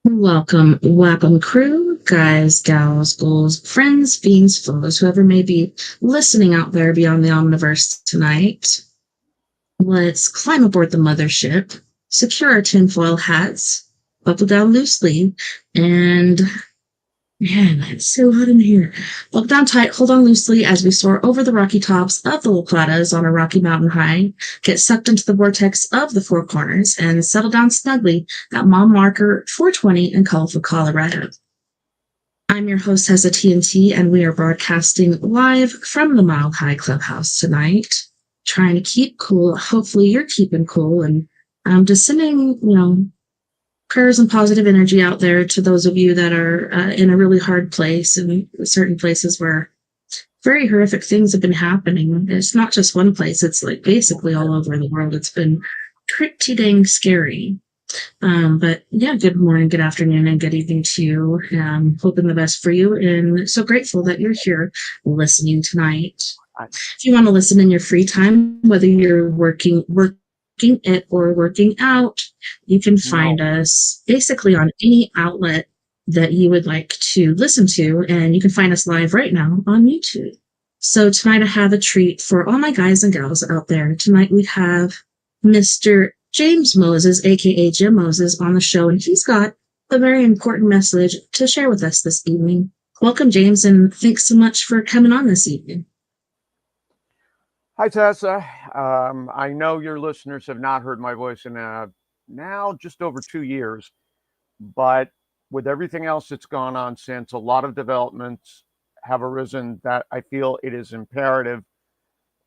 Welcome, crew, guys, gals, ghouls, friends, fiends, foes, whoever may be listening out there beyond the omniverse tonight. Let's climb aboard the mothership, secure our tinfoil hats, buckle down loosely, and man, it's so hot in here. Buckle down tight, hold on loosely as we soar over the rocky tops of the La Platas on a rocky mountain high, get sucked into the vortex of the Four Corners, and settle down snugly at mile marker 420 in colorful Colorado. I'm your host, Hessa TNT, and we are broadcasting live from the Mile High Clubhouse tonight, trying to keep cool. Hopefully you're keeping cool, and just sending, prayers and positive energy out there to those of you that are in a really hard place and certain places where very horrific things have been happening. It's not just one place. It's like basically all over the world. It's been pretty dang scary. But yeah, good morning, good afternoon, and good evening to you. Hoping the best for you, and so grateful that you're here listening tonight. If you want to listen in your free time, whether you're working it or working out, you can find us basically on any outlet that you would like to listen to, and you can find us live right now on YouTube. So tonight I have a treat for all my guys and gals out there. Tonight we have Mr. James Moses, aka Jim Moses, on the show, and he's got a very important message to share with us this evening. Welcome, James, and thanks so much for coming on this evening. Hi, Tessa. I know your listeners have not heard my voice in now just over 2 years, but with everything else that's gone on since, a lot of developments have arisen that I feel it is imperative,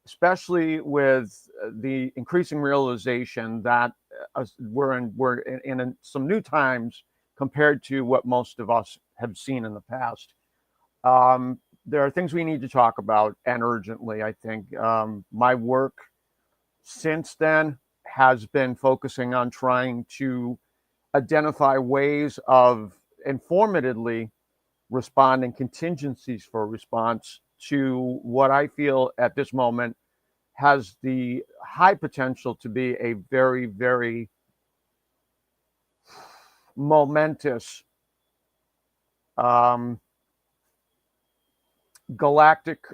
especially with the increasing realization that we're in some new times compared to what most of us have seen in the past. There are things we need to talk about, and urgently, I think. My work since then has been focusing on trying to identify ways of informatively responding, contingencies for response to what I feel at this moment has the high potential to be a very, very momentous galactic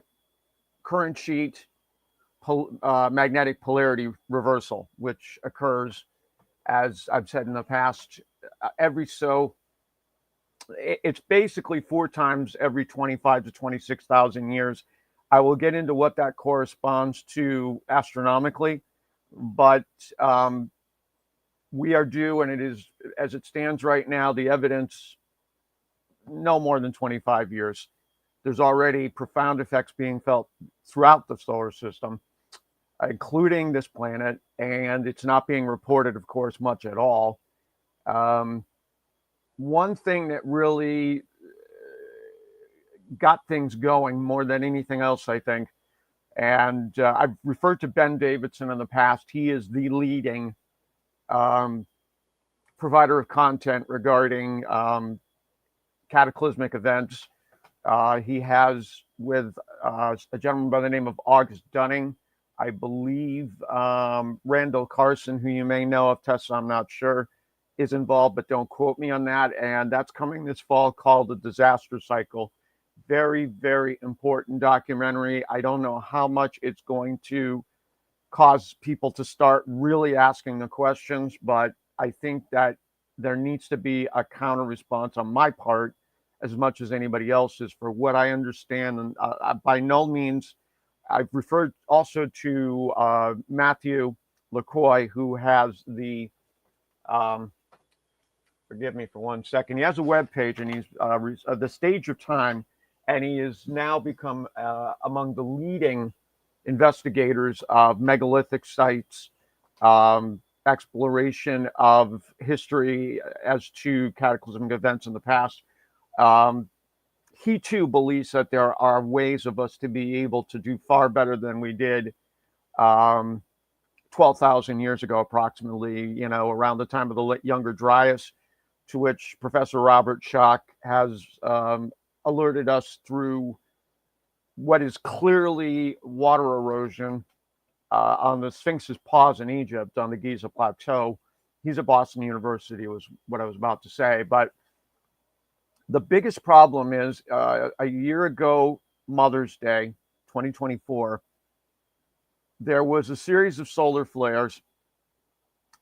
current sheet magnetic polarity reversal, which occurs, as I've said in the past, it's basically 4 times every 25 to 26,000 years. I will get into what that corresponds to astronomically, but we are due, and it is, as it stands right now, the evidence, no more than 25 years. There's already profound effects being felt throughout the solar system, including this planet, and it's not being reported, of course, much at all. One thing that really got things going more than anything else, I think, and I've referred to Ben Davidson in the past. He is the leading provider of content regarding cataclysmic events. He has, with a gentleman by the name of August Dunning, I believe, Randall Carson, who you may know of, Tessa, I'm not sure, is involved, but don't quote me on that. And that's coming this fall, called The Disaster Cycle. Very, very important documentary. I don't know how much it's going to cause people to start really asking the questions, but I think that there needs to be a counter response on my part as much as anybody else's for what I understand. And by no means, I've referred also to Matthew LaCroix, who has the, forgive me for 1 second, he has a web page, and he's The Stage of Time, and he has now become among the leading investigators of megalithic sites, exploration of history as to cataclysmic events in the past. He too believes that there are ways of us to be able to do far better than we did 12,000 years ago, approximately, around the time of the Younger Dryas, to which Professor Robert Schoch has alerted us through what is clearly water erosion on the Sphinx's Paws in Egypt on the Giza Plateau. He's at Boston University, was what I was about to say. But the biggest problem is a year ago, Mother's Day, 2024, there was a series of solar flares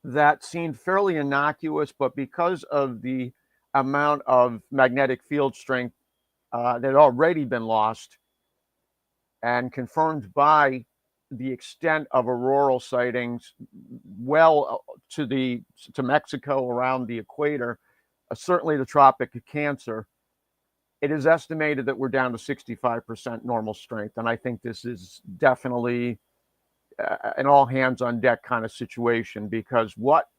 that seemed fairly innocuous, but because of the amount of magnetic field strength that had already been lost and confirmed by the extent of auroral sightings well to Mexico, around the equator, certainly the Tropic of Cancer, it is estimated that we're down to 65% normal strength. And I think this is definitely an all hands on deck kind of situation, because what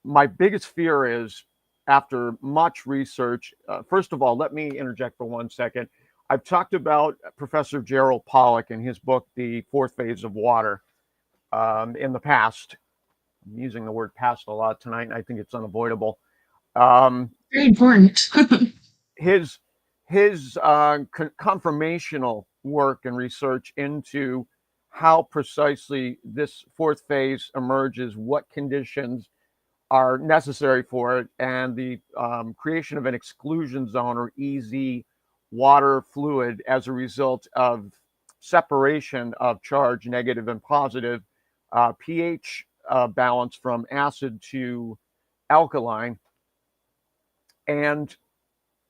my biggest fear is, after much research, first of all, let me interject for 1 second. I've talked about Professor Gerald Pollack in his book, The Fourth Phase of Water, in the past. I'm using the word past a lot tonight, and I think it's unavoidable. Very important. his confirmational work and research into how precisely this fourth phase emerges, what conditions are necessary for it, and the creation of an exclusion zone, or EZ, water fluid, as a result of separation of charge, negative and positive, pH balance from acid to alkaline. And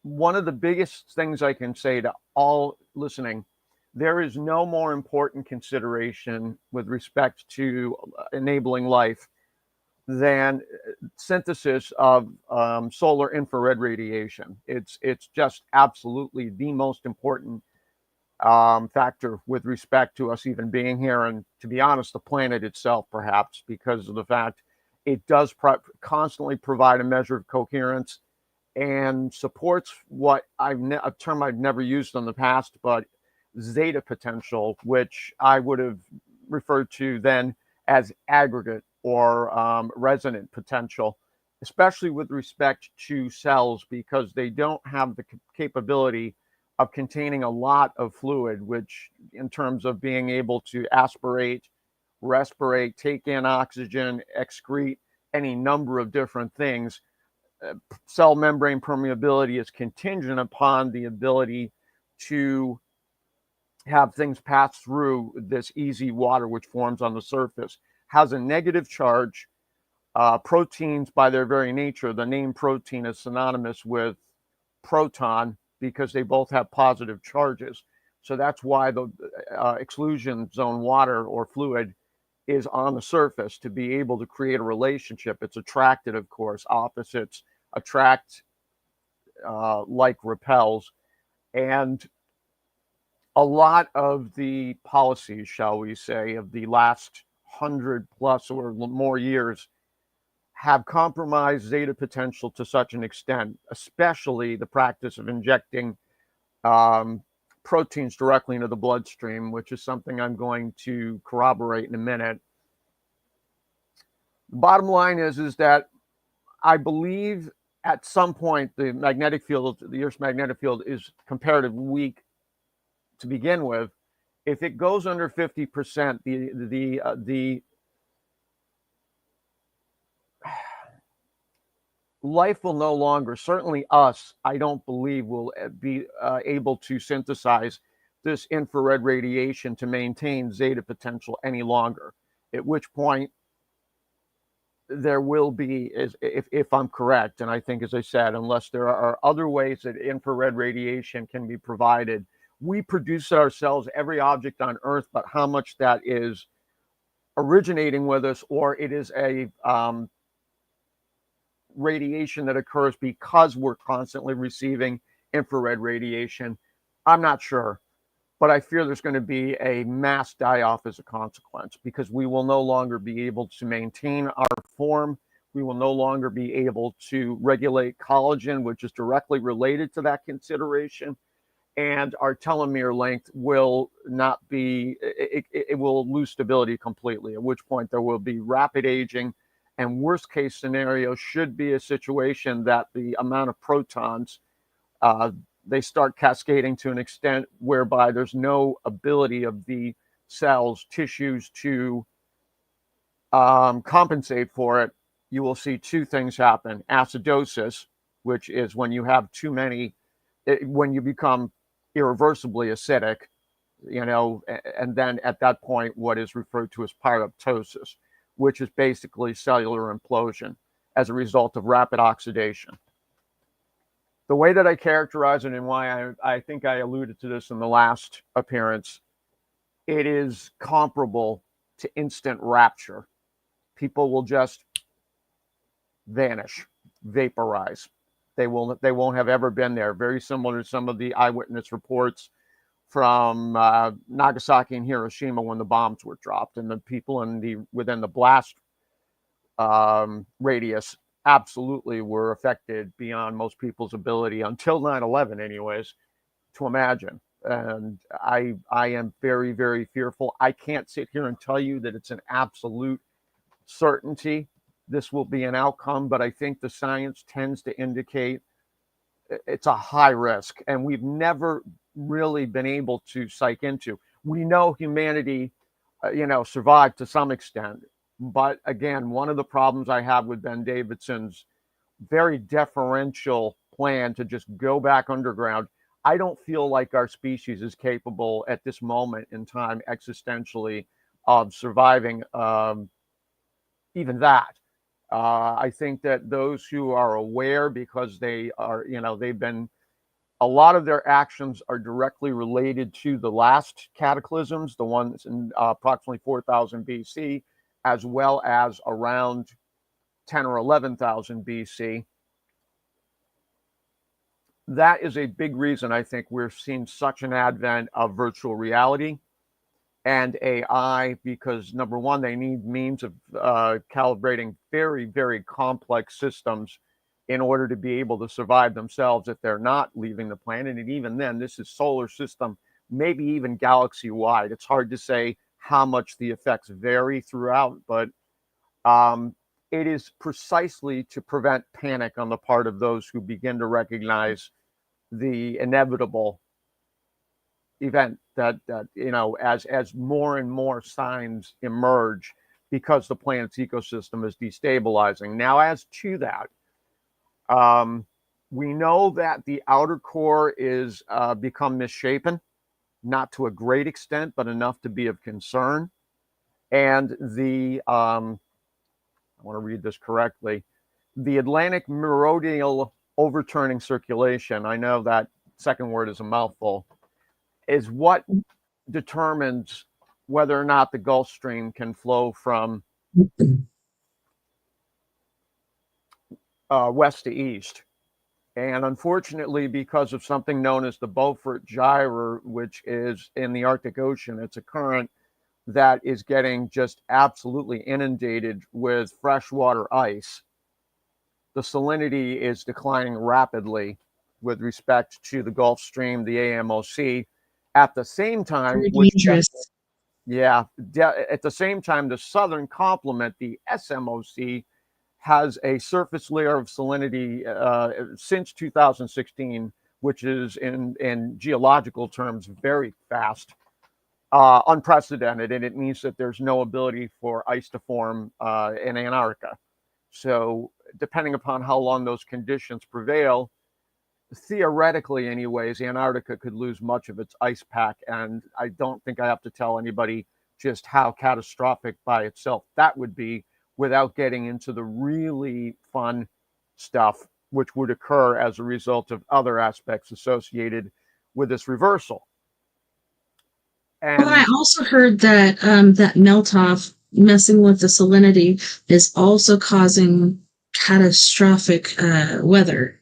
one of the biggest things I can say to all listening, there is no more important consideration with respect to enabling life than synthesis of solar infrared radiation. It's just absolutely the most important factor with respect to us even being here, and, to be honest, the planet itself, perhaps, because of the fact it does constantly provide a measure of coherence and supports what a term I've never used in the past, but zeta potential, which I would have referred to then as aggregate or resonant potential, especially with respect to cells, because they don't have the capability of containing a lot of fluid, which, in terms of being able to aspirate, respirate, take in oxygen, excrete any number of different things, cell membrane permeability is contingent upon the ability to have things pass through this easy water, which forms on the surface, has a negative charge. Proteins, by their very nature, the name protein is synonymous with proton, because they both have positive charges. So that's why the exclusion zone water or fluid is on the surface, to be able to create a relationship. It's attracted, of course. Opposites attract, like repels. And a lot of the policies, shall we say, of the last 100 plus or more years have compromised zeta potential to such an extent, especially the practice of injecting proteins directly into the bloodstream, which is something I'm going to corroborate in a minute. The bottom line is that I believe at some point the magnetic field, the Earth's magnetic field, is comparatively weak to begin with. If it goes under 50%, life will no longer, certainly us, I don't believe will be able to synthesize this infrared radiation to maintain zeta potential any longer. At which point there will be, if I'm correct, and I think, as I said, unless there are other ways that infrared radiation can be provided, we produce it ourselves, every object on Earth, but how much that is originating with us, or it is a radiation that occurs because we're constantly receiving infrared radiation, I'm not sure. But I fear there's going to be a mass die-off as a consequence, because we will no longer be able to maintain our form. We will no longer be able to regulate collagen, which is directly related to that consideration. And our telomere length will not be, it will lose stability completely, at which point there will be rapid aging. And worst case scenario should be a situation that the amount of protons they start cascading to an extent whereby there's no ability of the cells, tissues to compensate for it. You will see two things happen: acidosis, which is when you have too many, when you become irreversibly acidic, and then at that point, what is referred to as pyroptosis, which is basically cellular implosion as a result of rapid oxidation. The way that I characterize it, and why I think I alluded to this in the last appearance, it is comparable to instant rapture. People will just vanish, vaporize. They won't have ever been there. Very similar to some of the eyewitness reports from Nagasaki and Hiroshima when the bombs were dropped, and the people within the blast radius absolutely were affected beyond most people's ability, until 9/11 anyways, to imagine. And I am very, very fearful. I can't sit here and tell you that it's an absolute certainty this will be an outcome, but I think the science tends to indicate it's a high risk, and we've never really been able to psych into. We know humanity, survived to some extent. But again, one of the problems I have with Ben Davidson's very deferential plan to just go back underground, I don't feel like our species is capable at this moment in time existentially of surviving even that. I think that those who are aware, because they are, they've been, a lot of their actions are directly related to the last cataclysms, the ones in approximately 4,000 BC, as well as around 10 or 11,000 BC. That is a big reason I think we're seeing such an advent of virtual reality and AI, because number one, they need means of calibrating very, very complex systems in order to be able to survive themselves if they're not leaving the planet. And even then, this is solar system, maybe even galaxy wide. It's hard to say how much the effects vary throughout, but it is precisely to prevent panic on the part of those who begin to recognize the inevitable event that as more and more signs emerge, because the planet's ecosystem is destabilizing. Now, as to that, we know that the outer core is become misshapen, not to a great extent, but enough to be of concern. And the I want to read this correctly. The Atlantic meridional overturning circulation, I know that second word is a mouthful, is what determines whether or not the Gulf Stream can flow from west to east. And unfortunately, because of something known as the Beaufort Gyre, which is in the Arctic Ocean, it's a current that is getting just absolutely inundated with freshwater ice. The salinity is declining rapidly with respect to the Gulf Stream, the AMOC. At the same time, Very dangerous. at the same time, the southern complement, the SMOC, has a surface layer of salinity since 2016, which is in geological terms very fast, unprecedented, and it means that there's no ability for ice to form in Antarctica. So depending upon how long those conditions prevail, theoretically anyways, Antarctica could lose much of its ice pack. And I don't think I have to tell anybody just how catastrophic by itself that would be, without getting into the really fun stuff which would occur as a result of other aspects associated with this reversal. Well, I And also heard that that melt off messing with the salinity is also causing catastrophic weather.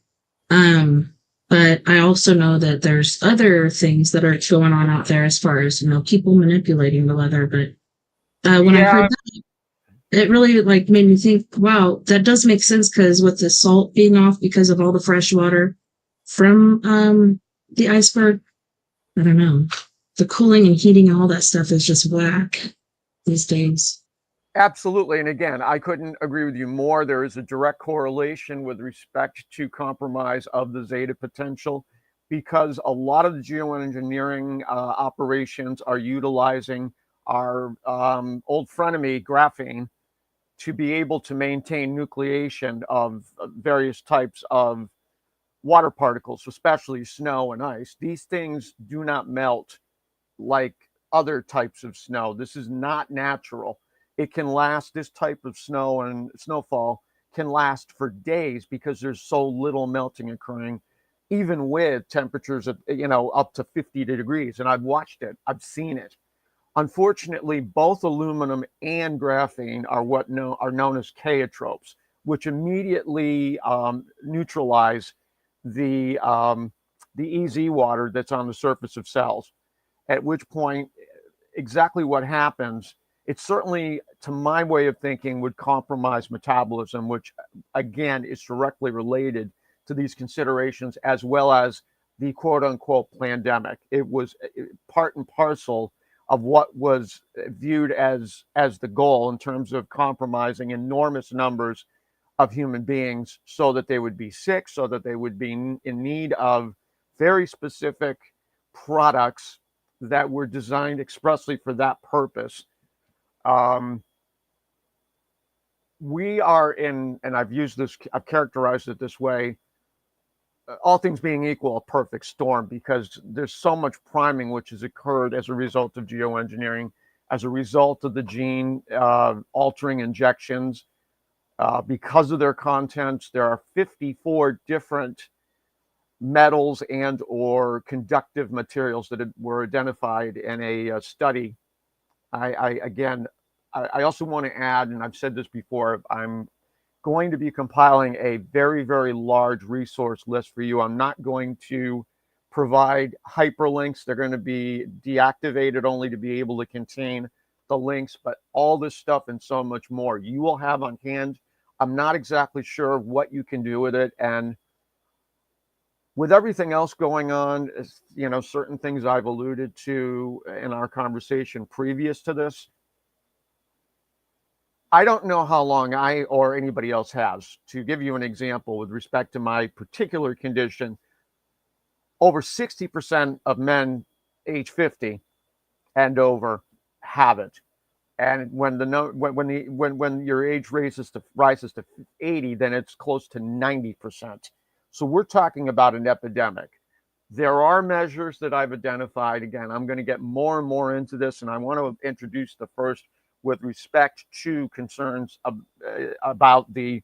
Um, but I also know that there's other things that are going on out there as far as people manipulating the weather. But when I heard yeah, that, it really like made me think, wow, that does make sense because with the salt being off because of all the fresh water from the iceberg, I don't know. The cooling and heating and all that stuff is just whack these days. absolutely. And again, I couldn't agree with you more. There is a direct correlation with respect to compromise of the zeta potential, because a lot of the geoengineering operations are utilizing our old frenemy, graphene, to be able to maintain nucleation of various types of water particles, especially snow and ice. These things do not melt like other types of snow. This is not natural. It can last, this type of snow and snowfall can last for days because there's so little melting occurring, even with temperatures of, up to 50 degrees. And I've watched it, I've seen it. Unfortunately, both aluminum and graphene are are known as chaotropes, which immediately neutralize the EZ water that's on the surface of cells. At which point, exactly what happens, it certainly, to my way of thinking, would compromise metabolism, which again is directly related to these considerations, as well as the quote unquote pandemic. It was part and parcel of what was viewed as the goal in terms of compromising enormous numbers of human beings so that they would be sick, so that they would be in need of very specific products that were designed expressly for that purpose. Um, we are in, and I've characterized it this way, all things being equal, a perfect storm, because there's so much priming which has occurred as a result of geoengineering, as a result of the gene altering injections. Because of their contents, there are 54 different metals and or conductive materials that were identified in a study. I also want to add, and I've said this before, I'm going to be compiling a very, very large resource list for you. I'm not going to provide hyperlinks. They're going to be deactivated only to be able to contain the links, but all this stuff and so much more you will have on hand. I'm not exactly sure what you can do with it. And with everything else going on, certain things I've alluded to in our conversation previous to this, I don't know how long I or anybody else has. To give you an example with respect to my particular condition, over 60% of men age 50 and over have it. And when your age rises to 80, then it's close to 90%. So we're talking about an epidemic. There are measures that I've identified. Again, I'm going to get more and more into this, and I want to introduce the first with respect to concerns about the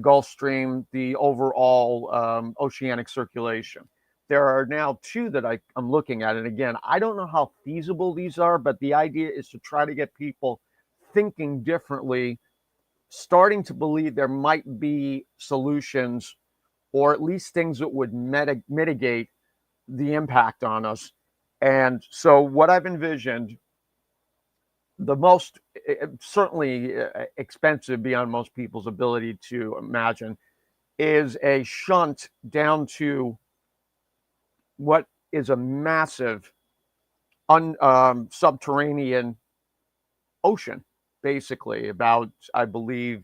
Gulf Stream, the overall oceanic circulation. There are now two that I'm looking at, and again, I don't know how feasible these are, but the idea is to try to get people thinking differently, starting to believe there might be solutions, or at least things that would mitigate the impact on us. And so what I've envisioned, the most certainly expensive beyond most people's ability to imagine, is a shunt down to what is a massive subterranean ocean, basically about, I believe,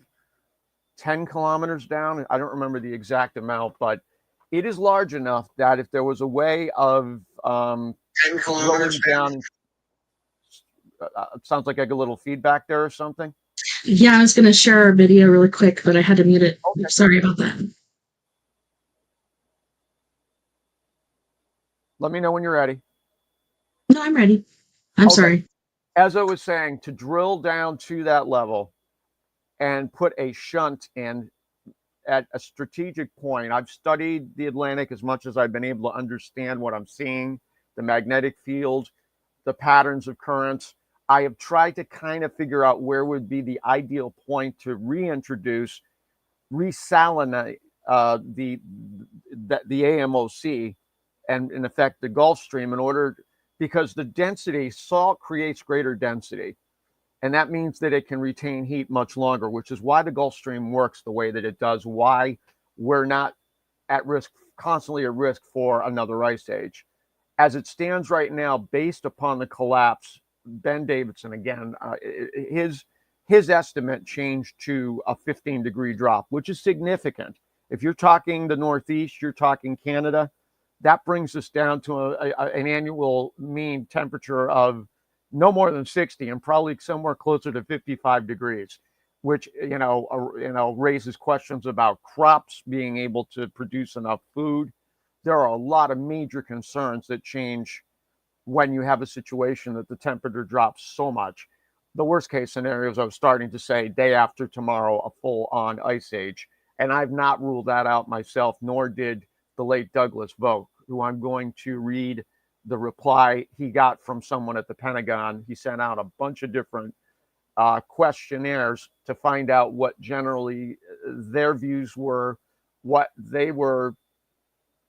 10 kilometers down. I don't remember the exact amount, but it is large enough that if there was a way of 10 drilling kilometers. down, it sounds like I got a little feedback there or something. Yeah, I was going to share our video really quick, but I had to mute it. Okay. Sorry about that. Let me know when you're ready. No, I'm ready. I'm Okay. sorry. As I was saying, to drill down to that level and put a shunt in at a strategic point. I've studied the Atlantic as much as I've been able to understand what I'm seeing, the magnetic field, the patterns of currents. I have tried to kind of figure out where would be the ideal point to reintroduce, resalinate the AMOC and in effect the Gulf Stream in order because the density, salt creates greater density. And that means that it can retain heat much longer, which is why the Gulf Stream works the way that it does, why we're not at risk, constantly at risk for another ice age. As it stands right now, based upon the collapse, Ben Davidson, again, his estimate changed to a 15-degree drop, which is significant. If you're talking the Northeast, you're talking Canada, that brings us down to an annual mean temperature of no more than 60 and probably somewhere closer to 55 degrees, which raises questions about crops being able to produce enough food. There are a lot of major concerns that change when you have a situation that the temperature drops so much. The worst case scenarios, I was starting to say, day after tomorrow, a full on ice age. And I've not ruled that out myself, nor did the late Douglas Vogt, who I'm going to read the reply he got from someone at the Pentagon. He sent out a bunch of different questionnaires to find out what generally their views were, what they were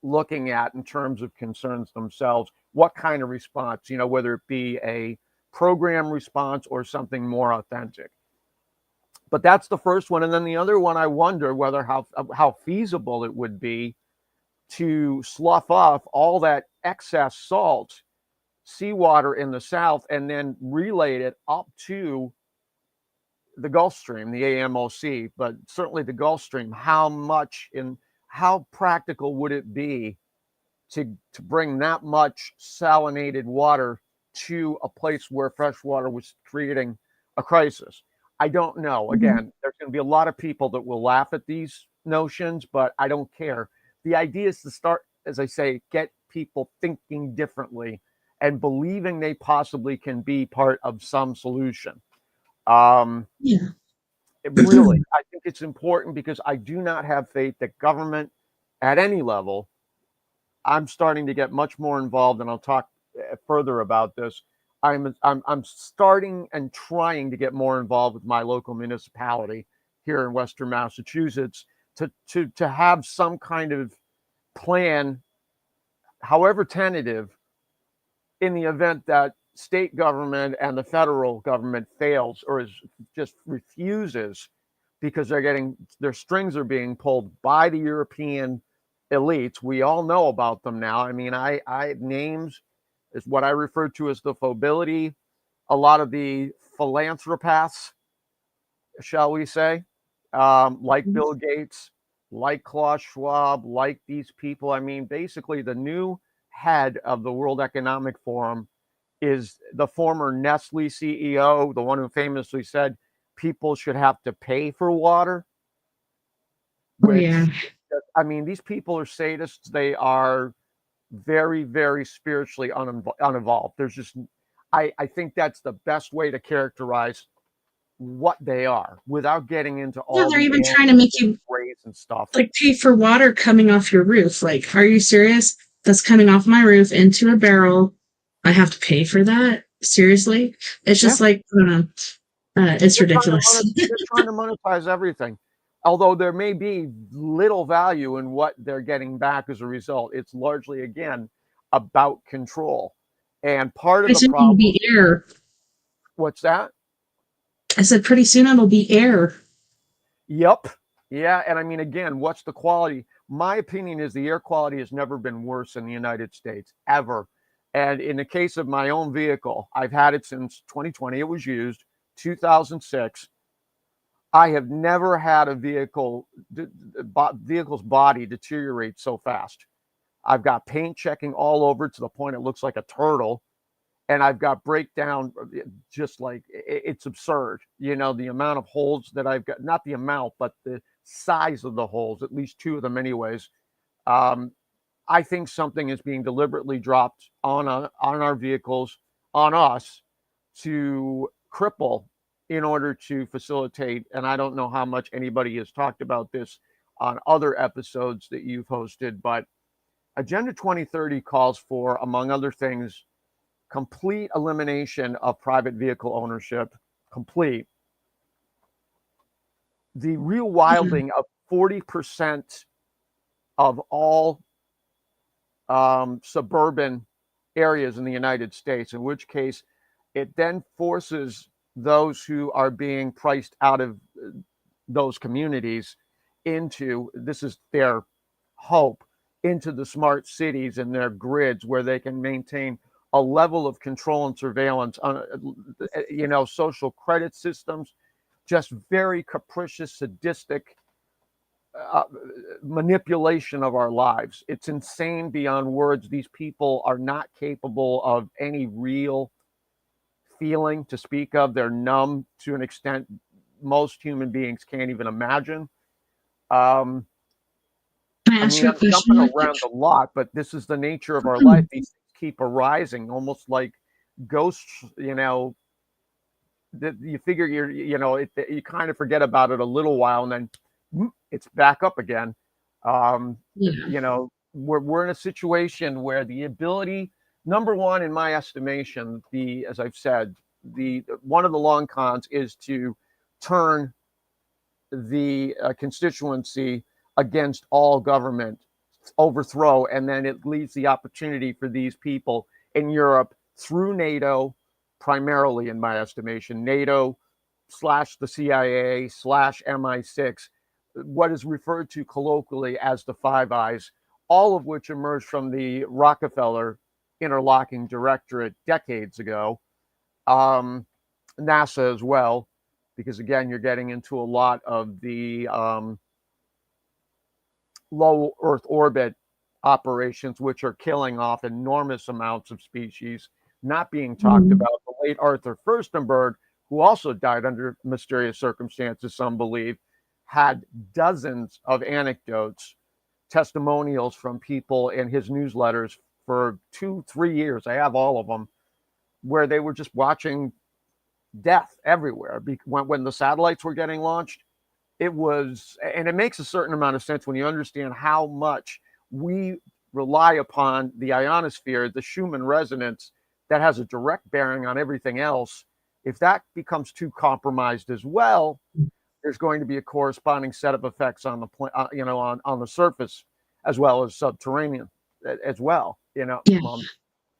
looking at in terms of concerns themselves, what kind of response, whether it be a program response or something more authentic. But that's the first one. And then the other one, I wonder whether how feasible it would be to slough off all that excess salt, seawater in the south, and then relay it up to the Gulf Stream, the AMOC, but certainly the Gulf Stream. How practical would it be to bring that much salinated water to a place where fresh water was creating a crisis? I don't know. Mhm. Again, there's going to be a lot of people that will laugh at these notions, but I don't care. The idea is to start, as I say, get people thinking differently and believing they possibly can be part of some solution. Um, Yeah. really, I think it's important because I do not have faith that government at any level. I'm starting to get much more involved, and I'll talk further about this. I'm starting and trying to get more involved with my local municipality here in Western Massachusetts to have some kind of plan, however tentative, in the event that state government and the federal government fails or just refuses because their strings are being pulled by the European elites. We all know about them now. I mean, I names is what I refer to as the fobility. A lot of the philanthropaths, shall we say, like Bill Gates, like Klaus Schwab, like these people. I mean, basically, the new head of the World Economic Forum is the former Nestle CEO, the one who famously said people should have to pay for water, Oh, yeah. which, I mean, these people are sadists. They are very, very spiritually unevolved. I think that's the best way to characterize what they are without getting into Yeah, all they're the even trying to make you rays and stuff. like pay for water coming off your roof. Like, are you serious? That's coming off my roof into a barrel. I have to pay for that? Seriously? It's Yeah. just like, it's ridiculous. They're trying to monetize everything. Although there may be little value in what they're getting back as a result, it's largely, again, about control. And part of Pretty the soon it'll problem, be air. what's that? I said, pretty soon it'll be air. Yep. Yeah. And I mean, again, what's the quality? My opinion is the air quality has never been worse in the United States, ever. And in the case of my own vehicle, I've had it since 2020. It was used 2006. I have never had a vehicle's body deteriorate so fast. I've got paint checking all over to the point it looks like a turtle. and I've got breakdown, just like it's absurd. You know, the amount of holes that I've got, not the amount, but the size of the holes, at least two of them anyways. Um, I think something is being deliberately dropped on our vehicles, on us, to cripple in order to facilitate. And I don't know how much anybody has talked about this on other episodes that you've hosted, but Agenda 2030 calls for, among other things, complete elimination of private vehicle ownership, complete. The rewilding of 40% of all suburban areas in the United States, in which case it then forces those who are being priced out of those communities into, this is their hope, into the smart cities and their grids where they can maintain a level of control and surveillance on, social credit systems, just very capricious, sadistic manipulation of our lives. It's insane beyond words. These people are not capable of any real feeling to speak of. They're numb to an extent most human beings can't even imagine. Can I ask you a I'm jumping question? around a lot, but this is the nature of our life. These things keep arising, almost like ghosts. That you figure you kind of forget about it a little while, and then it's back up again. Yeah. We're in a situation where the ability, number one, in my estimation, as I've said, the one of the long cons is to turn the constituency against all government, overthrow, and then it leaves the opportunity for these people in Europe through NATO, primarily in my estimation, NATO / the CIA / MI6, what is referred to colloquially as the Five Eyes, all of which emerged from the Rockefeller interlocking directorate decades ago, NASA as well, because again, you're getting into a lot of the low Earth orbit operations, which are killing off enormous amounts of species, not being talked about. The late Arthur Firstenberg, who also died under mysterious circumstances, some believe, had dozens of anecdotes, testimonials from people in his newsletters for 2-3 years. I have all of them, where they were just watching death everywhere. When the satellites were getting launched, it was, and it makes a certain amount of sense when you understand how much we rely upon the ionosphere, the Schumann resonance, that has a direct bearing on everything else. If that becomes too compromised as well, there's going to be a corresponding set of effects on the on the surface as well as subterranean as well. Yeah. I'm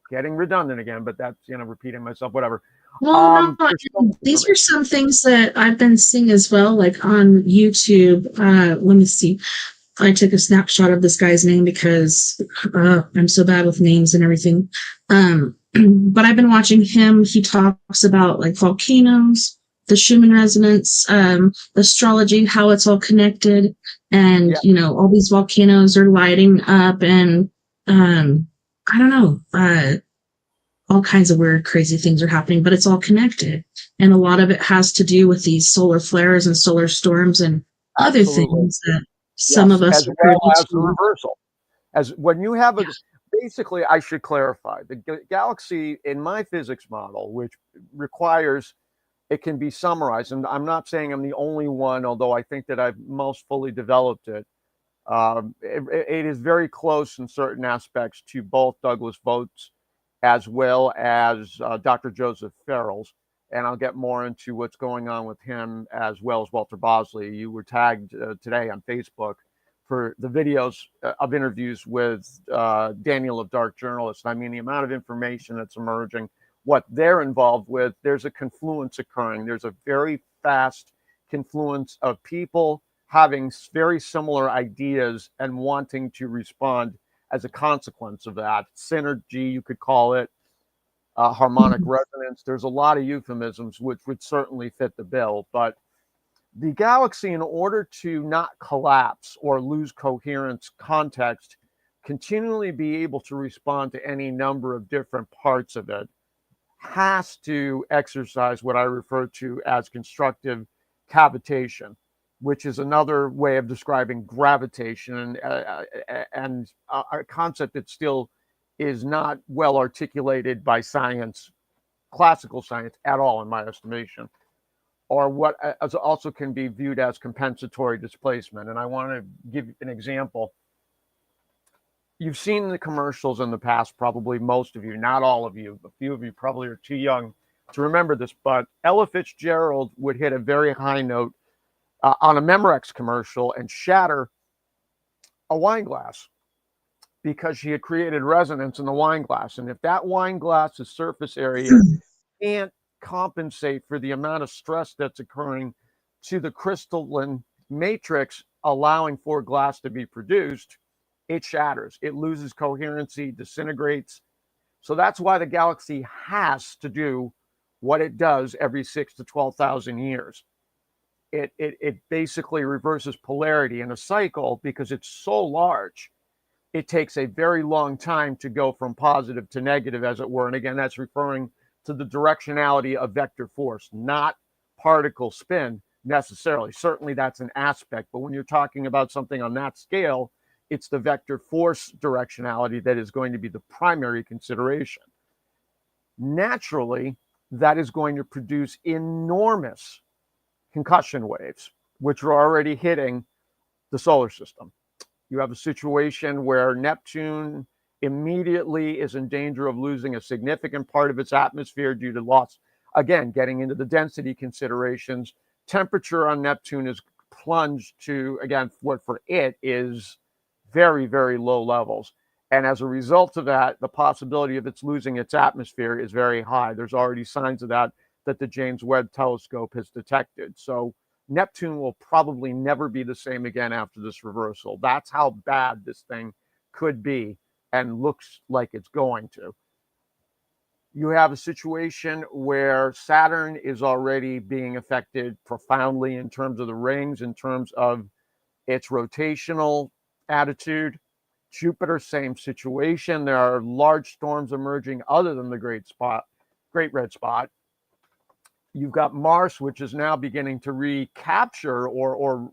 getting redundant again, but that's repeating myself. Whatever. Well, no, There's so much these are some things that I've been seeing as well, like on YouTube. Let me see. I took a snapshot of this guy's name because I'm so bad with names and everything. But I've been watching him. He talks about like volcanoes, the Schumann resonance, astrology, how it's all connected, and all these volcanoes are lighting up, and I don't know. All kinds of weird, crazy things are happening, but it's all connected. And a lot of it has to do with these solar flares and solar storms and other Absolutely. things that some of Yes, us as are well privy as the to. reversal. As when you have Yeah. basically, I should clarify, the galaxy in my physics model, which requires, it can be summarized, and I'm not saying I'm the only one, although I think that I've most fully developed it. It is very close in certain aspects to both Douglas Voigt's as well as Dr. Joseph Farrell's. And I'll get more into what's going on with him as well as Walter Bosley. You were tagged today on Facebook for the videos of interviews with Daniel of Dark Journalist. I mean, the amount of information that's emerging, what they're involved with, there's a confluence occurring. There's a very fast confluence of people having very similar ideas and wanting to respond as a consequence of that. Synergy, you could call it, harmonic resonance. There's a lot of euphemisms which would certainly fit the bill. But the galaxy, in order to not collapse or lose coherence, context, continually be able to respond to any number of different parts of it, has to exercise what I refer to as constructive cavitation, which is another way of describing gravitation, and a concept that still is not well articulated by science, classical science at all, in my estimation, or what also can be viewed as compensatory displacement. And I want to give an example. You've seen the commercials in the past, probably most of you, not all of you, a few of you probably are too young to remember this, but Ella Fitzgerald would hit a very high note on a Memorex commercial and shatter a wine glass because she had created resonance in the wine glass. And if that wine glass's surface area can't compensate for the amount of stress that's occurring to the crystalline matrix, allowing for glass to be produced, it shatters. It loses coherency, disintegrates. So that's why the galaxy has to do what it does every 6 to 12,000 years. It basically reverses polarity in a cycle because it's so large. It takes a very long time to go from positive to negative, as it were. And again, that's referring to the directionality of vector force, not particle spin necessarily. Certainly that's an aspect, but when you're talking about something on that scale, it's the vector force directionality that is going to be the primary consideration. Naturally, that is going to produce enormous concussion waves, which are already hitting the solar system. You have a situation where Neptune immediately is in danger of losing a significant part of its atmosphere due to loss. Again, getting into the density considerations, temperature on Neptune is plunged to, again, what for it is very, very low levels. And as a result of that, the possibility of its losing its atmosphere is very high. There's already signs of that the James Webb Telescope has detected. So Neptune will probably never be the same again after this reversal. That's how bad this thing could be and looks like it's going to. You have a situation where Saturn is already being affected profoundly in terms of the rings, in terms of its rotational attitude. Jupiter, same situation. There are large storms emerging other than the Great Red Spot. You've got Mars, which is now beginning to recapture or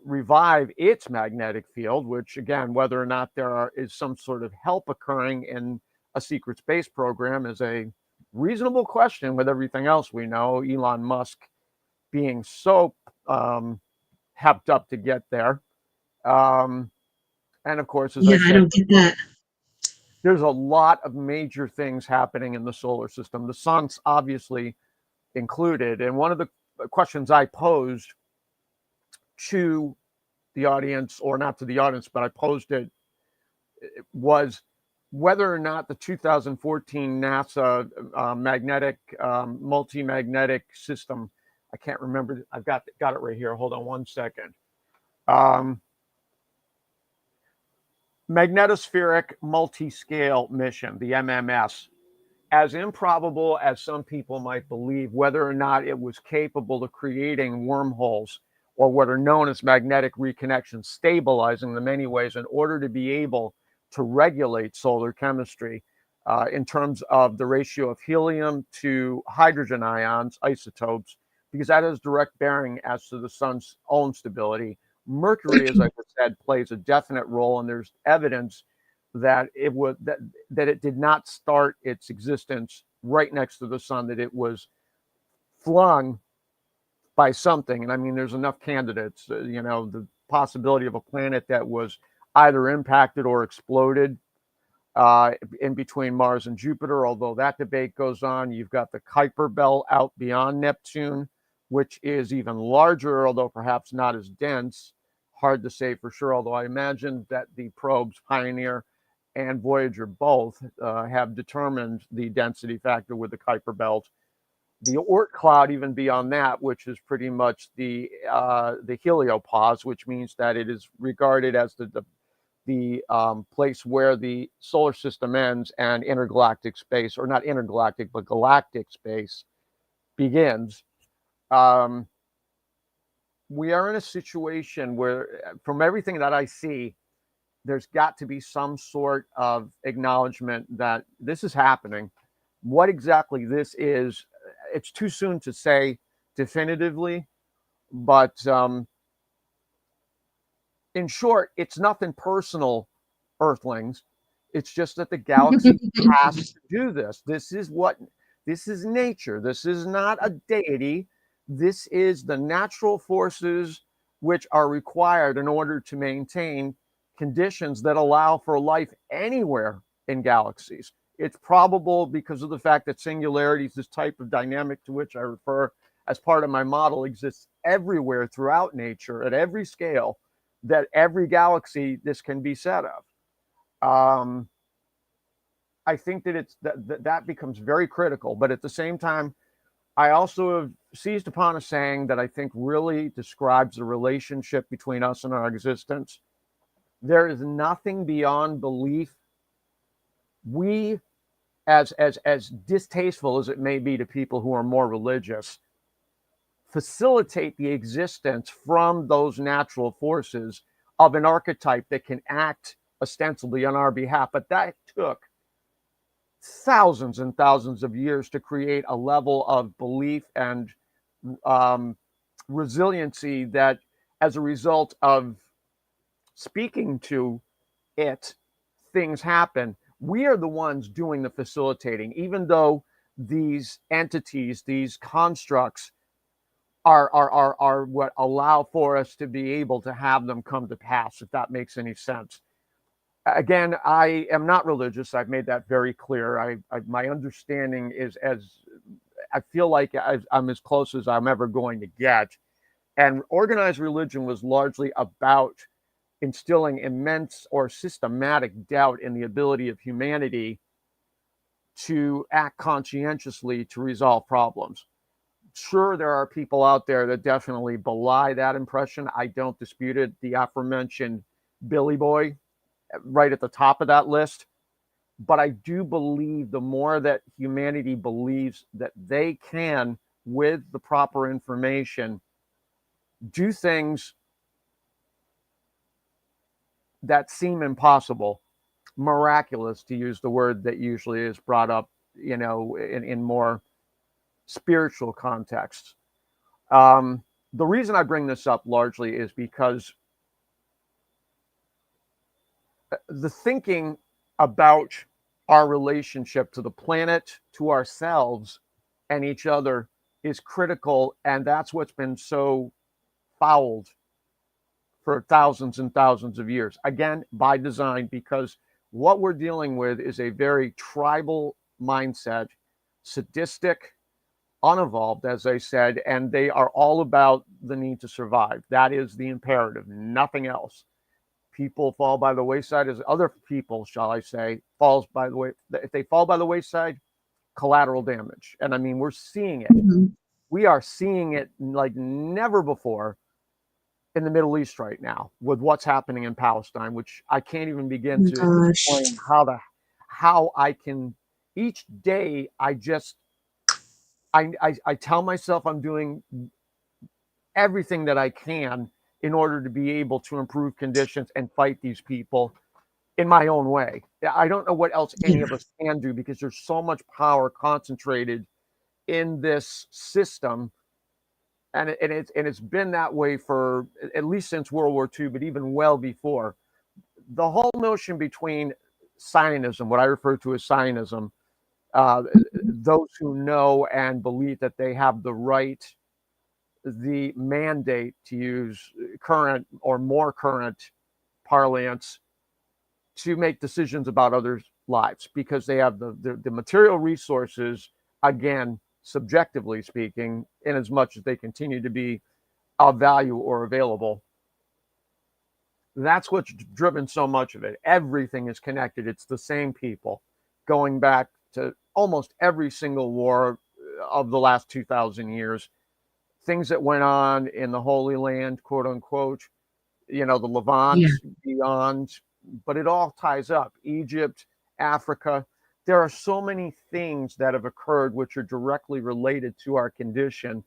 revive its magnetic field, which, again, whether or not is some sort of help occurring in a secret space program is a reasonable question with everything else we know. Elon Musk being so hepped up to get there. And of course, as I said, I don't get that. There's a lot of major things happening in the solar system. The sun's obviously included. And one of the questions I posed to the audience, or not to the audience, but I posed it, was whether or not the 2014 NASA multi-magnetic system, I can't remember, I've got it right here. Hold on one second. Magnetospheric multi-scale mission, the MMS, as improbable as some people might believe, whether or not it was capable of creating wormholes or what are known as magnetic reconnections, stabilizing them anyways in order to be able to regulate solar chemistry in terms of the ratio of helium to hydrogen ions, isotopes, because that has direct bearing as to the sun's own stability. Mercury, as I said, plays a definite role, and there's evidence that it did not start its existence right next to the sun, that it was flung by something. And I mean, there's enough candidates, the possibility of a planet that was either impacted or exploded in between Mars and Jupiter, although that debate goes on. You've got the Kuiper Belt out beyond Neptune, which is even larger, although perhaps not as dense. Hard to say for sure, although I imagine that the probes Pioneer and Voyager both have determined the density factor with the Kuiper Belt. The Oort cloud, even beyond that, which is pretty much the heliopause, which means that it is regarded as the place where the solar system ends and intergalactic space, or not intergalactic, but galactic space begins. We are in a situation where, from everything that I see, there's got to be some sort of acknowledgement that this is happening. What exactly this is, it's too soon to say definitively, but in short, it's nothing personal, Earthlings. It's just that the galaxy has to do this. This is nature. This is not a deity. This is the natural forces which are required in order to maintain conditions that allow for life anywhere in galaxies. It's probable because of the fact that singularities, this type of dynamic to which I refer as part of my model, exists everywhere throughout nature at every scale, that every galaxy this can be said of. I think that that becomes very critical, but at the same time, I also have seized upon a saying that I think really describes the relationship between us and our existence. There is nothing beyond belief. We, as distasteful as it may be to people who are more religious, facilitate the existence from those natural forces of an archetype that can act ostensibly on our behalf. But that took thousands and thousands of years to create a level of belief and resiliency that, as a result of speaking to it, things happen. We are the ones doing the facilitating, even though these entities, these constructs, are what allow for us to be able to have them come to pass, if that makes any sense. Again, I am not religious. I've made that very clear. My understanding is, as I feel like I'm as close as I'm ever going to get. And organized religion was largely about instilling immense or systematic doubt in the ability of humanity to act conscientiously to resolve problems. Sure, there are people out there that definitely belie that impression. I don't dispute it. The aforementioned Billy Boy, right at the top of that list. But I do believe the more that humanity believes that they can, with the proper information, do things that seem impossible, miraculous, to use the word that usually is brought up, in more spiritual contexts. The reason I bring this up largely is because the thinking about our relationship to the planet, to ourselves, and each other is critical. And that's what's been so fouled for thousands and thousands of years. Again, by design, because what we're dealing with is a very tribal mindset, sadistic, unevolved, as I said, and they are all about the need to survive. That is the imperative, nothing else. People fall by the wayside as other people, shall I say, falls by the way. If they fall by the wayside, collateral damage. And I mean, we're seeing it. Mhm. We are seeing it like never before in the Middle East right now with what's happening in Palestine, which I can't even begin Oh to gosh. explain how I can. Each day I tell myself I'm doing everything that I can in order to be able to improve conditions and fight these people in my own way. I don't know what else any Yeah. of us can do, because there's so much power concentrated in this system. And it's been that way for at least since World War II, but even well before. The whole notion between Zionism, what I refer to as Zionism, uh, those who know and believe that they have the right, the mandate, to use current or more current parlance, to make decisions about others' lives because they have the material resources, again, subjectively speaking, in as much as they continue to be of value or available. That's what's driven so much of it. Everything is connected. It's the same people going back to almost every single war of the last 2,000 years. Things that went on in the Holy Land, quote unquote, the Levant, Yeah. beyond, but it all ties up. Egypt, Africa. There are so many things that have occurred which are directly related to our condition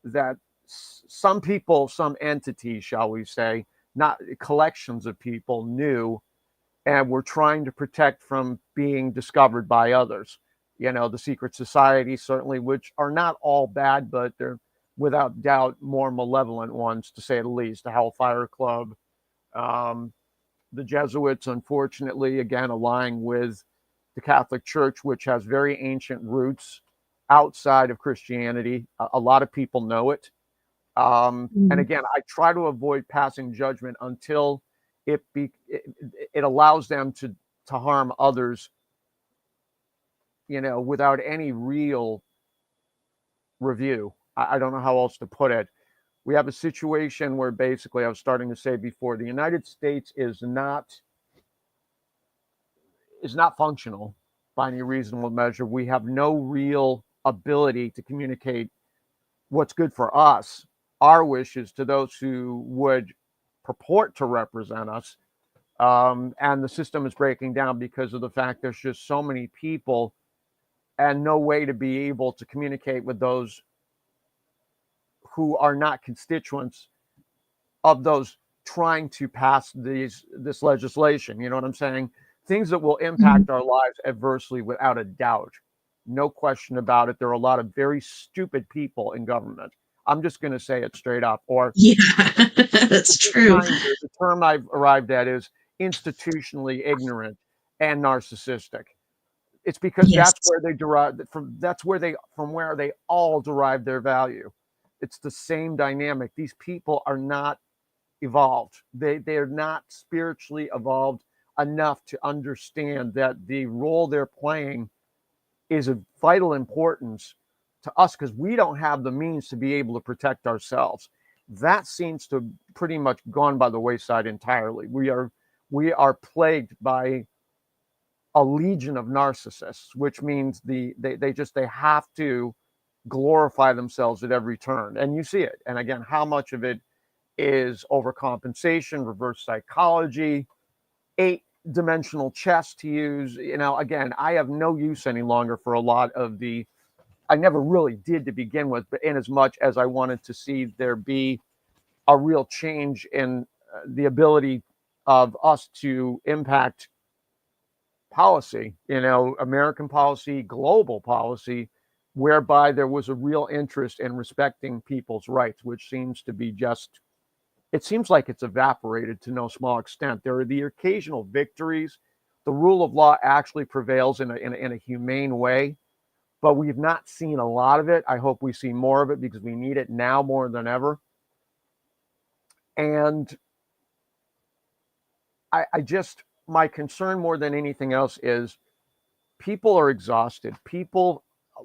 that some people, some entities, shall we say, not collections of people, knew and were trying to protect from being discovered by others. the secret society, certainly, which are not all bad, but they're without doubt more malevolent ones, to say the least. The Hellfire Club, um, the Jesuits, unfortunately, again, aligning with the Catholic Church, which has very ancient roots outside of Christianity. A lot of people know it. And again, I try to avoid passing judgment until it allows them to harm others, without any real review. I don't know how else to put it. We have a situation where basically, I was starting to say before, the United States is not functional by any reasonable measure. We have no real ability to communicate what's good for us, our wishes, to those who would purport to represent us. And the system is breaking down because of the fact there's just so many people and no way to be able to communicate with those who are not constituents of those trying to pass this legislation. You know what I'm saying? Things that will impact our lives adversely, without a doubt. No question about it. There are a lot of very stupid people in government. I'm just going to say it straight up. Or yeah, that's true. the term I've arrived at is institutionally ignorant and narcissistic. It's because Yes. that's where they derive from where they all derive their value. It's the same dynamic. These people are not evolved. They're not spiritually evolved enough to understand that the role they're playing is of vital importance to us, because we don't have the means to be able to protect ourselves. That seems to have pretty much gone by the wayside entirely. We are plagued by a legion of narcissists, which means they have to glorify themselves at every turn, and you see it. And again, how much of it is overcompensation, reverse psychology, 8-dimensional chess, to use. Again, I have no use any longer for a lot of I never really did to begin with, but in as much as I wanted to see there be a real change in the ability of us to impact policy, American policy, global policy, whereby there was a real interest in respecting people's rights, which seems to be it seems like it's evaporated to no small extent. There are the occasional victories. The rule of law actually prevails in a humane way, but we've not seen a lot of it. I hope we see more of it, because we need it now more than ever. And my concern more than anything else is people are exhausted.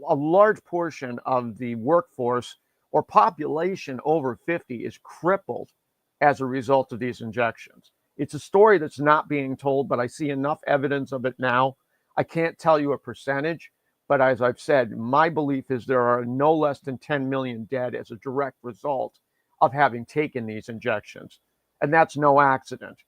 A large portion of the workforce or population over 50 is crippled as a result of these injections. It's a story that's not being told, but I see enough evidence of it now. I can't tell you a percentage, but as I've said, my belief is there are no less than 10 million dead as a direct result of having taken these injections. And that's no accident.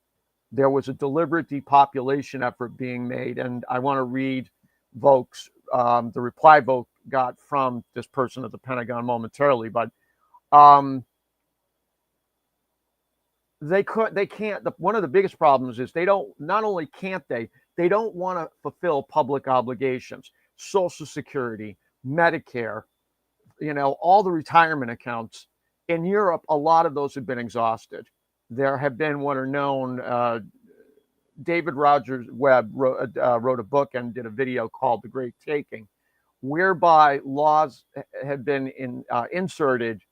There was a deliberate depopulation effort being made, and I want to read Volk's the reply Volk got from this person at the Pentagon momentarily, but they can't. One of the biggest problems is they don't. Not only can't they don't want to fulfill public obligations, Social Security, Medicare, all the retirement accounts. In Europe, a lot of those have been exhausted. There have been what are known. David Rogers Webb wrote a book and did a video called "The Great Taking," whereby laws have been inserted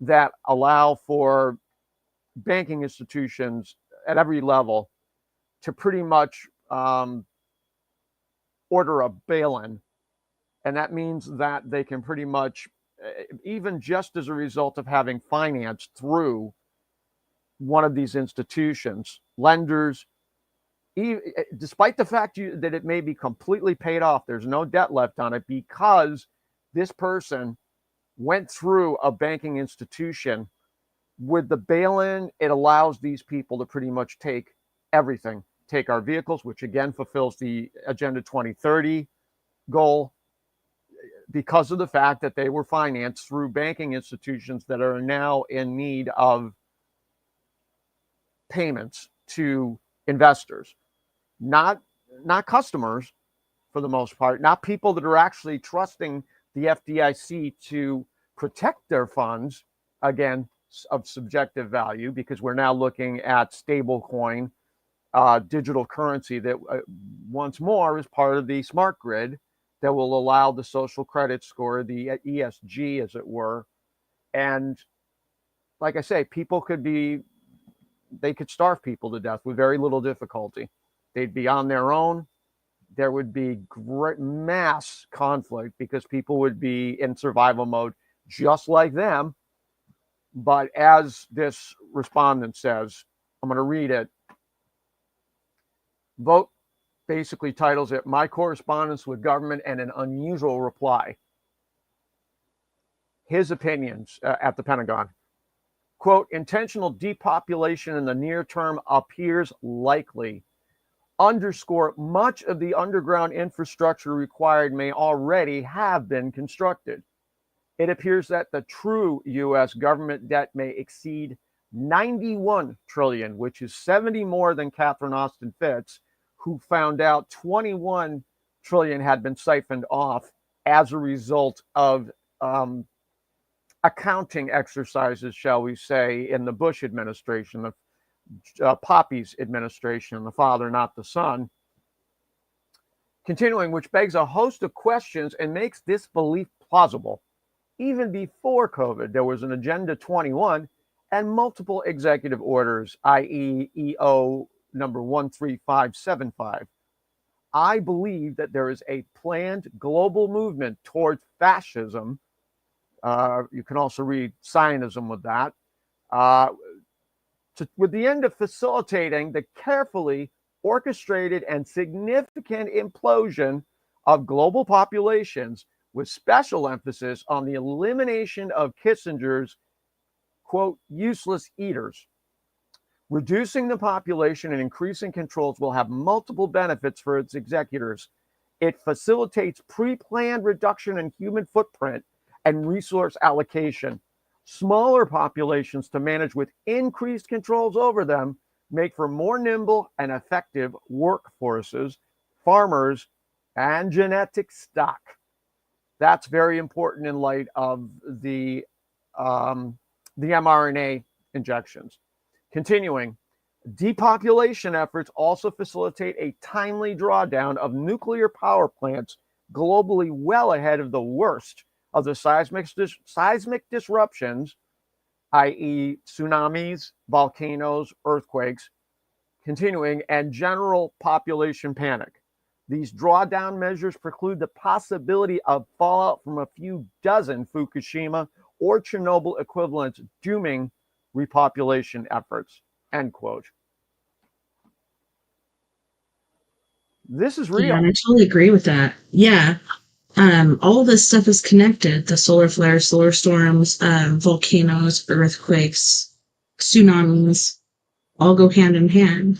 that allow for banking institutions at every level to pretty much order a bail-in. And that means that they can pretty much, even just as a result of having financed through one of these institutions, lenders, despite the fact that it may be completely paid off, there's no debt left on it, because this person went through a banking institution. With the bail-in, it allows these people to pretty much take everything, take our vehicles, which again fulfills the Agenda 2030 goal, because of the fact that they were financed through banking institutions that are now in need of payments to investors, not customers, for the most part, not people that are actually trusting the FDIC to protect their funds, again, of subjective value, because we're now looking at stablecoin, digital currency that once more is part of the smart grid that will allow the social credit score, the ESG, as it were. And like I say, they could starve people to death with very little difficulty. They'd be on their own. There would be great mass conflict because people would be in survival mode just like them. But as this respondent says, I'm going to read it. Vote basically titles it "My Correspondence with Government and an Unusual Reply." His opinions at the Pentagon. Quote, intentional depopulation in the near term appears likely. Underscore, much of the underground infrastructure required may already have been constructed. It appears that the true U.S. government debt may exceed 91 trillion, which is 70 more than Catherine Austin Fitts, who found out 21 trillion had been siphoned off as a result of accounting exercises, shall we say, in the Bush administration, the Poppy's administration, the father, not the son. Continuing, which begs a host of questions and makes this belief plausible. Even before COVID, there was an Agenda 21 and multiple executive orders, i.e. EO number 13575. I believe that there is a planned global movement towards fascism. You can also read Zionism with that, with the end of facilitating the carefully orchestrated and significant implosion of global populations, with special emphasis on the elimination of Kissinger's, quote, useless eaters. Reducing the population and increasing controls will have multiple benefits for its executors. It facilitates pre-planned reduction in human footprint and resource allocation. Smaller populations to manage with increased controls over them make for more nimble and effective workforces, farmers, and genetic stock. That's very important in light of the mRNA injections. Continuing, depopulation efforts also facilitate a timely drawdown of nuclear power plants globally, well ahead of the worst of the seismic disruptions, i.e. tsunamis, volcanoes, earthquakes, continuing, and general population panic. These drawdown measures preclude the possibility of fallout from a few dozen Fukushima or Chernobyl equivalents, dooming repopulation efforts, end quote. This is real. Yeah, I totally agree with that. Yeah. All this stuff is connected. The solar flares, solar storms, volcanoes, earthquakes, tsunamis, all go hand in hand.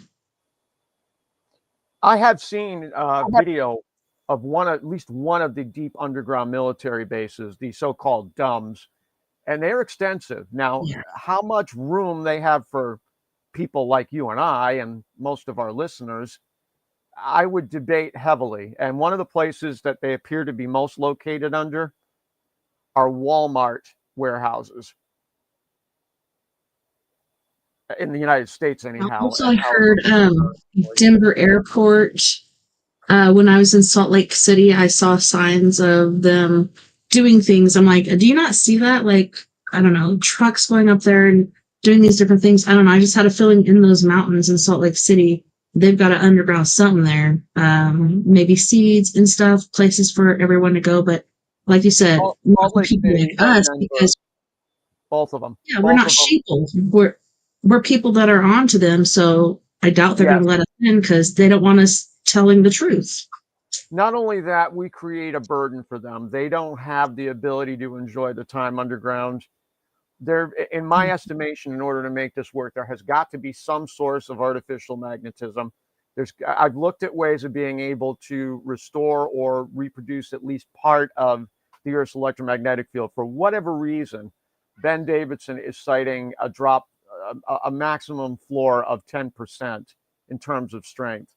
I have seen video of at least one of the deep underground military bases, the so-called DUMBs, and they're extensive. Now, yeah. How much room they have for people like you and I and most of our listeners, I would debate heavily. And one of the places that they appear to be most located under are Walmart warehouses. In the United States, anyhow. Also, I heard Denver Airport. When I was in Salt Lake City, I saw signs of them doing things. I'm like, do you not see that? Like, I don't know, trucks going up there and doing these different things. I don't know. I just had a feeling in those mountains in Salt Lake City, they've got an underground something there. Maybe seeds and stuff, places for everyone to go. But like you said, people like us, because both of them. Yeah, we're not sheeple. We're people that are onto them. So I doubt they're going to let us in because they don't want us telling the truth. Not only that, we create a burden for them. They don't have the ability to enjoy the time underground. There, in my estimation, in order to make this work, there has got to be some source of artificial magnetism. I've looked at ways of being able to restore or reproduce at least part of the Earth's electromagnetic field. For whatever reason, Ben Davidson is citing a maximum floor of 10% in terms of strength.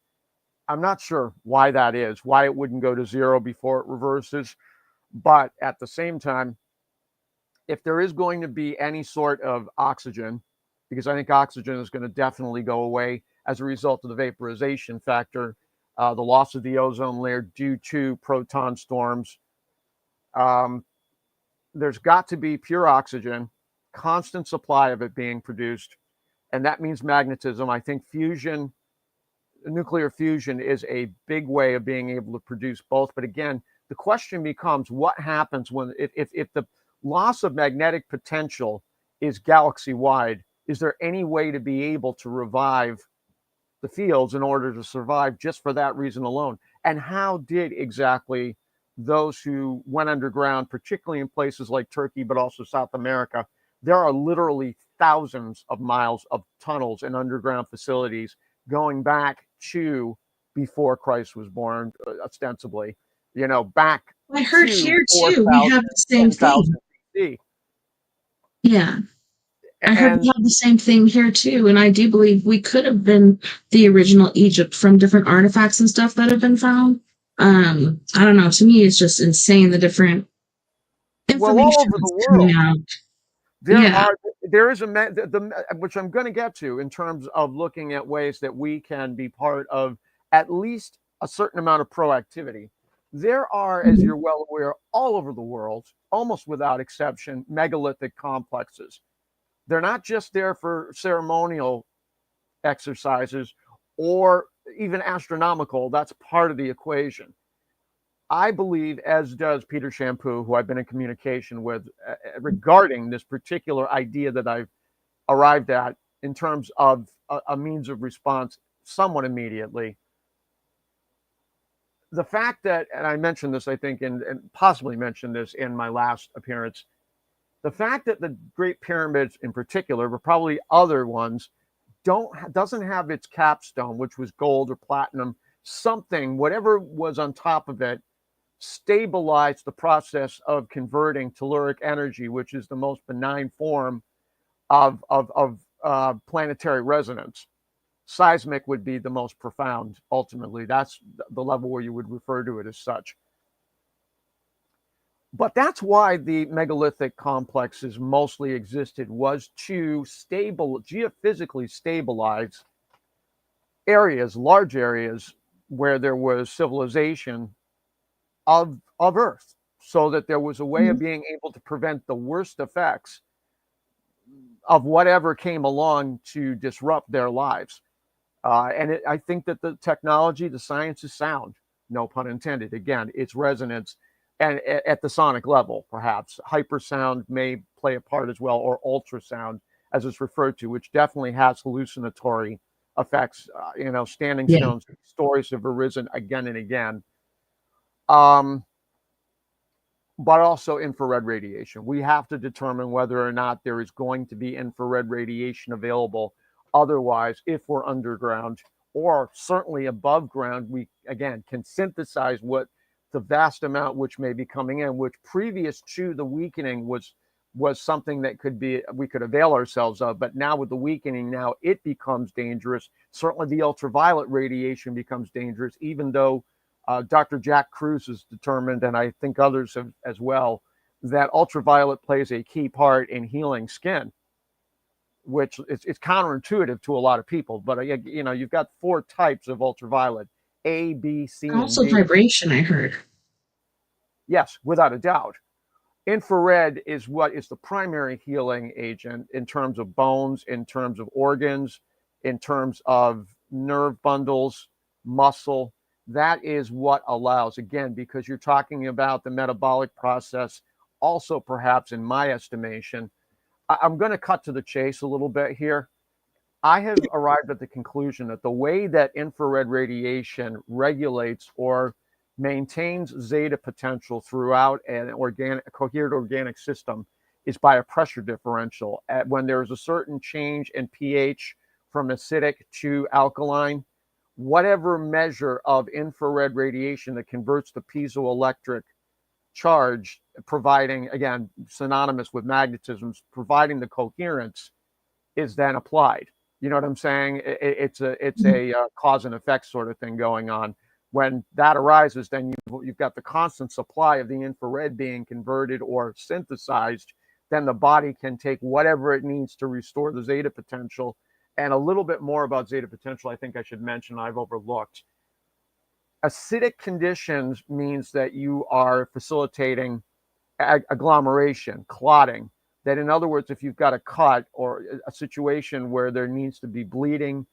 I'm not sure why that is, why it wouldn't go to zero before it reverses. But at the same time, if there is going to be any sort of oxygen, because I think oxygen is going to definitely go away as a result of the vaporization factor, the loss of the ozone layer due to proton storms, um, there's got to be pure oxygen, constant supply of it being produced, and that means magnetism. I think fusion, nuclear fusion, is a big way of being able to produce both. But again, the question becomes what happens when if the loss of magnetic potential is galaxy wide, is there any way to be able to revive the fields in order to survive just for that reason alone? And how did exactly those who went underground, particularly in places like Turkey, but also South America, there are literally thousands of miles of tunnels and underground facilities going back to before Christ was born, ostensibly, back I heard to here too, we 4,000, have the same 10,000 thing. BC. Yeah. I heard we And have the same thing here too, and I do believe we could have been the original Egypt from different artifacts and stuff that have been found. I don't know. To me, it's just insane the different well, all information over the that's coming world, out. there Yeah. are there is which I'm going to get to in terms of looking at ways that we can be part of at least a certain amount of proactivity. There are, as Mhm. you're well aware, all over the world, almost without exception, megalithic complexes. They're not just there for ceremonial exercises or even astronomical. That's part of the equation. I believe, as does Peter Shampoo, who I've been in communication with regarding this particular idea that I've arrived at in terms of a means of response somewhat immediately. The fact that, and I mentioned this, I think, and possibly mentioned this in my last appearance, the fact that the Great Pyramids in particular, but probably other ones, doesn't have its capstone, which was gold or platinum, something, whatever was on top of it, stabilized the process of converting telluric energy, which is the most benign form of planetary resonance. Seismic would be the most profound. Ultimately, that's the level where you would refer to it as such. But that's why the megalithic complexes mostly existed, was to geophysically stabilize areas, large areas where there was civilization of Earth, so that there was a way of Mhm. being able to prevent the worst effects of whatever came along to disrupt their lives. I think that the technology, the science is sound, no pun intended. Again, it's resonance, and at the sonic level, perhaps hypersound may play a part as well, or ultrasound, as it's referred to, which definitely has hallucinatory effects. Standing Yeah. stones stories have arisen again and again. Um, but also infrared radiation. We have to determine whether or not there is going to be infrared radiation available. Otherwise, if we're underground or certainly above ground, we again can synthesize what the vast amount which may be coming in, which previous to the weakening was something that we could avail ourselves of. But now with the weakening, now it becomes dangerous. Certainly the ultraviolet radiation becomes dangerous, even though Dr. Jack Kruse has determined, and I think others have as well, that ultraviolet plays a key part in healing skin, which it's counterintuitive to a lot of people. But you've got 4 types of ultraviolet: A, B, C, and Also, D. vibration, I heard. Yes, without a doubt. Infrared is what is the primary healing agent in terms of bones, in terms of organs, in terms of nerve bundles, muscle. That is what allows, again, because you're talking about the metabolic process, also, perhaps, in my estimation. I'm going to cut to the chase a little bit here. I have arrived at the conclusion that the way that infrared radiation regulates or maintains zeta potential throughout a coherent organic system is by a pressure differential. When there's a certain change in pH from acidic to alkaline, whatever measure of infrared radiation that converts the piezoelectric charge, providing, again, synonymous with magnetism, providing the coherence, is then applied. You know what I'm saying? It's a cause and effect sort of thing going on. When that arises, then you've got the constant supply of the infrared being converted or synthesized. Then the body can take whatever it needs to restore the zeta potential. And a little bit more about zeta potential, I think I should mention, I've overlooked. Acidic conditions means that you are facilitating agglomeration, clotting. That, in other words, if you've got a cut or a situation where there needs to be bleeding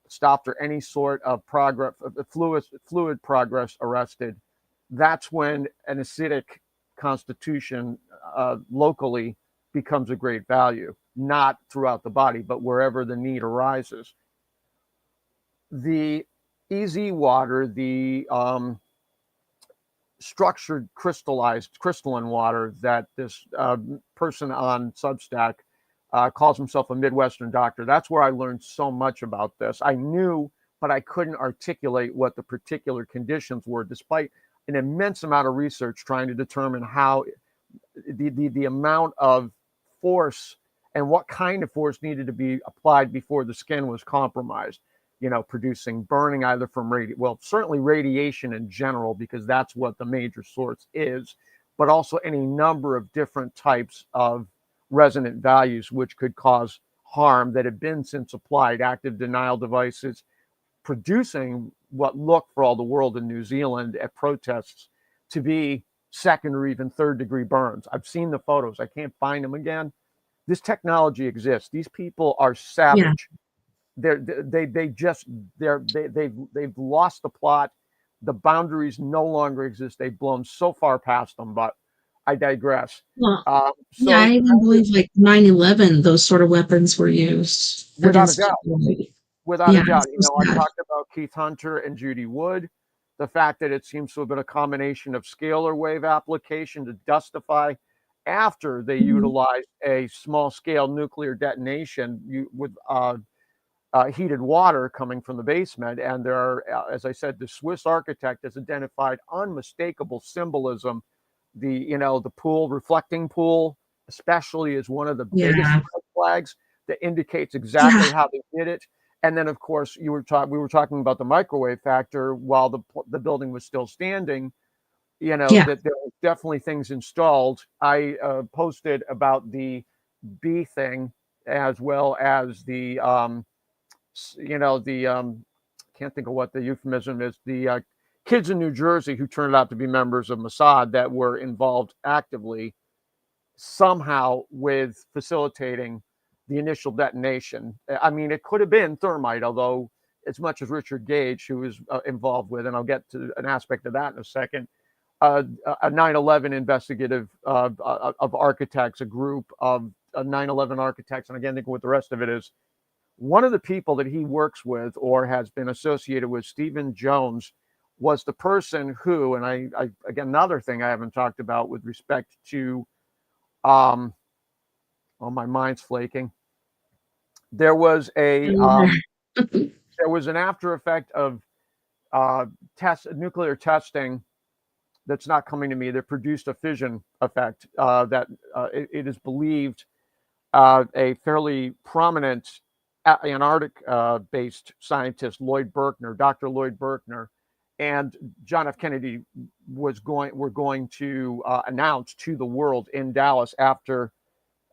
stopped or any sort of progress, fluid progress arrested, that's when an acidic constitution locally becomes a great value, not throughout the body, but wherever the need arises. The EZ water, the structured crystalline water that this person on Substack calls himself a Midwestern doctor. That's where I learned so much about this. I knew, but I couldn't articulate what the particular conditions were, despite an immense amount of research trying to determine how the amount of force and what kind of force needed to be applied before the skin was compromised. You know, producing burning either from certainly radiation in general, because that's what the major source is, but also any number of different types of resonant values which could cause harm that have been since applied. Active denial devices producing what looked for all the world in New Zealand at protests to be second or even third degree burns. I've seen the photos. I can't find them again. This technology exists. These people are savage. Yeah. They've lost the plot. The boundaries no longer exist. They've blown so far past them, but I digress. Well, yeah, I even believe like 9/11, those sort of weapons were used. Without a doubt. Without a doubt. You know, I talked about Keith Hunter and Judy Wood, the fact that it seems to have been a combination of scalar wave application to dustify after they utilized a small scale nuclear detonation with heated water coming from the basement. And there are, as I said, the Swiss architect has identified unmistakable symbolism. The pool, reflecting pool, especially, is one of the biggest flags that indicates exactly how they did it. And then, of course, we were talking about the microwave factor while the building was still standing. You know, that there were definitely things installed. I posted about the bee thing, as well as the can't think of what the euphemism is, the kids in New Jersey who turned out to be members of Mossad that were involved actively somehow with facilitating the initial detonation. I mean, it could have been thermite, although as much as Richard Gage, who was involved with, and I'll get to an aspect of that in a second, a 9/11 investigative of architects, a group of 9/11 architects, and I can't think of what the rest of it is. One of the people that he works with or has been associated with, Stephen Jones, was the person who, and I again, another thing I haven't talked about with respect to, my mind's flaking. There was an after effect of nuclear testing that's not coming to me, that produced a fission effect that it is believed a fairly prominent Antarctic-based scientist, Dr. Lloyd Berkner, and John F. Kennedy were going to announce to the world in Dallas after,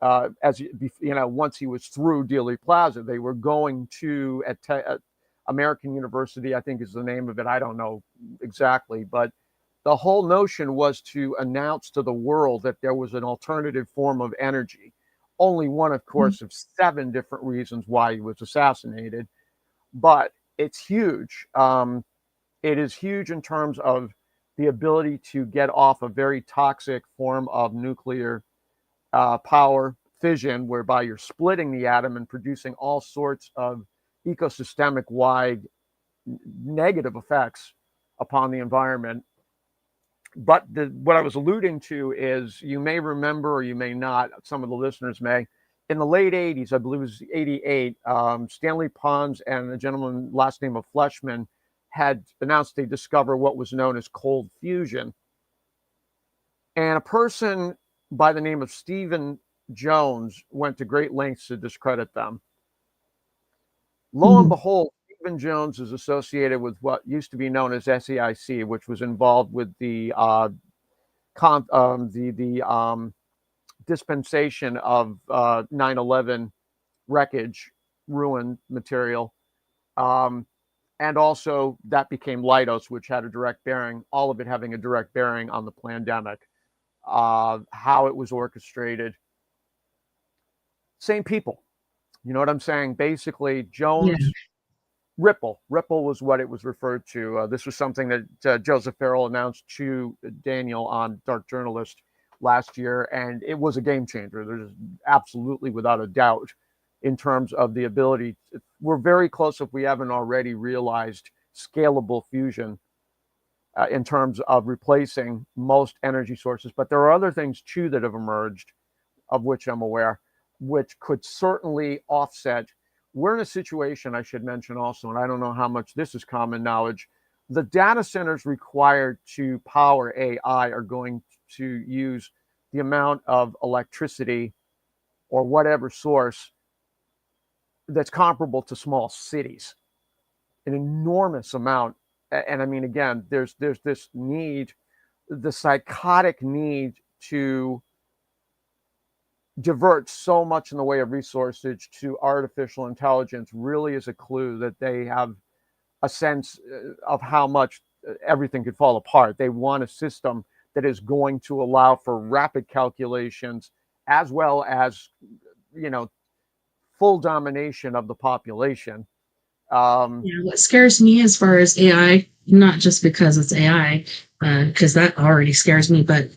once he was through Dealey Plaza, they were going to at American University, I think is the name of it. I don't know exactly, but the whole notion was to announce to the world that there was an alternative form of energy. Only one, of course, of 7 different reasons why he was assassinated, but it's huge. It is huge in terms of the ability to get off a very toxic form of nuclear power fission, whereby you're splitting the atom and producing all sorts of ecosystemic-wide negative effects upon the environment. But what I was alluding to is, you may remember, or you may not, some of the listeners may, in the late 80s, I believe it was 88, Stanley Pons and a gentleman, last name of Fleshman, had announced they discovered what was known as cold fusion. And a person by the name of Stephen Jones went to great lengths to discredit them. Lo and Mhm. behold, Stephen Jones is associated with what used to be known as SEIC, which was involved with the dispensation of 9/11 wreckage, ruin material. Um, and also that became Leidos, which had a direct bearing, all of it having a direct bearing on the pandemic, how it was orchestrated. Same people. You know what I'm saying? Basically, Yeah. Jones, Ripple was what it was referred to. This was something that Joseph Farrell announced to Daniel on Dark Journalist last year, and it was a game changer. There's absolutely, without a doubt, in terms of the ability. We're very close, if we haven't already realized, scalable fusion in terms of replacing most energy sources. But there are other things too that have emerged, of which I'm aware, which could certainly offset. We're in a situation, I should mention also, and I don't know how much this is common knowledge. The data centers required to power AI are going to use the amount of electricity or whatever source that's comparable to small cities, an enormous amount. And I mean, again, there's this need, the psychotic need to divert so much in the way of resources to artificial intelligence really is a clue that they have a sense of how much everything could fall apart. They want a system that is going to allow for rapid calculations as well as, you know, full domination of the population. Um, Yeah, what scares me as far as AI, not just because it's AI, because that already scares me, but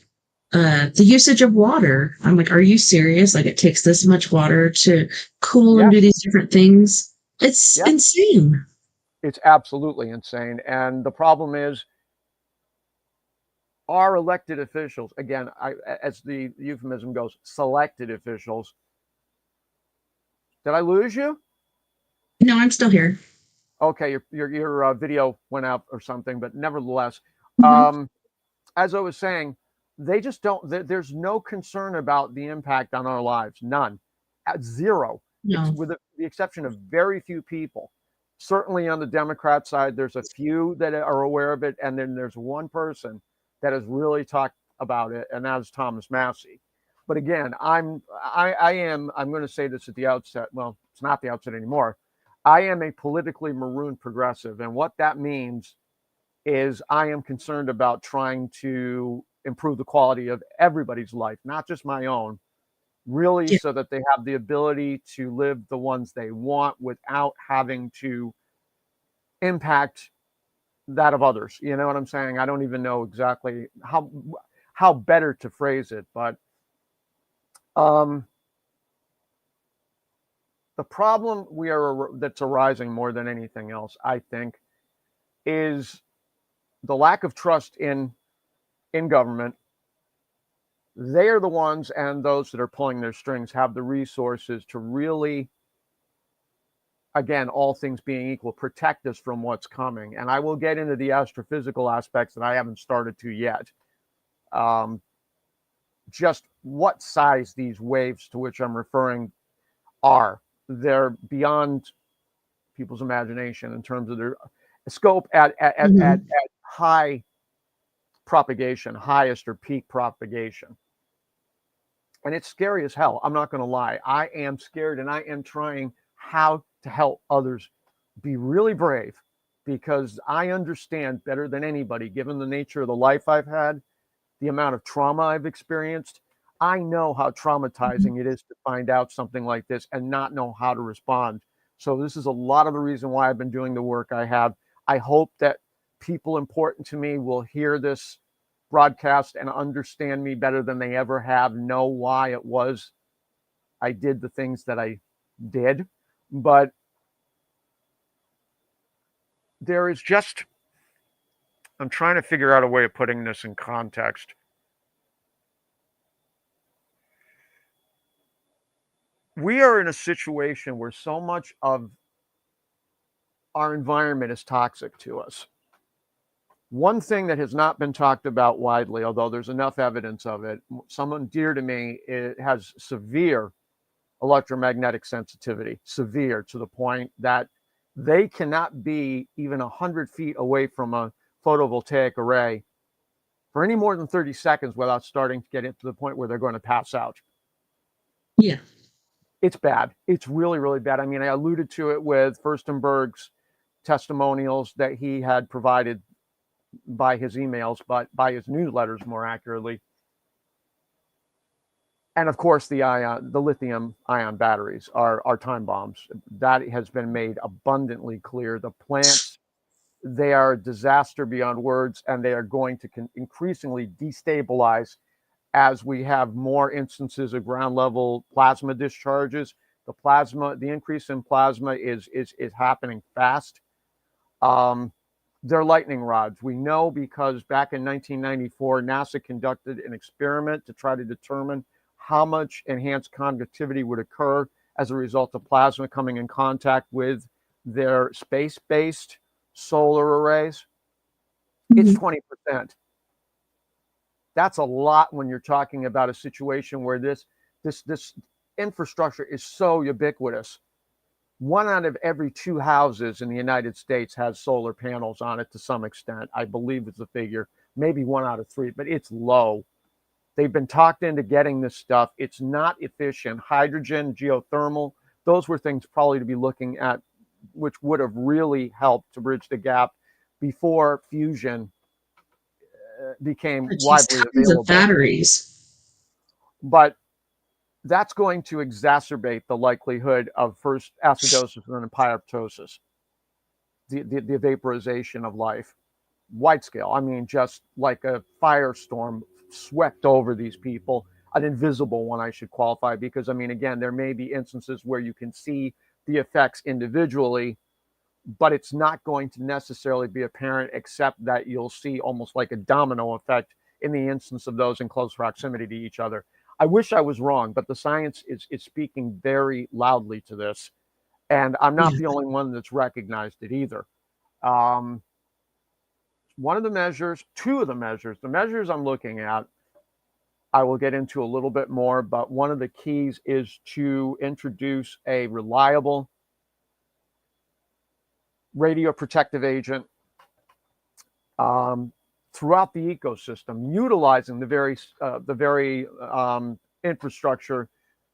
the usage of water. I'm like, are you serious? Like, it takes this much water to cool and do yes, these different things. It's yes, insane. it's absolutely insane. And the problem is, our elected officials, again, as the euphemism goes, selected officials. Did I lose you? No, I'm still here. Okay, your video went out or something, but nevertheless, Hmm. um, as I was saying, they just don't. There's no concern about the impact on our lives, none, at zero, No. with the exception of very few people. Certainly on the Democrat side, there's a few that are aware of it, and then there's one person that has really talked about it, and that is Thomas Massey. But again, I'm going to say this at the outset. Well, it's not the outset anymore. I am a politically maroon progressive, and what that means is I am concerned about trying to improve the quality of everybody's life, not just my own, really, Yeah. so that they have the ability to live the ones they want without having to impact that of others. You know what I'm saying? I don't even know exactly how better to phrase it, but um, the problem that's arising more than anything else, I think, is the lack of trust in government. They are the ones, and those that are pulling their strings have the resources to really, again, all things being equal, protect us from what's coming. And I will get into the astrophysical aspects that I haven't started to yet. Um, just what size these waves to which I'm referring are. They're beyond people's imagination in terms of their scope at Hmm. high propagation, highest or peak propagation. And it's scary as hell. I'm not going to lie. I am scared, and I am trying how to help others be really brave, because I understand better than anybody, given the nature of the life I've had, the amount of trauma I've experienced. I know how traumatizing it is to find out something like this and not know how to respond. So, this is a lot of the reason why I've been doing the work I have. I hope that people important to me will hear this broadcast and understand me better than they ever have, know why it was I did the things that I did. But there is just, I'm trying to figure out a way of putting this in context. We are in a situation where so much of our environment is toxic to us. One thing that has not been talked about widely, although there's enough evidence of it, someone dear to me, it has severe electromagnetic sensitivity, severe, to the point that They cannot be even 100 feet away from a photovoltaic array for any more than 30 seconds without starting to get into the point where they're going to pass out. Yeah. It's bad. It's really, really bad. I mean, I alluded to it with Furstenberg's testimonials that he had provided by his emails, but by his newsletters, more accurately. And of course, the lithium ion batteries are time bombs. That has been made abundantly clear. The plants, they are a disaster beyond words, and they are going to increasingly destabilize as we have more instances of ground level plasma discharges. The increase in plasma is happening fast. They're lightning rods. We know because back in 1994, NASA conducted an experiment to try to determine how much enhanced conductivity would occur as a result of plasma coming in contact with their space-based solar arrays. It's 20%. That's a lot when you're talking about a situation where this infrastructure is so ubiquitous. 1 out of every 2 houses in the United States has solar panels on it to some extent. I believe it's the figure, maybe 1 out of 3, but it's low. They've been talked into getting this stuff. It's not efficient. Hydrogen, geothermal, those were things probably to be looking at, which would have really helped to bridge the gap before fusion became widely available. Of batteries. But that's going to exacerbate the likelihood of first acidosis and then pyroptosis, the vaporization of life, wide scale. I mean, just like a firestorm swept over these people, an invisible one, I should qualify, because I mean, again, there may be instances where you can see the effects individually, but it's not going to necessarily be apparent, except that you'll see almost like a domino effect in the instance of those in close proximity to each other. I wish I was wrong, but the science is speaking very loudly to this. And I'm not the only one that's recognized it either. One of the measures, 2 of the measures I'm looking at, I will get into a little bit more, but one of the keys is to introduce a reliable radioprotective agent throughout the ecosystem, utilizing the very infrastructure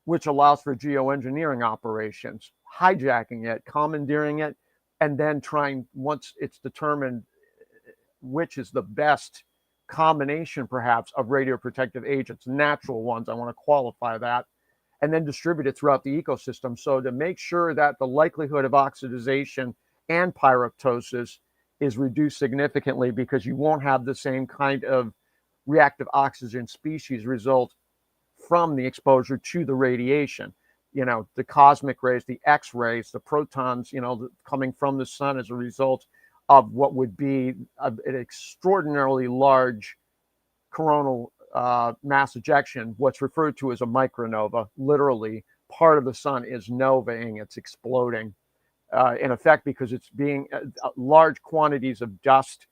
which allows for geoengineering operations, hijacking it, commandeering it, and then trying, once it's determined which is the best combination perhaps of radioprotective agents, natural ones, I want to qualify that, and then distribute it throughout the ecosystem. So to make sure that the likelihood of oxidization and pyroptosis is reduced significantly, because you won't have the same kind of reactive oxygen species result from the exposure to the radiation. You know, the cosmic rays, the X-rays, the protons, you know, coming from the sun as a result of what would be an extraordinarily large coronal mass ejection, what's referred to as a micronova. Literally, part of the sun is novaing, it's exploding. In effect, because it's being large quantities of dust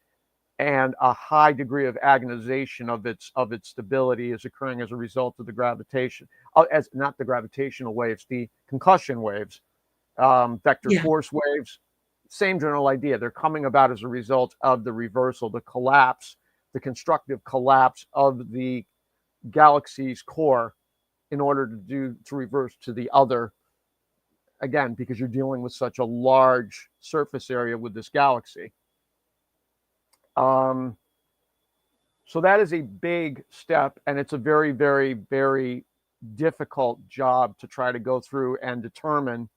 and a high degree of agonization of its stability is occurring as a result of the gravitation, as not the gravitational waves, the concussion waves, vector force waves. Same general idea. They're coming about as a result of the reversal, the collapse, the constructive collapse of the galaxy's core in order to reverse to the other. Again, because you're dealing with such a large surface area with this galaxy. So that is a big step, and it's a very, very, very difficult job to try to go through and determine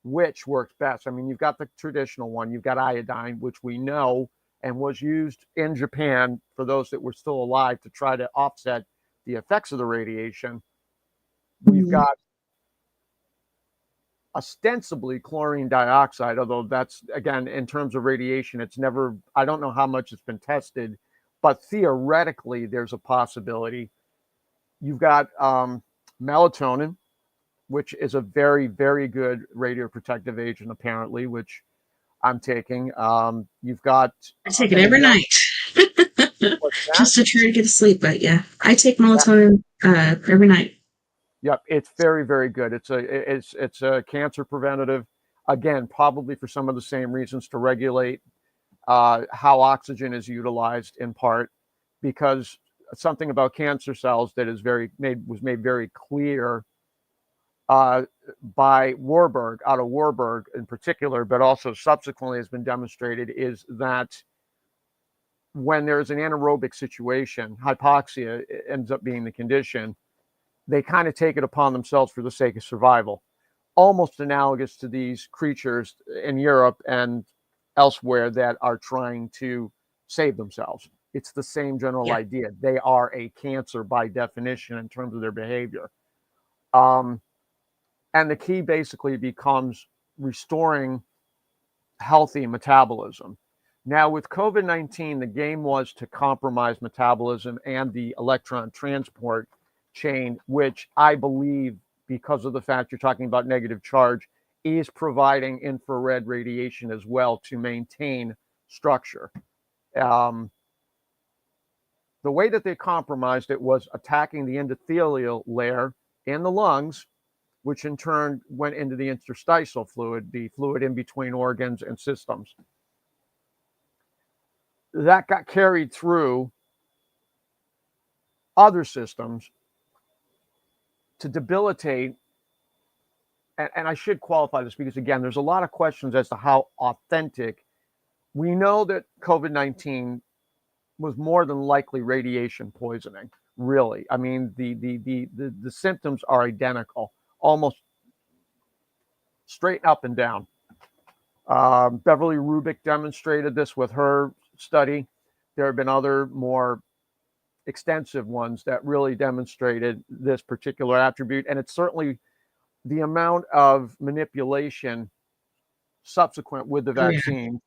which works best. I mean, you've got the traditional one, you've got iodine, which we know and was used in Japan for those that were still alive to try to offset the effects of the radiation. We've got ostensibly chlorine dioxide, although that's, again, in terms of radiation, it's never, I don't know how much it's been tested, but theoretically there's a possibility. You've got melatonin, which is a very, very good radioprotective agent, apparently, which I'm taking. You've got... I take it every night. Just to try to get to sleep, but yeah, I take melatonin every night. Yep, it's very, very good. It's a cancer preventative. again, probably for some of the same reasons, to regulate how oxygen is utilized, in part because something about cancer cells that was made very clear by Warburg, Otto Warburg in particular, but also subsequently has been demonstrated, is that when there's an anaerobic situation, hypoxia ends up being the condition, they kind of take it upon themselves for the sake of survival, almost analogous to these creatures in Europe and elsewhere that are trying to save themselves. It's the same general idea. They are a cancer by definition in terms of their behavior. And the key basically becomes restoring healthy metabolism. Now, with COVID-19, the game was to compromise metabolism and the electron transport chain, which I believe, because of the fact you're talking about negative charge, is providing infrared radiation as well to maintain structure. The way that they compromised it was attacking the endothelial layer in the lungs, which in turn went into the interstitial fluid, the fluid in between organs and systems. That got carried through other systems to debilitate. And I should qualify this because, again, there's a lot of questions as to how authentic. We know that COVID-19 was more than likely radiation poisoning, really. I mean, the symptoms are identical, almost straight up and down. Beverly Rubik demonstrated this with her study. There have been other more extensive ones that really demonstrated this particular attribute. And it's certainly the amount of manipulation subsequent with the vaccine,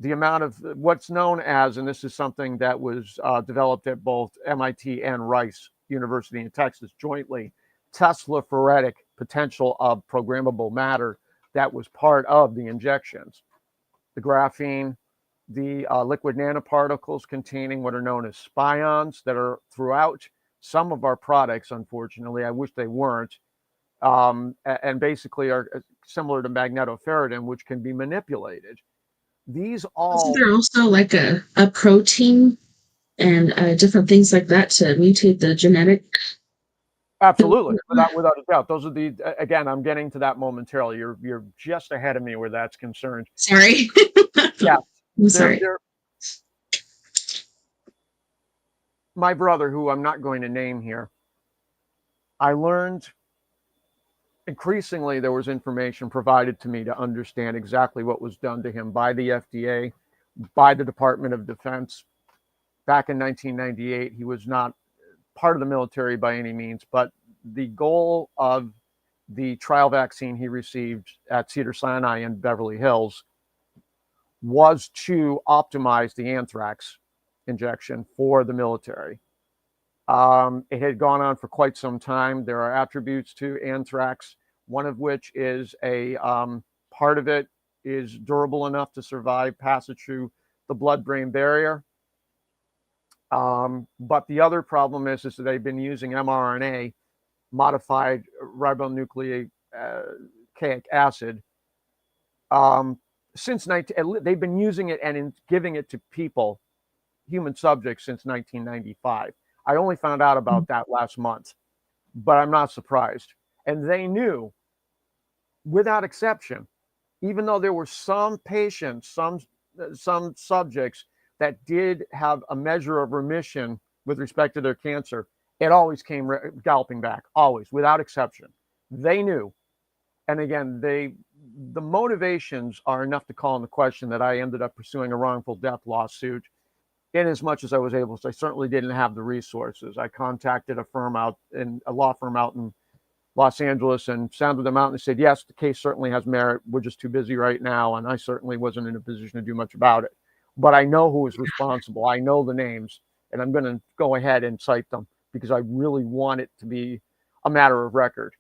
the amount of what's known as, and this is something that was developed at both MIT and Rice University in Texas jointly, Tesla-phoretic potential of programmable matter that was part of the injections. The graphene, the liquid nanoparticles containing what are known as spions that are throughout some of our products, unfortunately. I wish they weren't. And basically are similar to magnetoferritin, which can be manipulated. These all... Isn't there also like a protein and different things like that to mutate the genetic? Absolutely, without a doubt. Those are the, again, I'm getting to that momentarily. You're just ahead of me where that's concerned. Sorry. Yeah. I'm sorry. My brother, who I'm not going to name here, I learned increasingly there was information provided to me to understand exactly what was done to him by the FDA, by the Department of Defense. Back in 1998, he was not part of the military by any means, but the goal of the trial vaccine he received at Cedars-Sinai in Beverly Hills was to optimize the anthrax injection for the military. It had gone on for quite some time. There are attributes to anthrax, one of which is a part of it is durable enough to survive passage through the blood-brain barrier. But the other problem is that they've been using mRNA, modified ribonucleic acid, since they've been using it and giving it to people, human subjects, since 1995. I only found out about that last month, but I'm not surprised. And they knew, without exception, even though there were some patients, some subjects that did have a measure of remission with respect to their cancer, it always came galloping back, always, without exception. They knew. And again, the motivations are enough to call into question that I ended up pursuing a wrongful death lawsuit. In as much as I was able to, I certainly didn't have the resources. I contacted a law firm out in Los Angeles and sounded them out, and they said, yes, the case certainly has merit. We're just too busy right now. And I certainly wasn't in a position to do much about it. But I know who is responsible. I know the names, and I'm going to go ahead and cite them because I really want it to be a matter of record.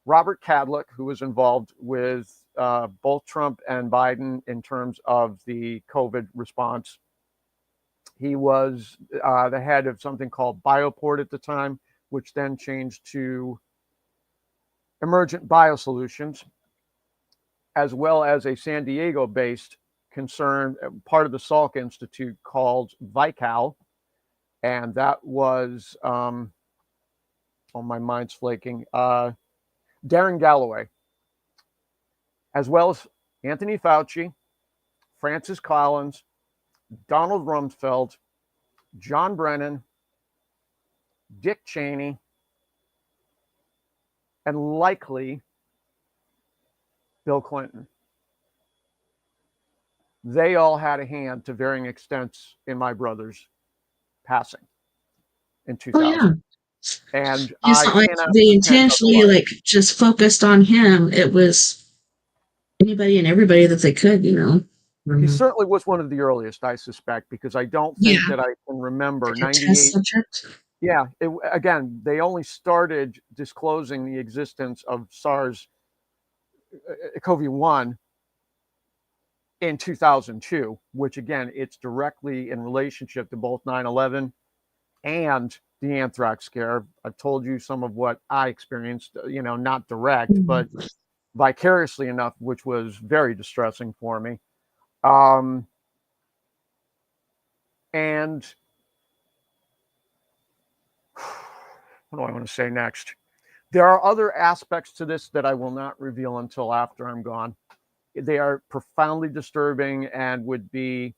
Robert Kadlec, who was involved with both Trump and Biden in terms of the COVID response. He was the head of something called Bioport at the time, which then changed to Emergent Biosolutions. as well as a San Diego-based concern, part of the Salk Institute called VICAL, and that was, oh, my mind's flaking, Darren Galloway, as well as Anthony Fauci, Francis Collins, Donald Rumsfeld, John Brennan, Dick Cheney, and likely Bill Clinton. They all had a hand to varying extents in my brother's passing in Oh 2000. yeah. And It's I not like cannot they pretend intentionally otherwise. like just focused on him. It was anybody and everybody that they could, you know. He Mhm. certainly was one of the earliest, I suspect, because I don't think Yeah, that I can remember like a test 98. subject. Yeah, again, they only started disclosing the existence of SARS-CoV-1 in 2002, which again, it's directly in relationship to both 9/11 and the anthrax scare. I've told you some of what I experienced, not direct, but Mhm. vicariously enough, which was very distressing for me. Um, and what do I want to say next? There are other aspects to this that I will not reveal until after I'm gone. They are profoundly disturbing and would be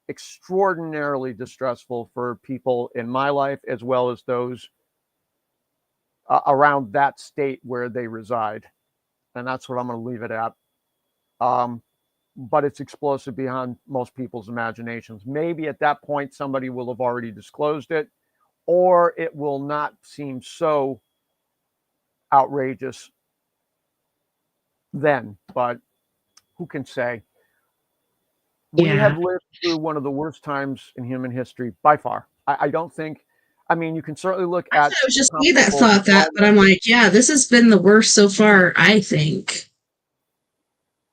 extraordinarily distressful for people in my life as well as those around that state where they reside. And that's what I'm going to leave it at. Um, but it's explosive beyond most people's imaginations. Maybe at that point, somebody will have already disclosed it, or it will not seem so outrageous then. But who can say? We Yeah. have lived through one of the worst times in human history by far. I don't think, I mean, you can certainly look I thought at it was just me that comparable thought that, but moments. I'm like, yeah, this has been the worst so far, I think,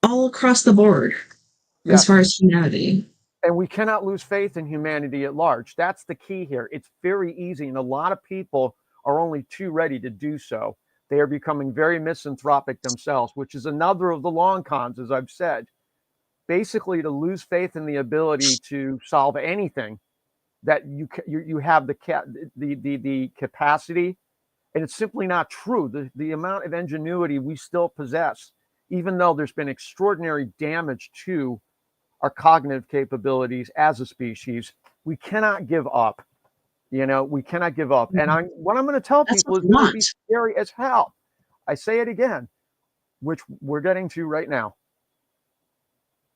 all across the board as far Yes. as humanity. And we cannot lose faith in humanity at large. That's the key here. It's very easy, and a lot of people are only too ready to do so. They are becoming very misanthropic themselves, which is another of the long cons, as I've said. Basically, to lose faith in the ability to solve anything that you have the capacity, and it's simply not true. The amount of ingenuity we still possess, even though there's been extraordinary damage to our cognitive capabilities as a species, we cannot give up. We cannot give up. And what I'm going to tell That's what people is we going to want. be scary as hell. I say it again, which we're getting to right now.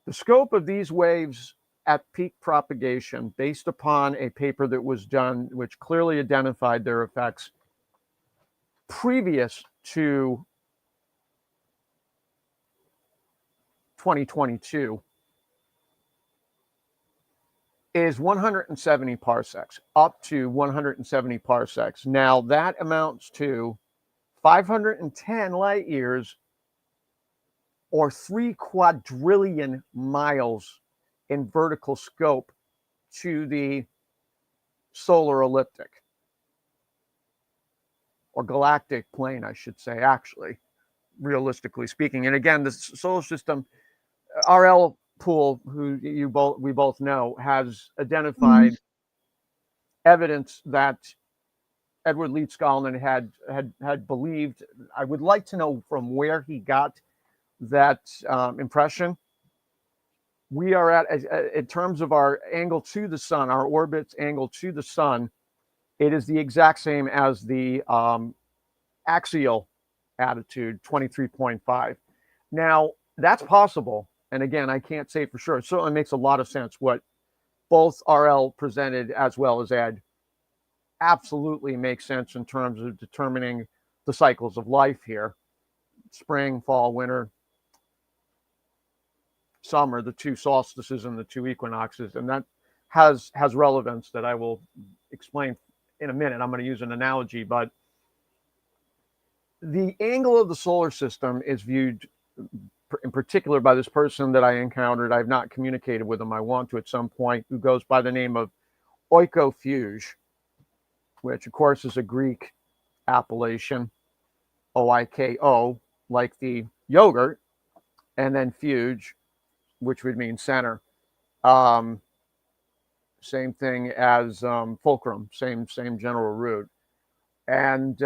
The scope of these waves at peak propagation, based upon a paper that was done, which clearly identified their effects previous to 2022, is 170 parsecs, up to 170 parsecs. Now, that amounts to 510 light years or 3 quadrillion miles in vertical scope to the solar elliptic or galactic plane, I should say, actually, realistically speaking. And again, the solar system, RL Pool, who we both know, has Mhm. identified evidence that Edward Leeds Scotland had believed. I would like to know from where he got that impression. We are in terms of our angle to the sun, our orbit's angle to the sun, it is the exact same as the axial attitude, 23.5. Now, that's possible. And again, I can't say for sure. It certainly makes a lot of sense what both RL presented as well as Ed absolutely makes sense in terms of determining the cycles of life here: spring, fall, winter, summer, the two solstices and the two equinoxes. And that has relevance that I will explain in a minute. I'm going to use an analogy, but the angle of the solar system is viewed in particular by this person that I encountered. I've not communicated with him. I want to at some point, who goes by the name of oikofuge, which of course is a Greek appellation, Oiko, like the yogurt, and then fuge, which would mean center. Um, Same thing as fulcrum, same general root. And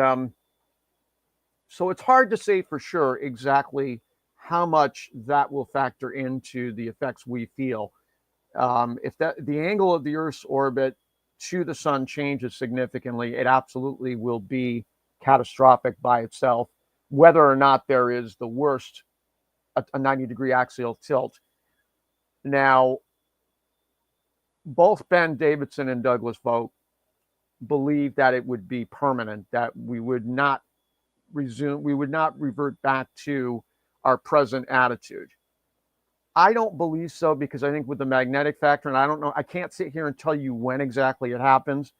so it's hard to say for sure exactly how much that will factor into the effects we feel. If the angle of the Earth's orbit to the sun changes significantly, it absolutely will be catastrophic by itself, whether or not there is the worst, a 90-degree axial tilt. Now, both Ben Davidson and Douglas Vogt believe that it would be permanent, that we would not revert back to our present attitude. I don't believe so, because I think with the magnetic factor, and I don't know, I can't sit here and tell you when exactly it happens,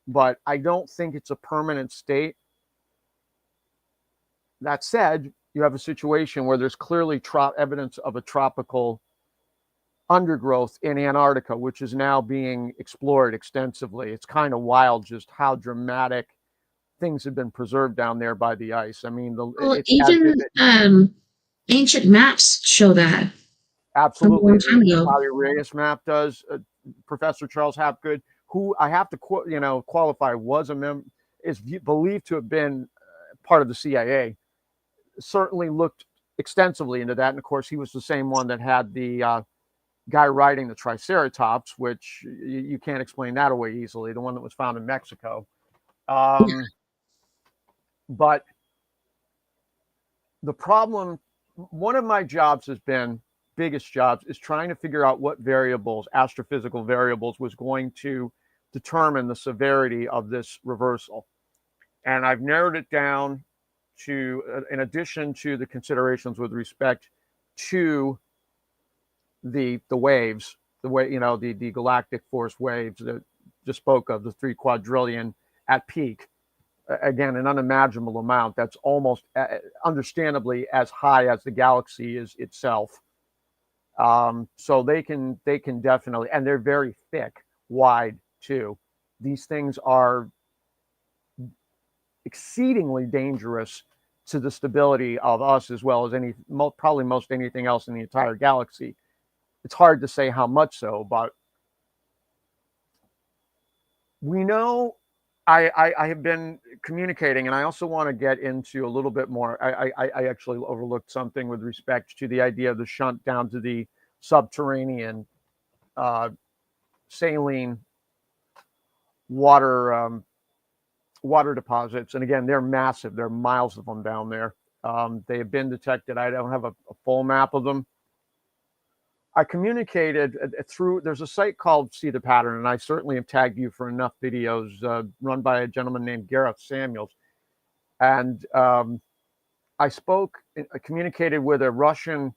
but I don't think it's a permanent state. That said, you have a situation where there's clearly evidence of a tropical undergrowth in Antarctica, which is now being explored extensively. It's kind of wild just how dramatic things have been preserved down there by the ice. I mean, Well, it's as if even it ancient maps show that from a absolutely, long time the ago. Polyureus map does. Professor Charles Hapgood, who I have to qualify, was is believed to have been part of the CIA, certainly looked extensively into that. And of course, he was the same one that had the guy riding the Triceratops, which you can't explain that away easily, the one that was found in Mexico. But the problem, one of my jobs has been, biggest jobs, is trying to figure out what variables, astrophysical variables, was going to determine the severity of this reversal. And I've narrowed it down to, in addition to the considerations with respect to the waves, the galactic force waves that just spoke of, the 3 quadrillion at peak. Again, an unimaginable amount that's almost understandably as high as the galaxy is itself. So they can definitely, and they're very thick, wide too. These things are exceedingly dangerous to the stability of us, as well as probably most anything else in the entire galaxy. It's hard to say how much so, but we know. I have been communicating, and I also want to get into a little bit more. I actually overlooked something with respect to the idea of the shunt down to the subterranean saline water deposits. And again, they're massive. There are miles of them down there. They have been detected. I don't have a full map of them. I communicated through, there's a site called See the Pattern, and I certainly have tagged you for enough videos run by a gentleman named Gareth Samuels. And I communicated with a Russian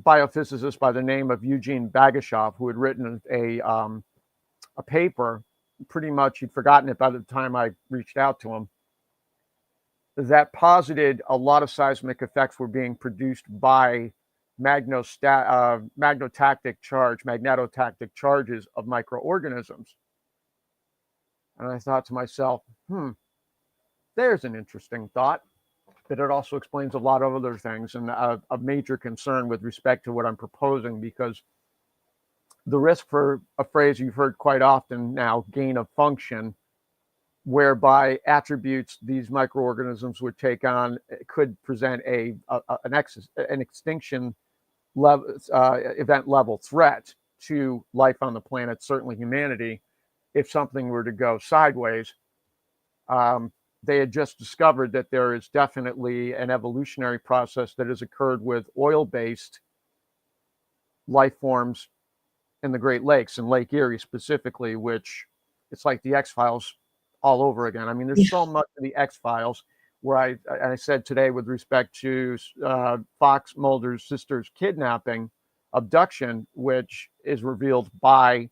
biophysicist by the name of Eugene Bagashov, who had written a paper. Pretty much he'd forgotten it by the time I reached out to him, that posited a lot of seismic effects were being produced by magnetotactic charges of microorganisms. And I thought to myself, there's an interesting thought, but it also explains a lot of other things, and a major concern with respect to what I'm proposing, because the risk for a phrase you've heard quite often now, gain of function, whereby attributes these microorganisms would take on, could present an extinction event level threat to life on the planet, certainly humanity, if something were to go sideways. They had just discovered that there is definitely an evolutionary process that has occurred with oil-based life forms in the Great Lakes, and Lake Erie specifically, which it's like the X-Files all over again. I mean, there's so much of the X-Files, where I said today with respect to Fox Mulder's sister's kidnapping, abduction, which is revealed by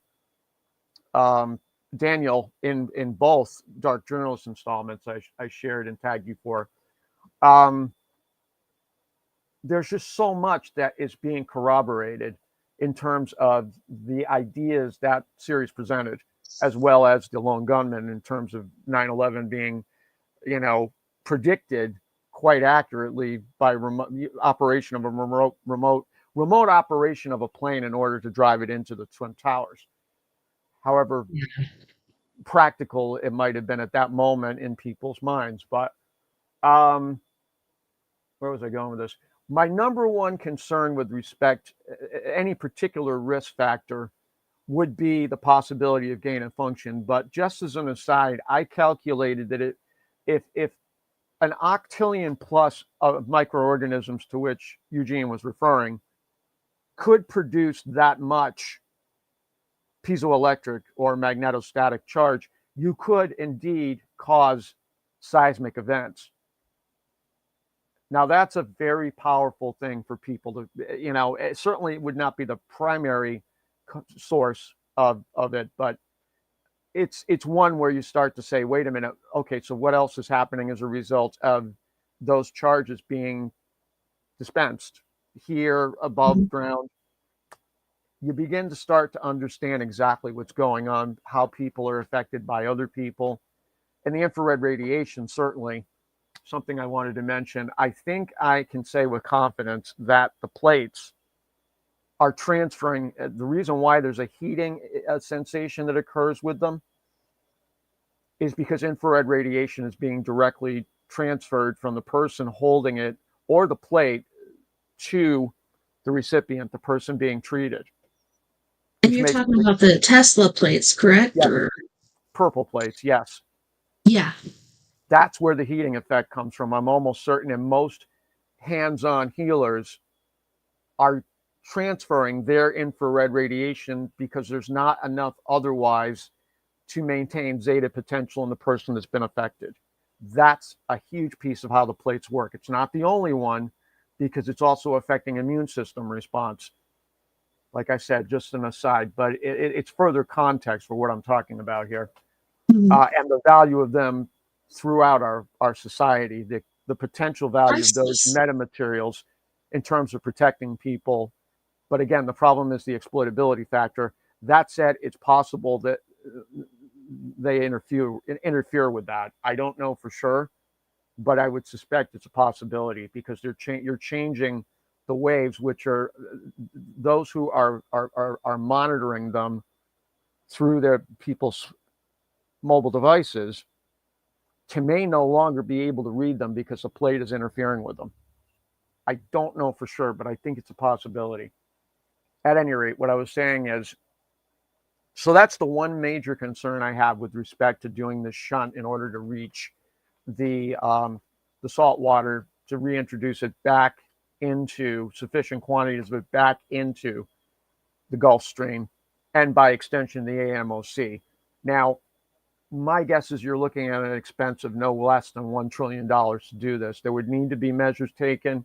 Daniel in both Dark Journalist installments I shared and tagged you for. There's just so much that is being corroborated in terms of the ideas that series presented, as well as the lone gunman, in terms of 9/11 being, predicted quite accurately by operation of a remote operation of a plane in order to drive it into the Twin Towers. However practical it might have been at that moment in people's minds. But where was I going with this? My number one concern with respect any particular risk factor would be the possibility of gain of function. But just as an aside, I calculated that if an octillion plus of microorganisms to which Eugene was referring could produce that much piezoelectric or magnetostatic charge, you could indeed cause seismic events. Now, that's a very powerful thing for people to, it certainly would not be the primary source of it, but it's one where you start to say, wait a minute, okay, so what else is happening as a result of those charges being dispensed here above ground? You begin to start to understand exactly what's going on, how people are affected by other people. And the infrared radiation, certainly something I wanted to mention. I think I can say with confidence that the plates are transferring. The reason why there's a heating sensation that occurs with them is because infrared radiation is being directly transferred from the person holding it or the plate to the recipient, the person being treated. And you're talking about the Tesla plates, correct? Yes, purple plates, yes. Yeah. That's where the heating effect comes from. I'm almost certain, and most hands-on healers are transferring their infrared radiation because there's not enough otherwise to maintain zeta potential in the person that's been affected. That's a huge piece of how the plates work. It's not the only one because it's also affecting immune system response. Like I said, just an aside, but it's further context for what I'm talking about here. And the value of them throughout our society, the potential value of those metamaterials in terms of protecting people. But again, the problem is the exploitability factor. That said, it's possible that they interfere with that. I don't know for sure, but I would suspect it's a possibility because you're changing the waves, which are those who are monitoring them through their people's mobile devices may no longer be able to read them because the plate is interfering with them. I don't know for sure, but I think it's a possibility. At any rate, what I was saying is, so that's the one major concern I have with respect to doing this shunt in order to reach the salt water, to reintroduce it back into sufficient quantities of it back into the Gulf Stream, and by extension, the AMOC. Now, my guess is you're looking at an expense of no less than $1 trillion to do this. There would need to be measures taken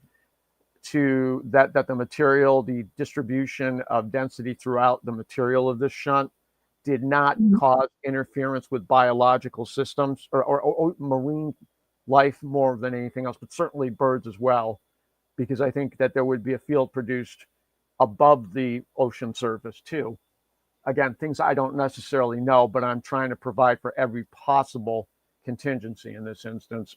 to that the material, the distribution of density throughout the material of this shunt did not cause interference with biological systems or marine life more than anything else, but certainly birds as well, because I think that there would be a field produced above the ocean surface too. Again, things I don't necessarily know, but I'm trying to provide for every possible contingency in this instance.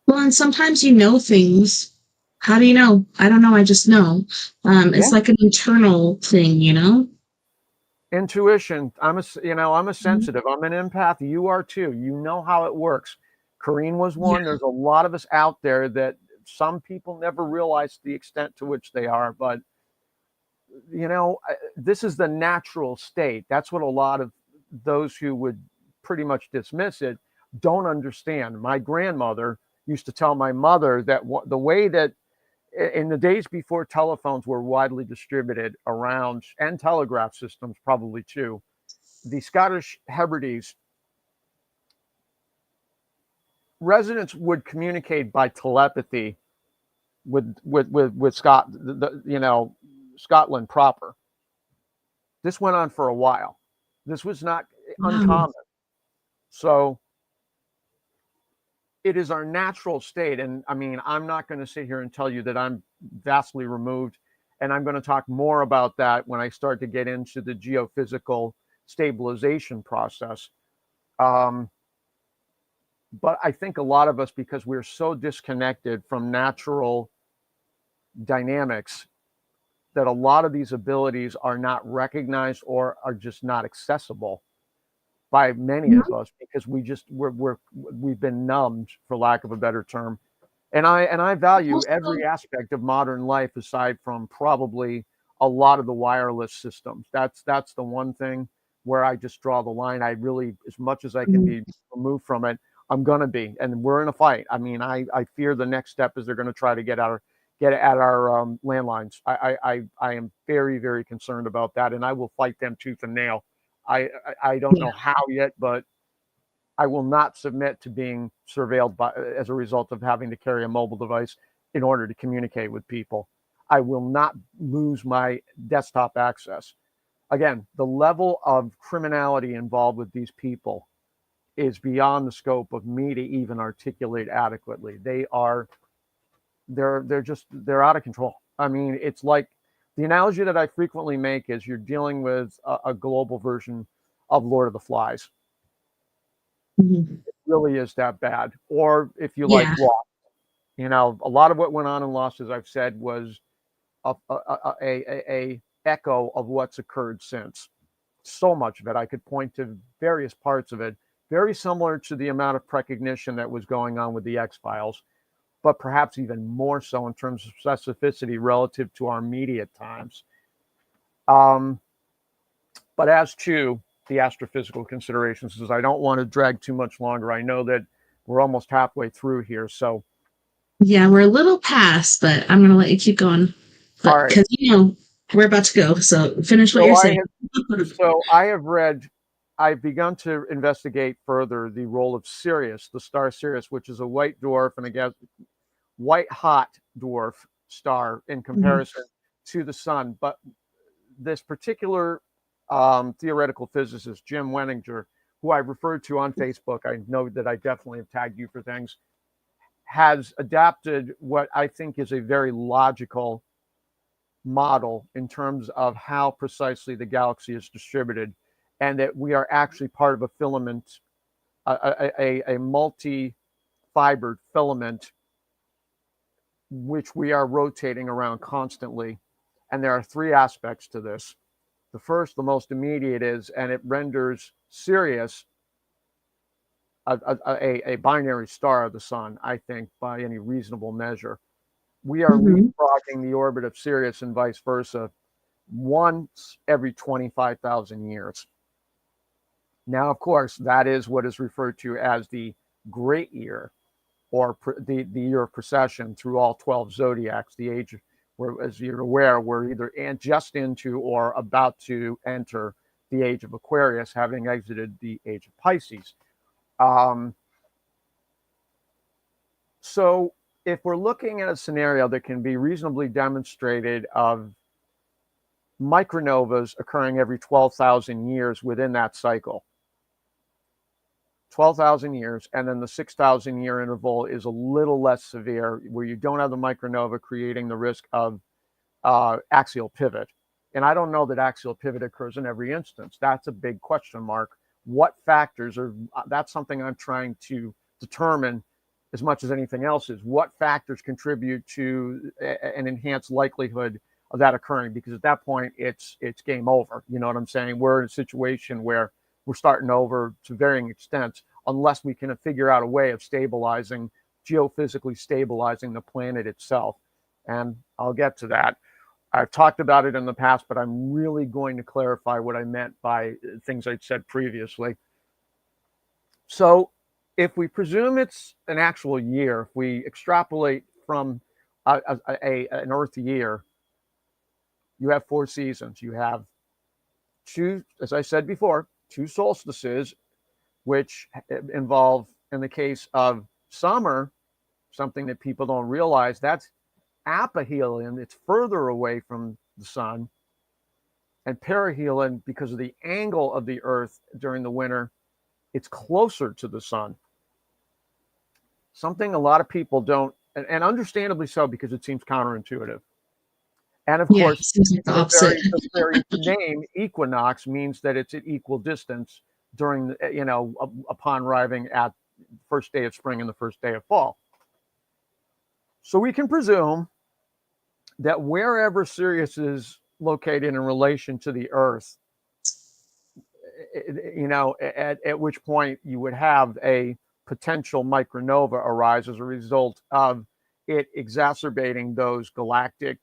Well, and sometimes you know things. How do you know? I don't know. I just know. It's like an internal thing, Intuition. I'm a sensitive. I'm an empath. You are too. You know how it works. Corrine was one. Yeah. There's a lot of us out there that some people never realize the extent to which they are, but this is the natural state. That's what a lot of those who would pretty much dismiss it don't understand. My grandmother used to tell my mother that the way that in the days before telephones were widely distributed around, and telegraph systems probably too, the Scottish Hebrides residents would communicate by telepathy with Scotland proper. This went on for a while. This was not uncommon. So it is our natural state. And I mean, I'm not going to sit here and tell you that I'm vastly removed. And I'm going to talk more about that when I start to get into the geophysical stabilization process. But I think a lot of us, because we're so disconnected from natural dynamics, that a lot of these abilities are not recognized or are just not accessible by many of us, because we've been numbed, for lack of a better term. And I value Also, every aspect of modern life aside from probably a lot of the wireless systems. That's the one thing where I just draw the line. I really, as much as I can mm, be removed from it, I'm gonna be, and we're in a fight. I mean, I fear the next step is they're going to try to get at our landlines. I am very, very concerned about that, and I will fight them tooth and nail. I don't yeah, know how yet, but I will not submit to being surveilled as a result of having to carry a mobile device in order to communicate with people. I will not lose my desktop access. Again, the level of criminality involved with these people is beyond the scope of me to even articulate adequately. They're out of control. I mean, it's like the analogy that I frequently make is you're dealing with a global version of Lord of the Flies. mhm, Really is that bad. Or if you like yeah, Lost, a lot of what went on in Lost, as I've said, was a echo of what's occurred since. So much of it, I could point to various parts of it, very similar to the amount of recognition that was going on with the X-Files, but perhaps even more so in terms of specificity relative to our immediate times. Um, but as to the astrophysical considerations, because I don't want to drag too much longer, I know that we're almost halfway through here. So, yeah. We're a little past, but I'm gonna let you keep going. all But right. because we're about to go, so finish what So you're I saying. have, so I have read, I've begun to investigate further the role of Sirius, the star Sirius, which is a white dwarf and a white hot dwarf star in Mhm, comparison to the sun. But this particular theoretical physicist, Jim Wenninger, who I referred to on Facebook, I know that I definitely have tagged you for things, has adapted what I think is a very logical model in terms of how precisely the galaxy is distributed, and that we are actually part of a filament, a multi fibered filament, which we are rotating around constantly. And there are three aspects to this. The first, the most immediate, is, and it renders Sirius a binary star of the sun, I think, by any reasonable measure. We are mhm, leapfrogging the orbit of Sirius and vice versa once every 25,000 years. Now, of course, that is what is referred to as the great year, or the year of precession through all 12 zodiacs, the age where, as you're aware, we're either just into or about to enter the age of Aquarius, having exited the age of Pisces. Um, so, if we're looking at a scenario that can be reasonably demonstrated of micronovas occurring every 12,000 years within that cycle, 12,000 years, and then the 6,000 year interval is a little less severe, where you don't have the micronova creating the risk of axial pivot. And I don't know that axial pivot occurs in every instance. That's a big question mark. What factors are, that's something I'm trying to determine as much as anything else, is what factors contribute to an enhanced likelihood of that occurring, because at that point it's game over. You know what I'm saying? We're in a situation where we're starting over to varying extents, unless we can figure out a way of stabilizing, geophysically stabilizing the planet itself. And I'll get to that. I've talked about it in the past, but I'm really going to clarify what I meant by things I'd said previously. So, if we presume it's an actual year, if we extrapolate from an Earth year, you have 4 seasons. You have two, as I said before, two solstices, which involve, in the case of summer, something that people don't realize, that's aphelion, it's further away from the sun, and perihelion, because of the angle of the Earth during the winter, it's closer to the sun. Something a lot of people don't, and understandably so, because it seems counterintuitive. And of yeah, course, seems like the the opposite. very name equinox means that it's at equal distance during the, upon arriving at first day of spring and the first day of fall. So we can presume that wherever Sirius is located in relation to the Earth, at which point you would have a potential micronova arise as a result of it exacerbating those galactic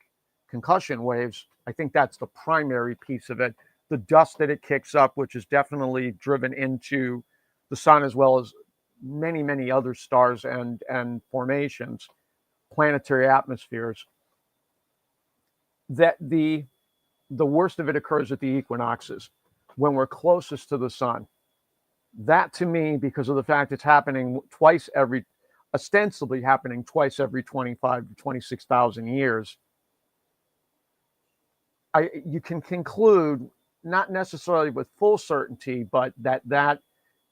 concussion waves. I think that's the primary piece of it. The dust that it kicks up, which is definitely driven into the sun, as well as many, many other stars and formations, planetary atmospheres, that the worst of it occurs at the equinoxes, when we're closest to the sun. That, to me, because of the fact it's happening ostensibly happening twice every 25 to 26,000 years, you can conclude, not necessarily with full certainty, but that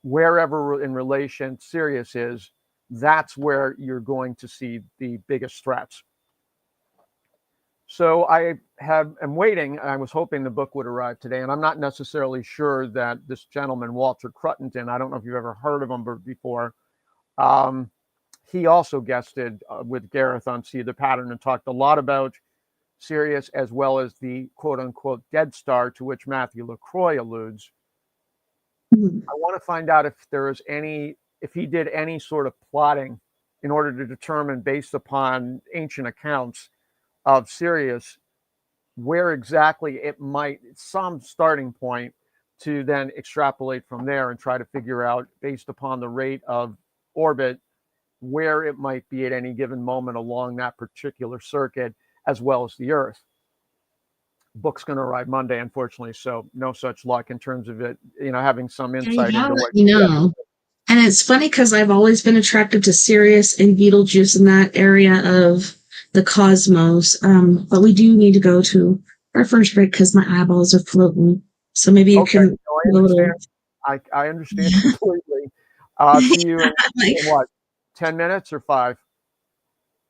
wherever in relation Sirius is, that's where you're going to see the biggest threats. So I am waiting. I was hoping the book would arrive today, and I'm not necessarily sure that this gentleman, Walter Cruttenden, I don't know if you've ever heard of him before. He also guested with Gareth on See the Pattern and talked a lot about Sirius, as well as the quote-unquote dead star to which Matthew LaCroix alludes. I want to find out if he did any sort of plotting in order to determine, based upon ancient accounts of Sirius, where exactly it might, some starting point to then extrapolate from there and try to figure out, based upon the rate of orbit, where it might be at any given moment along that particular circuit, as well as the Earth. Book's going to arrive Monday, unfortunately, so no such luck in terms of it, having some insight into what. And it's funny because I've always been attracted to Sirius and Betelgeuse in that area of the cosmos. But we do need to go to our first break because my eyeballs are floating. So maybe you can. I understand completely. See you in what, 10 minutes or 5?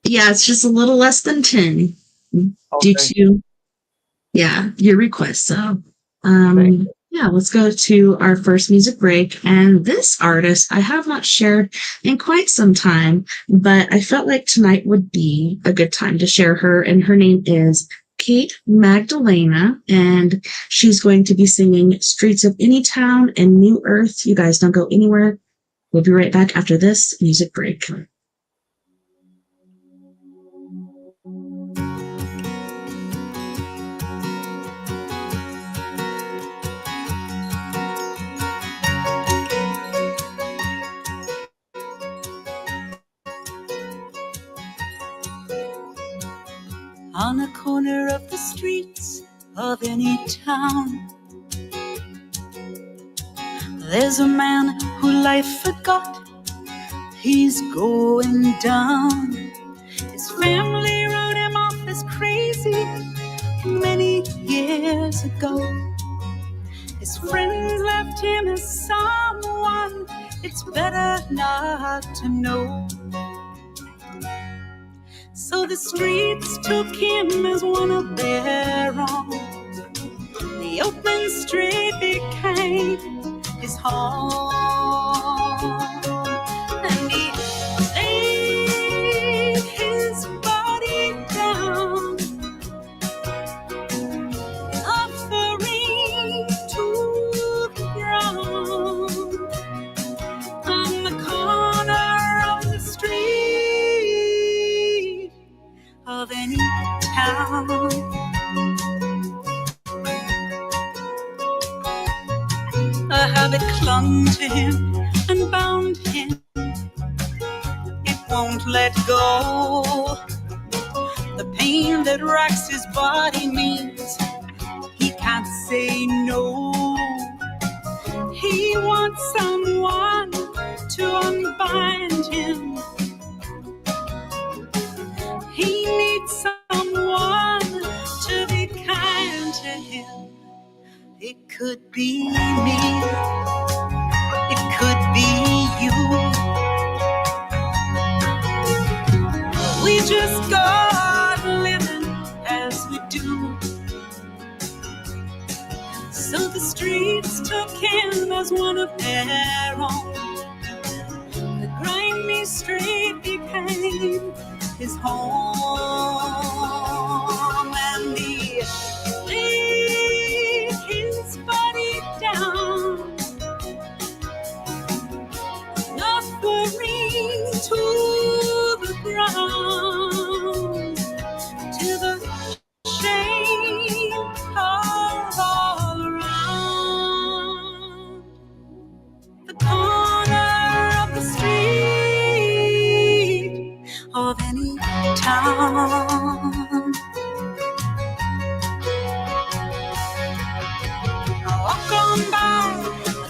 Yeah, it's just a little less than 10 due to your request. So let's go to our first music break. And this artist I have not shared in quite some time, but I felt like tonight would be a good time to share her. And her name is Kate Magdalena, and she's going to be singing Streets of Any Town and New Earth. You guys don't go anywhere. We'll be right back after this music break. On a corner of the streets of any town, there's a man who life forgot. He's going down. His family wrote him off as crazy many years ago. His friends left him as someone it's better not to know. So the streets took him as one of their own. The open street became his home. And he laid his body down, offering to the ground on the corner of the street of any town. A habit clung to him and bound him. It won't let go. The pain that racks his body means he can't say no. He wants someone to unbind him. He needs someone to be kind to him. It could be me. It could be you. We just go on living as we do. So the streets took him as one of their own. The Main Street became his home, and he laid his body down, offering to the ground, to the shame of all around. The corner of the street of any town. I walk on by,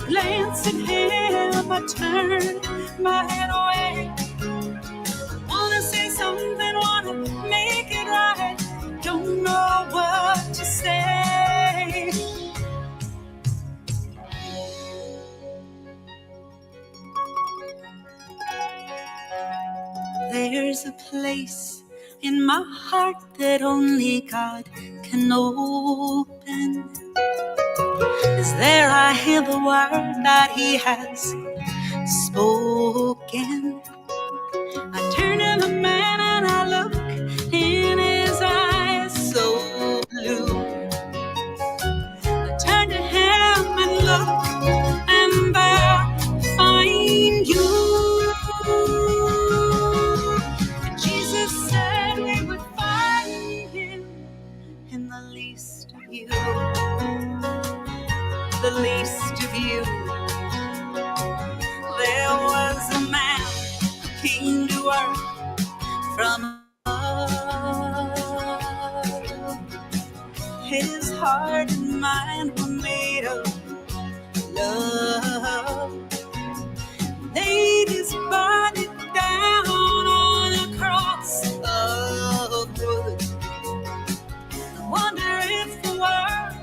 glance at him, I turn my head away. Wanna say something, wanna make it right, don't know what to say. There's a place in my heart that only God can open. Is there I hear the word that He has spoken. I turn to the man and I look in his eyes so blue. I turn to him and look, and there find you. And Jesus said we would find him in the least of you. The least of you. There was a man who came to earth from above. His heart and mind were made of love. Laid his body down on a cross of wood. I wonder if the world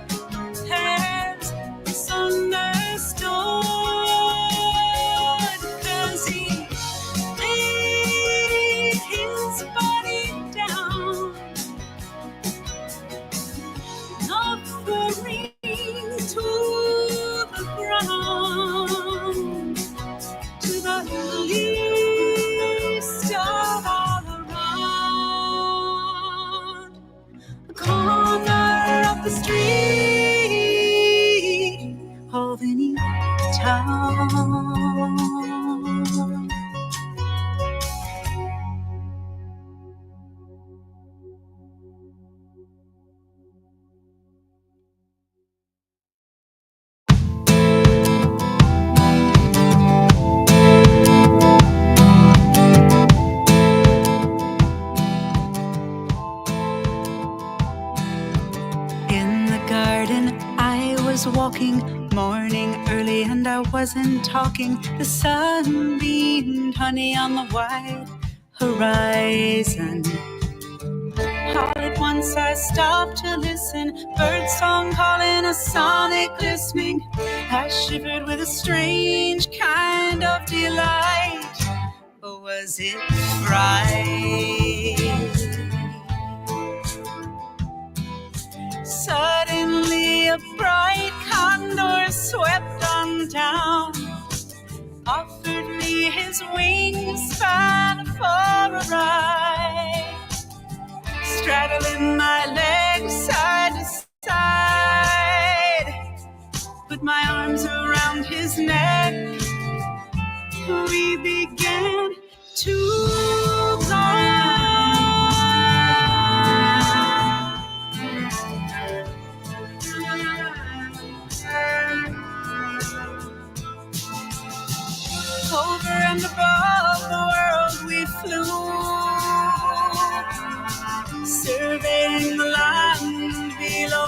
has misunderstood. Street of any town. Walking morning early and I wasn't talking. The sun beamed honey on the white horizon. All at once I stopped to listen, bird song calling, a sonic listening. I shivered with a strange kind of delight. Or was it fright? Suddenly a bright condor swept on down, offered me his wingspan for a ride, straddling my legs side to side, put my arms around his neck. We began to glide. Over and above the world we flew, surveying the land below.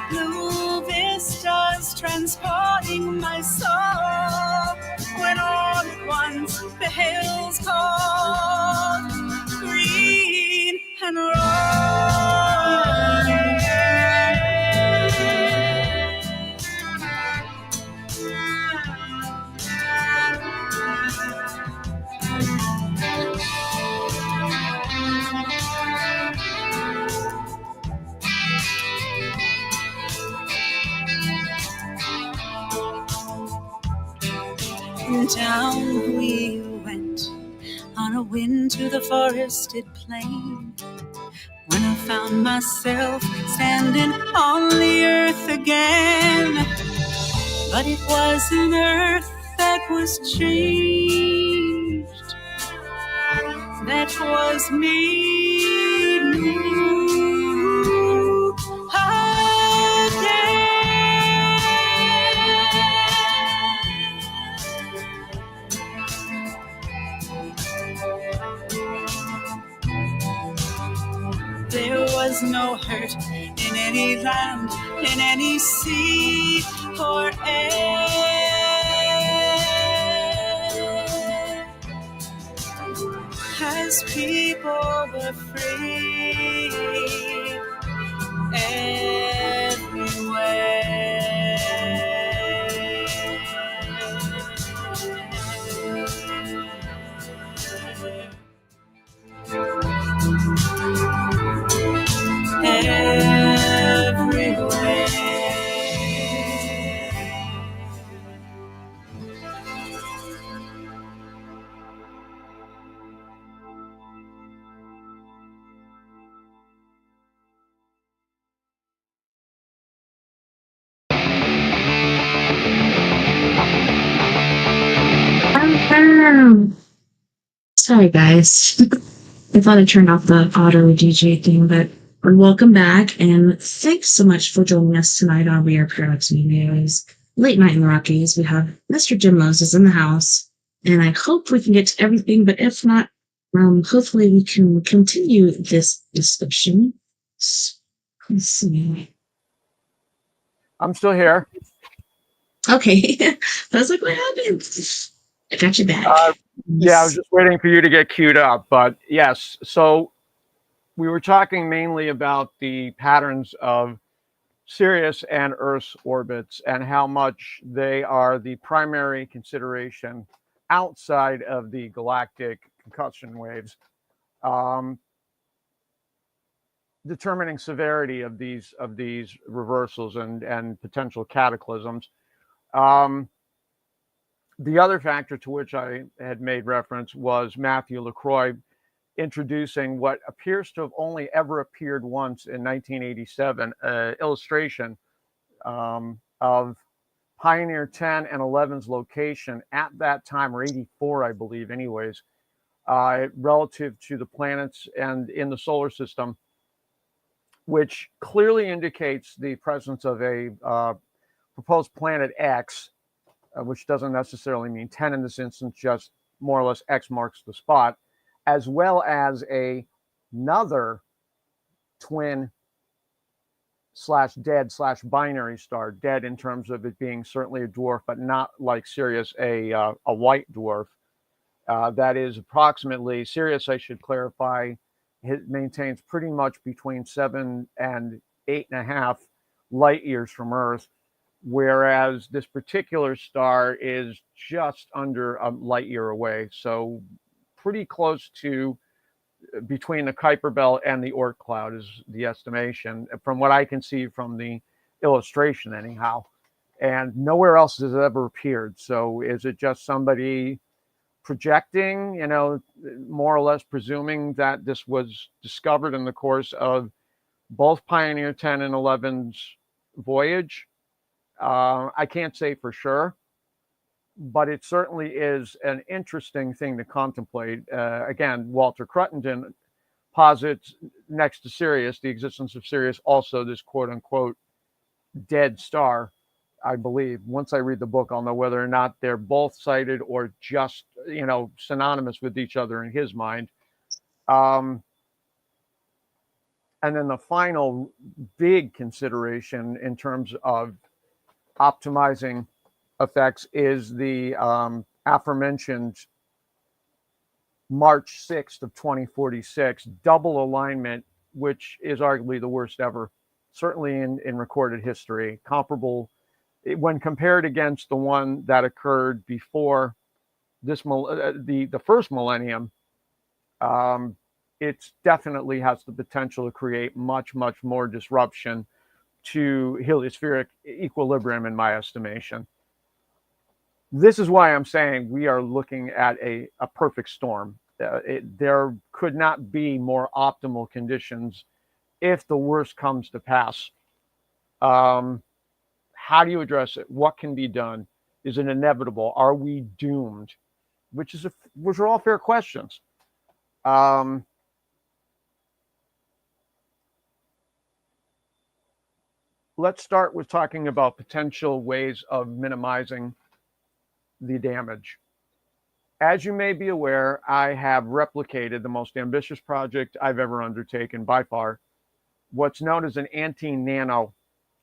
Blue vistas transporting my soul, when all at once the hills called, green and rolling. Down we went on a wind to the forested plain, when I found myself standing on the earth again. But it was an earth that was changed, that was made new again. There was no hurt in any land, in any sea or air, as people were free Sorry, guys. I thought I turned off the auto DJ thing, but welcome back, and thanks so much for joining us tonight on We Are Paradox Media's Late Night in the Rockies. We have Mr. Jim Moses in the house, and I hope we can get to everything, but if not, hopefully we can continue this discussion. Let's see. I'm still here. Okay. I was like, what happened? I got you back. Yeah, I was just waiting for you to get queued up. But yes, so we were talking mainly about the patterns of Sirius and Earth's orbits and how much they are the primary consideration outside of the galactic concussion waves, determining severity of these reversals and potential cataclysms. The other factor to which I had made reference was Matthew LaCroix introducing what appears to have only ever appeared once in 1987, illustration of Pioneer 10 and 11's location at that time, or 84, I believe, anyways, relative to the planets and in the solar system, which clearly indicates the presence of a proposed planet X, which doesn't necessarily mean 10 in this instance, just more or less X marks the spot, as well as another twin / dead / binary star, dead in terms of it being certainly a dwarf, but not like Sirius, a white dwarf. That is approximately, Sirius, I should clarify, it maintains pretty much between 7 and 8.5 light years from Earth, whereas this particular star is just under a light year away. So pretty close to between the Kuiper Belt and the Oort cloud is the estimation, from what I can see from the illustration anyhow. And nowhere else has it ever appeared. So is it just somebody projecting, more or less presuming that this was discovered in the course of both Pioneer 10 and 11's voyage? I can't say for sure, but it certainly is an interesting thing to contemplate. Again, Walter Cruttenden posits next to Sirius, the existence of Sirius, also this quote unquote dead star. I believe once I read the book, I'll know whether or not they're both cited or just, synonymous with each other in his mind. And then the final big consideration in terms of optimizing effects is the aforementioned March 6th of 2046 double alignment, which is arguably the worst ever, certainly in recorded history, comparable when compared against the one that occurred before this the first millennium. It definitely has the potential to create much more disruption to heliospheric equilibrium, in my estimation. This is why I'm saying we are looking at a perfect storm. There could not be more optimal conditions if the worst comes to pass. How do you address it? What can be done? Is it inevitable? Are we doomed? Which are all fair questions. Let's start with talking about potential ways of minimizing the damage. As you may be aware, I have replicated the most ambitious project I've ever undertaken by far, what's known as an anti-nano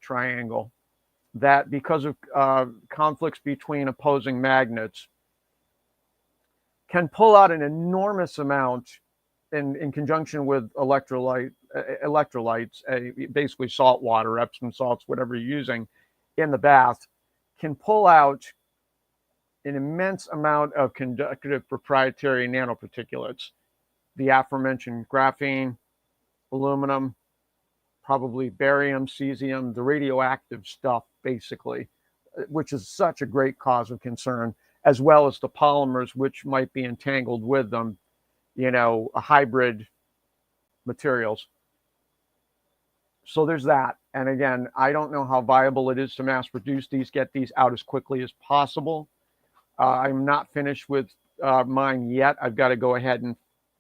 triangle, that because of conflicts between opposing magnets can pull out an enormous amount in conjunction with electrolytes, basically salt water, Epsom salts, whatever you're using in the bath, can pull out an immense amount of conductive proprietary nanoparticulates, the aforementioned graphene, aluminum, probably barium, cesium, the radioactive stuff, basically, which is such a great cause of concern, as well as the polymers which might be entangled with them, hybrid materials. So there's that. And again, I don't know how viable it is to mass produce these, get these out as quickly as possible. I'm not finished with mine yet. I've got to go ahead and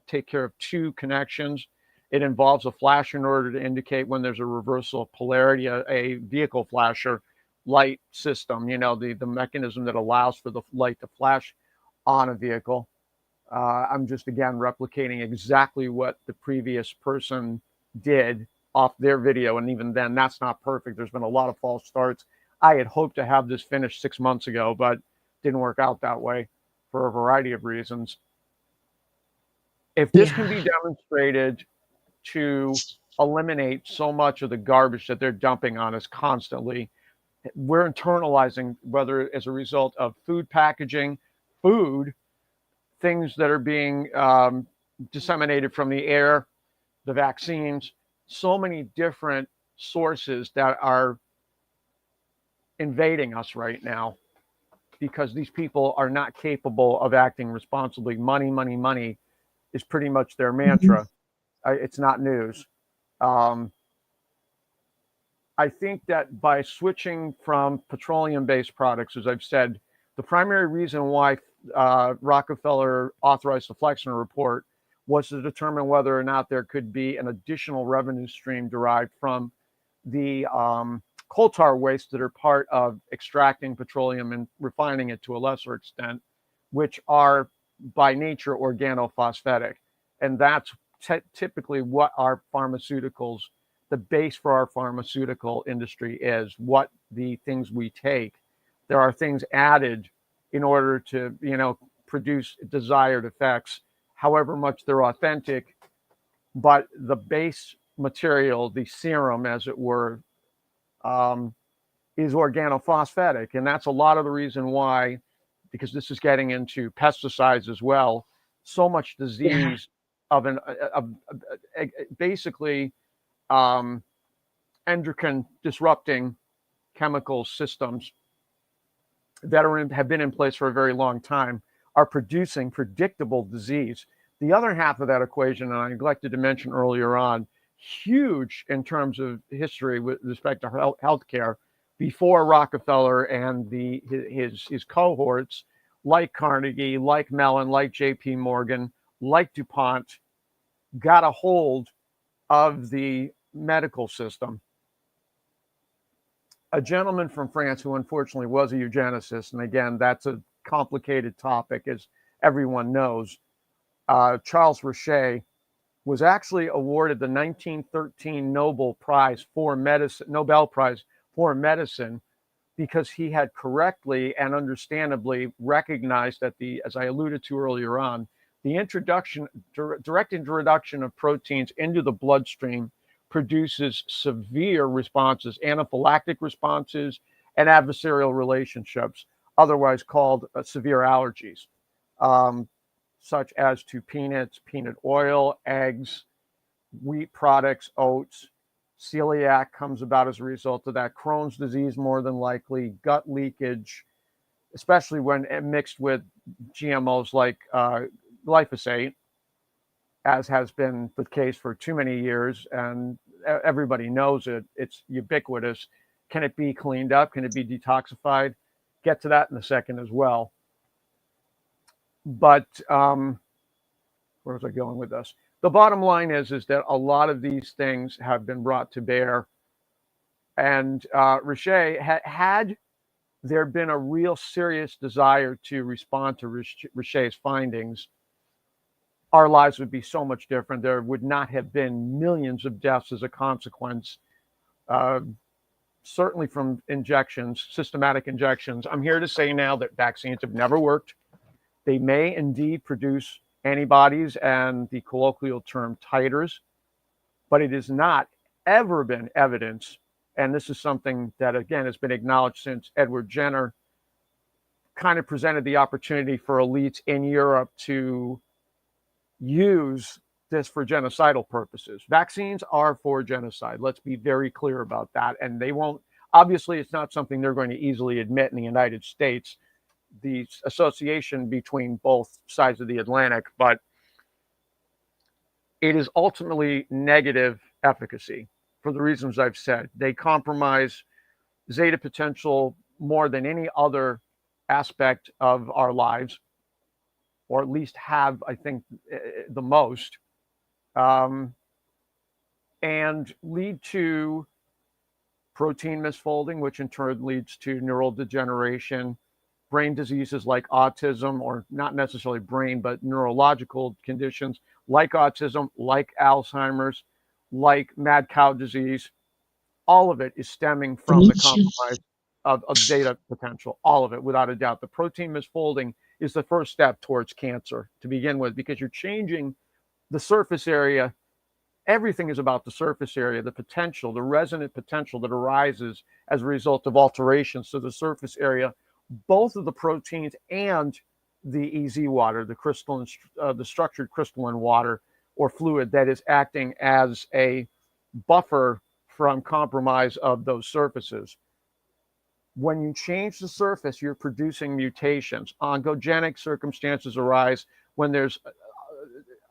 take care of 2 connections. It involves a flash in order to indicate when there's a reversal of polarity, a vehicle flasher light system, the mechanism that allows for the light to flash on a vehicle. I'm just, again, replicating exactly what the previous person did off their video. And even then, that's not perfect. There's been a lot of false starts. I had hoped to have this finished 6 months ago, but didn't work out that way for a variety of reasons. If this can be demonstrated to eliminate so much of the garbage that they're dumping on us constantly, we're internalizing, whether as a result of food packaging, things that are being disseminated from the air, the vaccines, so many different sources that are invading us right now because these people are not capable of acting responsibly. Money, money, money is pretty much their mantra. It's not news. I think that by switching from petroleum-based products, as I've said, the primary reason why Rockefeller authorized the Flexner report was to determine whether or not there could be an additional revenue stream derived from the coal tar wastes that are part of extracting petroleum and refining it to a lesser extent, which are by nature organophosphatic. And that's typically what our pharmaceuticals, the base for our pharmaceutical industry is, what the things we take. There are things added in order to, produce desired effects, however much they're authentic, but the base material, the serum, as it were, is organophosphatic. And that's a lot of the reason why, because this is getting into pesticides as well, so much disease of basically endocrine disrupting chemical systems that have been in place for a very long time are producing predictable disease. The other half of that equation, and I neglected to mention earlier on, huge in terms of history with respect to healthcare, before Rockefeller and his cohorts, like Carnegie, like Mellon, like J.P. Morgan, like DuPont, got a hold of the medical system. A gentleman from France who unfortunately was a eugenicist, and again, that's a complicated topic, as everyone knows, Charles Richet, was actually awarded the 1913 Nobel Prize for Medicine, Nobel Prize for Medicine, because he had correctly and understandably recognized that as I alluded to earlier on, the direct introduction of proteins into the bloodstream produces severe responses, anaphylactic responses, and adversarial relationships, otherwise called severe allergies, such as to peanuts, peanut oil, eggs, wheat products, oats. Celiac comes about as a result of that. Crohn's disease, more than likely, gut leakage, especially when mixed with GMOs like glyphosate, as has been the case for too many years, and everybody knows it. It's ubiquitous. Can it be cleaned up? Can it be detoxified? Get to that in a second as well. But where was I going with this? The bottom line is that a lot of these things have been brought to bear. And Richer, had there been a real serious desire to respond to Richer's findings, our lives would be so much different. There would not have been millions of deaths as a consequence, certainly from injections, systematic injections. I'm here to say now that vaccines have never worked. They may indeed produce antibodies and the colloquial term titers, but it has not ever been evidence, and this is something that, again, has been acknowledged since Edward Jenner kind of presented the opportunity for elites in Europe to use this for genocidal purposes. Vaccines are for genocide. Let's be very clear about that. And they won't, obviously, it's not something they're going to easily admit in the United States, the association between both sides of the Atlantic, but it is ultimately negative efficacy for the reasons I've said. They compromise zeta potential more than any other aspect of our lives, or at least have, I think, the most, and lead to protein misfolding, which in turn leads to neural degeneration, brain diseases like autism, or not necessarily brain, but neurological conditions like autism, like Alzheimer's, like mad cow disease. All of it is stemming from the compromise of zeta potential, all of it, without a doubt. The protein misfolding is the first step towards cancer to begin with, because you're changing the surface area. Everything is about the surface area, the potential, the resonant potential that arises as a result of alterations to the surface area, both of the proteins and the EZ water, the crystalline, the structured crystalline water or fluid that is acting as a buffer from compromise of those surfaces. When you change the surface, you're producing mutations. Oncogenic circumstances arise when there's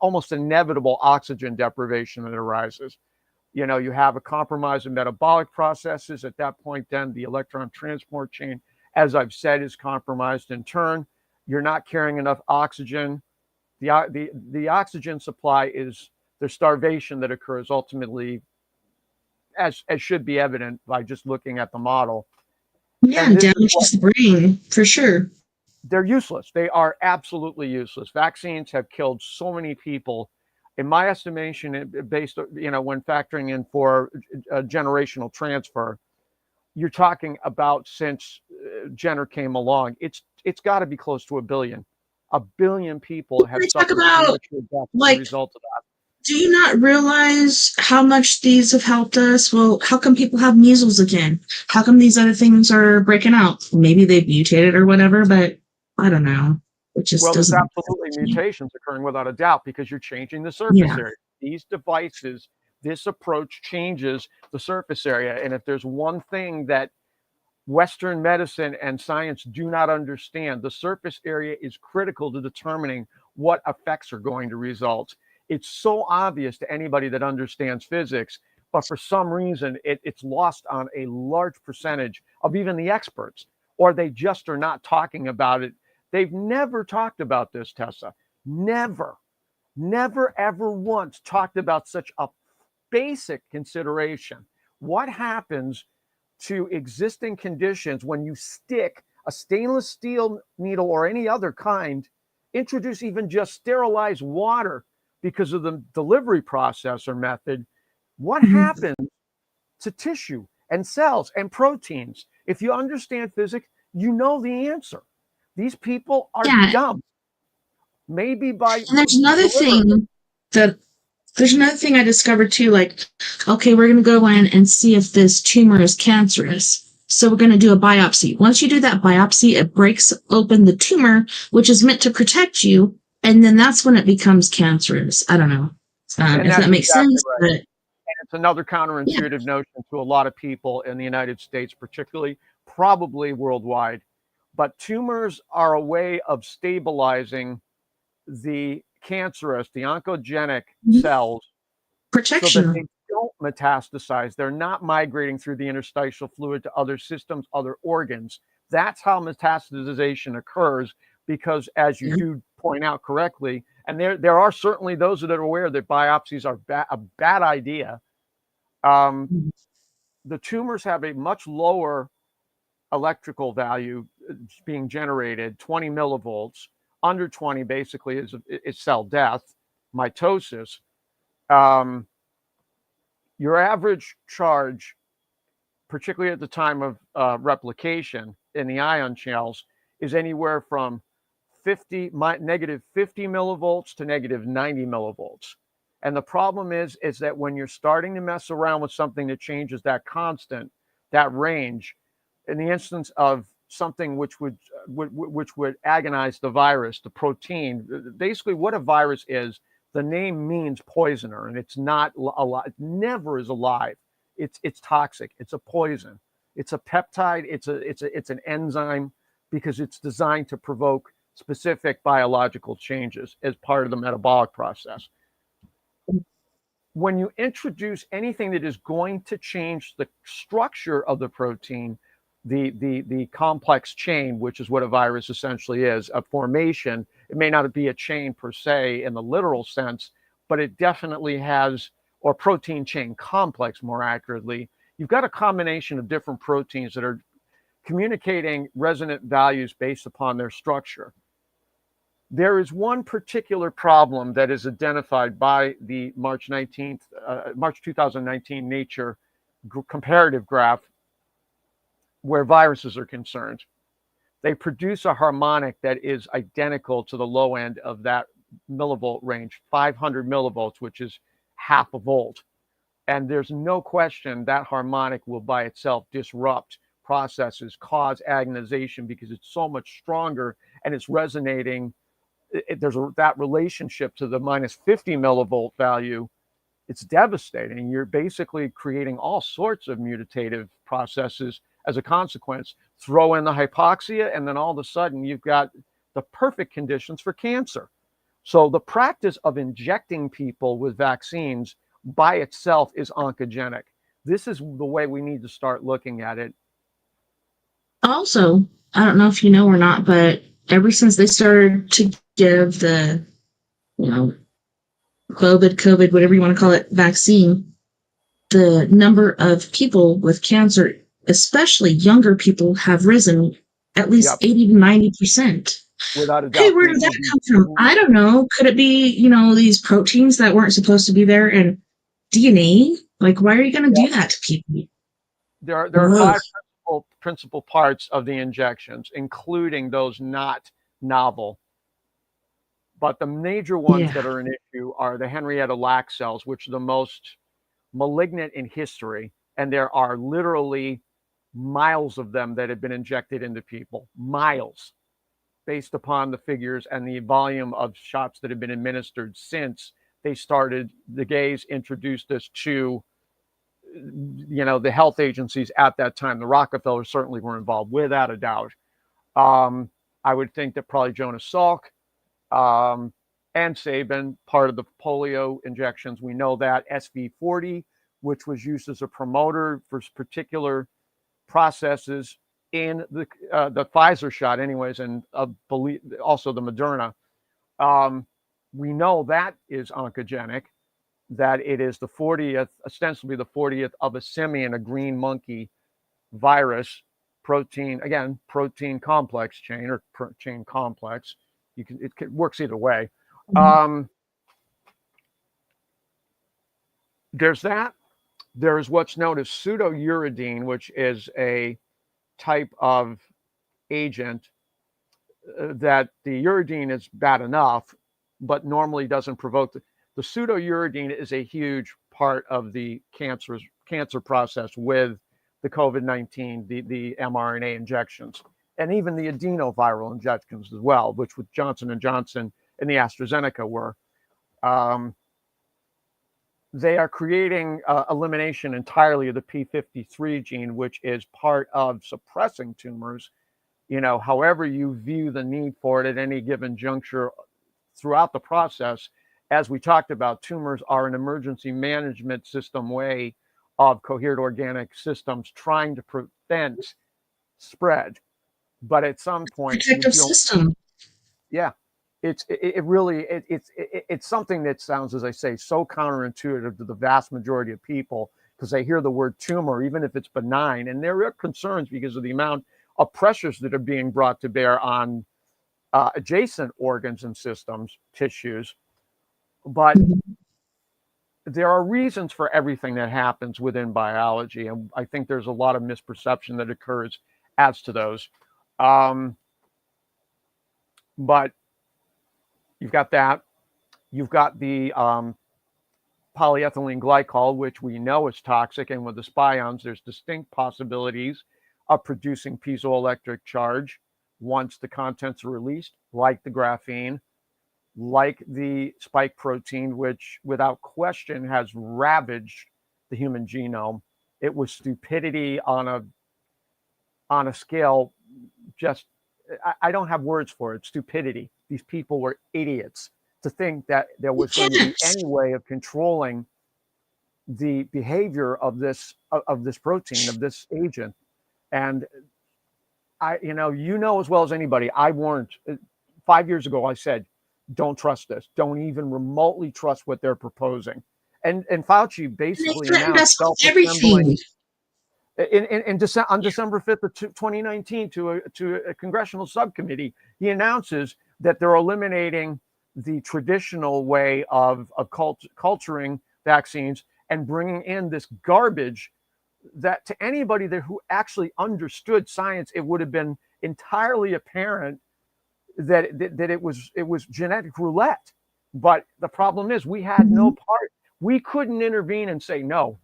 almost inevitable oxygen deprivation that arises. You know, you have a compromise in metabolic processes. At that point, then the electron transport chain, as I've said, is compromised in turn. You're not carrying enough oxygen. The oxygen supply is, there's starvation that occurs ultimately, as should be evident by just looking at the model. Yeah, damages the brain, for sure. They're useless. They are absolutely useless. Vaccines have killed so many people. In my estimation, based, you know, when factoring in for a generational transfer, you're talking about, since Jenner came along, it's got to be close to 1 billion. 1 billion people have suffered as a result of that. Do you not realize how much these have helped us? Well, how come people have measles again? How come these other things are breaking out? Maybe they've mutated or whatever, but I don't know. It just there's doesn't. absolutely mutations occurring without a doubt, because you're changing the surface area. These devices, this approach changes the surface area. And if there's one thing that Western medicine and science do not understand, the surface area is critical to determining what effects are going to result. It's so obvious to anybody that understands physics, but for some reason, it's lost on a large percentage of even the experts, or they just are not talking about it. They've never talked about this, Tessa. Never, ever once talked about such a basic consideration. What happens to existing conditions when you stick a stainless steel needle or any other kind, introduce even just sterilized water because of the delivery process or method? What happens to tissue and cells and proteins? If you understand physics, you know the answer. These people are dumb. Maybe by and there's another thing I discovered too, like, okay, we're going to go in and see if this tumor is cancerous. So we're going to do a biopsy. Once you do that biopsy, it breaks open the tumor, which is meant to protect you. And then that's when it becomes cancerous. I don't know if that makes sense. Right. And it's another counterintuitive notion to a lot of people in the United States, particularly, probably worldwide. But tumors are a way of stabilizing the cancerous, the oncogenic cells, so that Protection. they don't metastasize. They're not migrating through the interstitial fluid to other systems, other organs. That's how metastasization occurs, because as you do point out correctly, and there are certainly those that are aware that biopsies are a bad idea. The tumors have a much lower electrical value being generated, 20 millivolts. Under 20 basically is cell death, mitosis. Your average charge, particularly at the time of replication in the ion shells, is anywhere from negative 50 millivolts to negative 90 millivolts. And the problem is that when you're starting to mess around with something that changes that constant, that range, in the instance of something which would agonize the virus, the protein, basically what a virus is, the name means poisoner, and it's not alive. It never is alive. It's toxic. It's a poison. It's a peptide. It's an enzyme, because it's designed to provoke specific biological changes as part of the metabolic process. When you introduce anything that is going to change the structure of the protein, the complex chain, which is what a virus essentially is, a formation, it may not be a chain per se in the literal sense, but it definitely has, or protein chain complex more accurately, you've got a combination of different proteins that are communicating resonant values based upon their structure. There is one particular problem that is identified by the March 2019 Nature comparative graph where viruses are concerned. They produce a harmonic that is identical to the low end of that millivolt range, 500 millivolts, which is half a volt. And there's no question that harmonic will by itself disrupt processes, cause agonization, because it's so much stronger and it's resonating. There's that relationship to the minus 50 millivolt value. It's devastating. You're basically creating all sorts of mutative processes as a consequence. Throw in the hypoxia, and then all of a sudden you've got the perfect conditions for cancer. So the practice of injecting people with vaccines by itself is oncogenic. This is the way we need to start looking at it. Also, I don't know if you know or not, but ever since they started to give the, COVID, whatever you want to call it, vaccine, the number of people with cancer, especially younger people, have risen at least 80 to 90%. Without a doubt. Hey, where did that come from? I don't know. Could it be, these proteins that weren't supposed to be there and DNA? Like, why are you going to do that to people? There are five principal parts of the injections, including those not novel. But the major ones that are an issue are the Henrietta Lacks cells, which are the most malignant in history. And there are literally miles of them that have been injected into people, miles, based upon the figures and the volume of shots that have been administered since they started. The gays introduced this to, the health agencies at that time. The Rockefellers certainly were involved, without a doubt. I would think that probably Jonas Salk and Sabin, part of the polio injections. We know that SV40, which was used as a promoter for particular processes in the Pfizer shot anyways, and also the Moderna. We know that is oncogenic, that it is the 40th, ostensibly the 40th of a simian, a green monkey virus, protein complex chain, or chain complex. It works either way. There's that. There's what's known as pseudouridine, which is a type of agent that the uridine is bad enough, but normally doesn't provoke the pseudouridine is a huge part of the cancer process with the COVID-19, the mRNA injections, and even the adenoviral injections as well, which with Johnson & Johnson and the AstraZeneca were. They are creating elimination entirely of the p53 gene, which is part of suppressing tumors, however you view the need for it at any given juncture throughout the process. As we talked about, tumors are an emergency management system way of coherent organic systems trying to prevent spread. But at some point, you Protective feel, system. yeah, it's something that sounds, as I say, so counterintuitive to the vast majority of people, because they hear the word tumor, even if it's benign, and there are concerns because of the amount of pressures that are being brought to bear on adjacent organs and systems, tissues. But Mhm. there are reasons for everything that happens within biology, and I think there's a lot of misperception that occurs as to those. But you've got that. You've got the polyethylene glycol, which we know is toxic, and with the spions, there's distinct possibilities of producing piezoelectric charge once the contents are released, like the graphene, like the spike protein, which without question has ravaged the human genome. It was stupidity on a scale, just I don't have words for it. Stupidity. These people were idiots to think that there was going to be Yes. any way of controlling the behavior of this protein, of this agent. And as well as anybody, I warned 5 years ago. I said, don't trust this. Don't even remotely trust what they're proposing. And Fauci And they basically threatened announced us with self-assembling everything. on December 5th of 2019 to a congressional subcommittee. He announces that they're eliminating the traditional way of culturing vaccines and bringing in this garbage that to anybody there who actually understood science, it would have been entirely apparent that it was genetic roulette. But the problem is we had no Mhm. part. We couldn't intervene and say, no,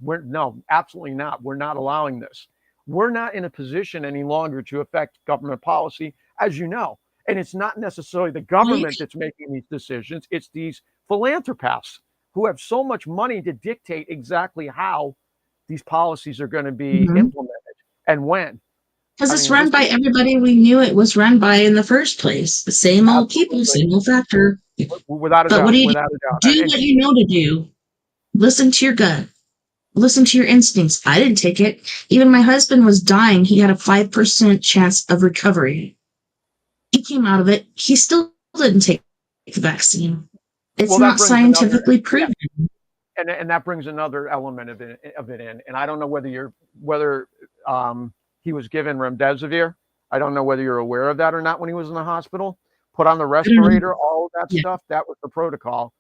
absolutely not. We're not allowing this. We're not in a position any longer to affect government policy, as you know. And it's not necessarily the government that's making these decisions. It's these philanthropists who have so much money to dictate exactly how these policies are going to be Mhm. implemented and when. Because I it's mean, run this by is everybody we knew it was run by in the first place. The same old people, absolutely, same old factor. without a But what doubt, do you do? without a doubt. Do And what you know to do. Listen to your gut. Listen to your instincts. I didn't take it. Even my husband was dying. He had a 5% chance of recovery. He came out of it. He still didn't take the vaccine. It's well, that not brings another, scientifically yeah, proven. and that brings another element of it in. And I don't know whether he was given remdesivir. I don't know whether you're aware of that or not when he was in the hospital. Put on the I don't know. respirator, all of that Yeah. stuff. That was the protocol.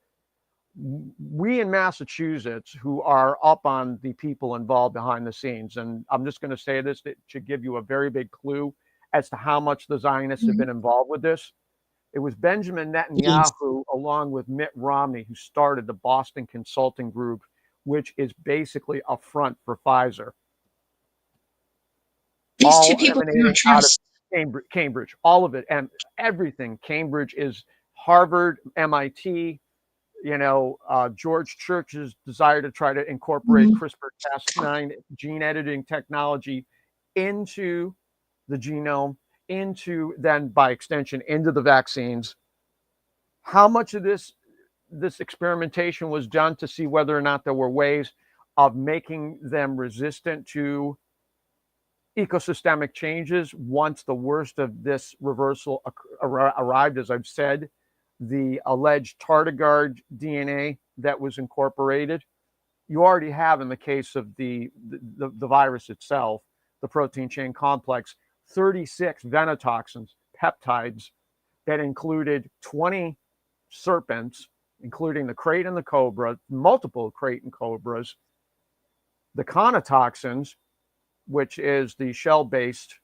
We in Massachusetts, who are up on the people involved behind the scenes, and I'm just going to say this, that should give you a very big clue as to how much the Zionists have Mhm. been involved with this. It was Benjamin Yes. Netanyahu, along with Mitt Romney, who started the Boston Consulting Group, which is basically a front for Pfizer, These two all people cannot emanating out of trust. Cambridge, all of it, and everything. Cambridge is Harvard, MIT. George Church's desire to try to incorporate Mhm. CRISPR-Cas9 gene editing technology into the genome, into then by extension into the vaccines. How much of this experimentation was done to see whether or not there were ways of making them resistant to ecosystemic changes once the worst of this reversal arrived? As I've said, the alleged tardigrade DNA that was incorporated, you already have in the case of the virus itself, the protein chain complex, 36 venotoxins, peptides that included 20 serpents, including the crate and the cobra, multiple crate and cobras, the conotoxins, which is the shell-based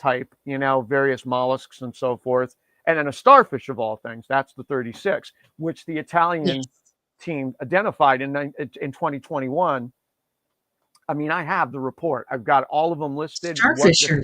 type, various mollusks and so forth, and then a starfish of all things. That's the 36, which the Italian Yes. team identified in 2021. I mean, I have the report. I've got all of them listed. Starfisher.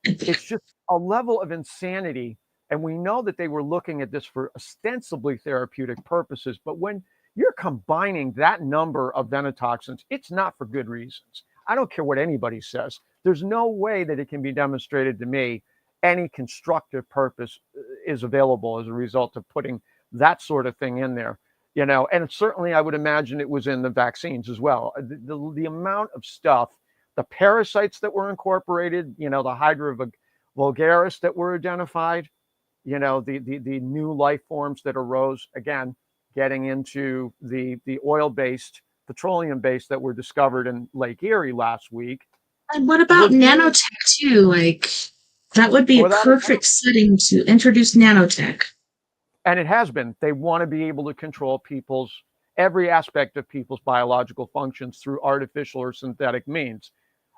It's just a level of insanity. And we know that they were looking at this for ostensibly therapeutic purposes. But when you're combining that number of venotoxins, it's not for good reasons. I don't care what anybody says. There's no way that it can be demonstrated to me any constructive purpose is available as a result of putting that sort of thing in there. And certainly I would imagine it was in the vaccines as well. The amount of stuff, the parasites that were incorporated, the Hydra vulgaris that were identified, the new life forms that arose, again, getting into the oil-based, petroleum-based that were discovered in Lake Erie last week. And what about nanotech too? Like, that would be a perfect setting to introduce nanotech. And it has been. They want to be able to control every aspect of people's biological functions through artificial or synthetic means.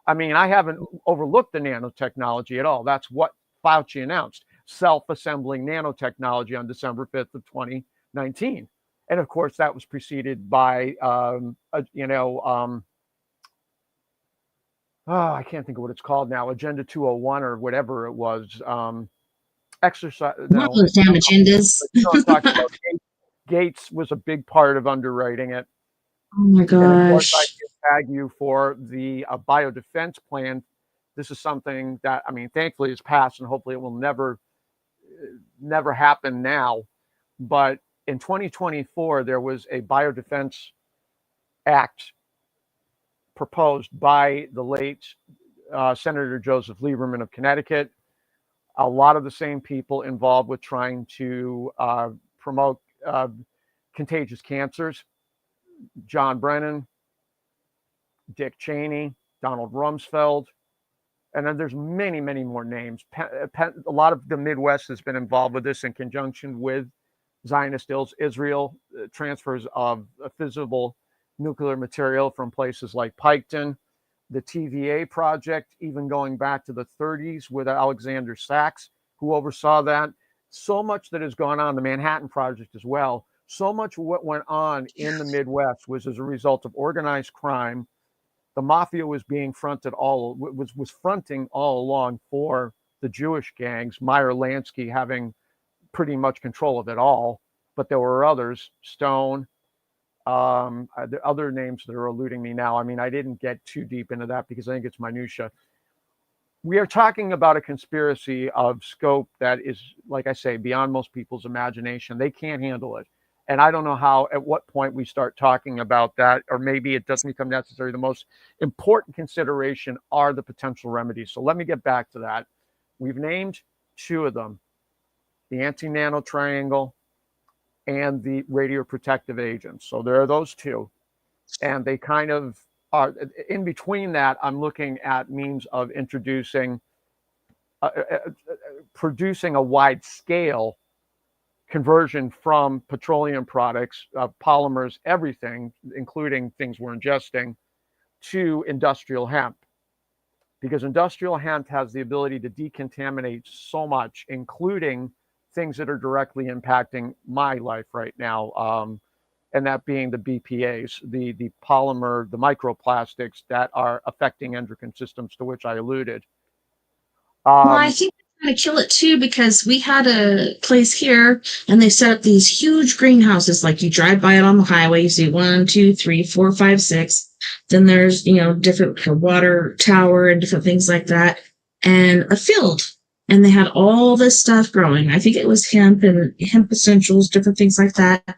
I mean, I haven't overlooked the nanotechnology at all. That's what Fauci announced, self-assembling nanotechnology on December 5th of 2019. And of course, that was preceded by, I can't think of what it's called now, Agenda 201 or whatever it was. Exercise. One of those damn agendas. Gates was a big part of underwriting it. Oh my gosh. And of course, I can tag you for the biodefense plan. This is something that, I mean, thankfully it's passed and hopefully it will never happen now. But in 2024, there was a biodefense act proposed by the late Senator Joseph Lieberman of Connecticut. A lot of the same people involved with trying to promote contagious cancers. John Brennan, Dick Cheney, Donald Rumsfeld, and then there's many, many more names. A lot of the Midwest has been involved with this in conjunction with Zionist Israel, transfers of fissile nuclear material from places like Piketon. The TVA project, even going back to the 30s with Alexander Sachs, who oversaw that. So much that has gone on, the Manhattan Project as well. So much what went on in the Midwest was as a result of organized crime. The mafia was being fronting all along for the Jewish gangs, Meyer Lansky having pretty much control of it all. But there were others, Stone, the other names that are eluding me now. I mean, I didn't get too deep into that because I think it's minutia. We are talking about a conspiracy of scope that is, like I say, beyond most people's imagination. They can't handle it. And I don't know at what point we start talking about that, or maybe it doesn't become necessary. The most important consideration are the potential remedies. So let me get back to that. We've named two of them, the anti-nano triangle and the radioprotective agents. So there are those two. And they kind of are in between that. I'm looking at means of introducing, producing a wide scale conversion from petroleum products, polymers, everything, including things we're ingesting, to industrial hemp. Because industrial hemp has the ability to decontaminate so much, including things that are directly impacting my life right now, and that being the BPAs, the polymer, the microplastics that are affecting endocrine systems, to which I alluded. Well, I think they're trying to kill it too, because we had a place here and they set up these huge greenhouses. Like, you drive by it on the highway, you see 1, 2, 3, 4, 5, 6. Then there's, different water tower and different things like that, and a field. And they had all this stuff growing. I think it was hemp and hemp essentials, different things like that.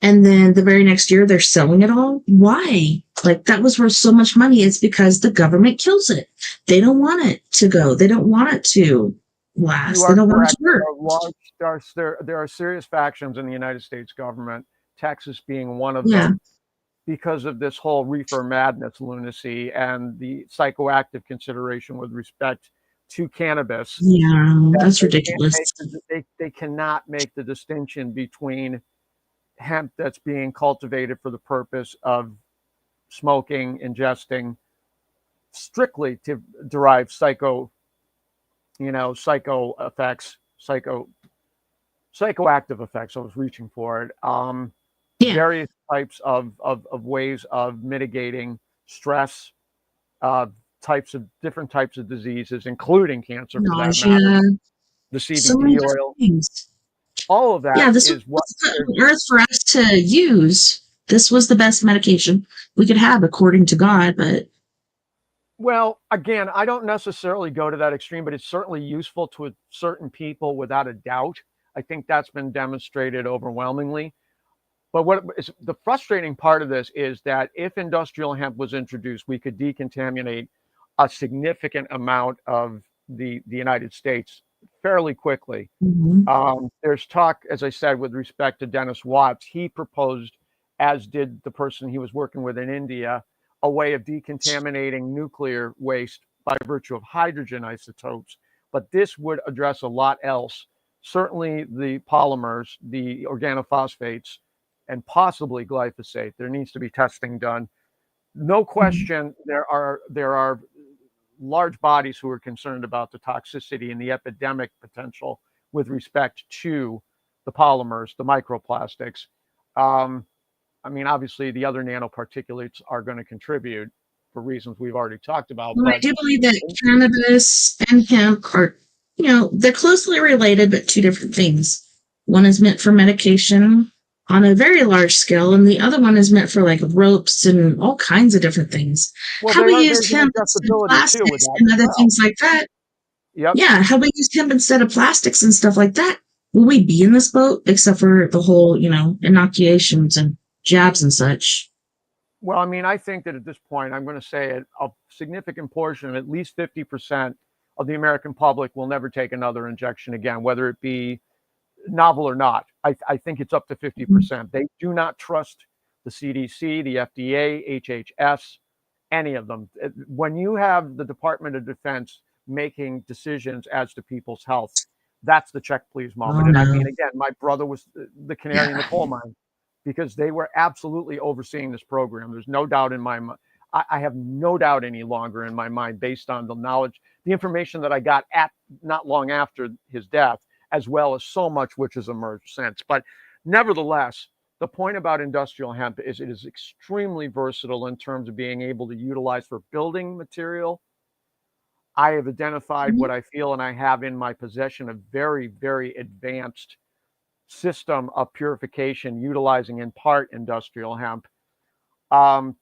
And then the very next year, they're selling it all. Why? Like, that was worth so much money. It's because the government kills it. They don't want it to go. They don't want it to last. They don't want it to work. There are serious factions in the United States government, Texas being one of them, because of this whole reefer madness lunacy and the psychoactive consideration with respect to cannabis. Yeah, that's ridiculous. They cannot make the distinction between hemp that's being cultivated for the purpose of smoking, ingesting, strictly to derive psycho effects, psychoactive effects. I was reaching for it. Various types of ways of mitigating stress, different types of diseases, including cancer, for that matter. The CBD oil, all of that. Yeah, this was on earth for us to use. This was the best medication we could have, according to God. But Well, again, I don't necessarily go to that extreme, but it's certainly useful to certain people without a doubt. I think that's been demonstrated overwhelmingly. But what is the frustrating part of this is that if industrial hemp was introduced, we could decontaminate a significant amount of the United States fairly quickly. Mhm. There's talk, as I said, with respect to Dennis Watts. He proposed, as did the person he was working with in India, a way of decontaminating nuclear waste by virtue of hydrogen isotopes. But this would address a lot else. Certainly the polymers, the organophosphates, and possibly glyphosate. There needs to be testing done. No Mhm. question, there are large bodies who are concerned about the toxicity and the epidemic potential with respect to the polymers, the microplastics. Um, I mean, obviously, the other nanoparticulates are going to contribute for reasons we've already talked about. Well, I But do believe that cannabis and hemp are, they're closely related, but two different things. One is meant for medication on a very large scale, and the other one is meant for like ropes and all kinds of different things. well, Had we there's used an hemp instead of adjustability too with plastics that and as other well. things like that, Yep. yeah, had we used hemp instead of plastics and stuff like that, would we be in this boat except for the whole, inoculations and jabs and such? Well, I mean, I think that at this point, I'm going to say a significant portion, at least 50% of the American public will never take another injection again, whether it be novel or not. I think it's up to 50%. They do not trust the CDC, the FDA, HHS, any of them. When you have the Department of Defense making decisions as to people's health, that's the check please moment. Oh And I mean, no. again, my brother was the canary in the coal mine because they were absolutely overseeing this program. There's no doubt in my mind. I have no doubt any longer in my mind based on the knowledge, the information that I got at not long after his death, as well as so much which has emerged since. But nevertheless, the point about industrial hemp is it is extremely versatile in terms of being able to utilize for building material. I have identified Mhm. what I feel, and I have in my possession a very, very advanced system of purification utilizing in part industrial hemp. Um,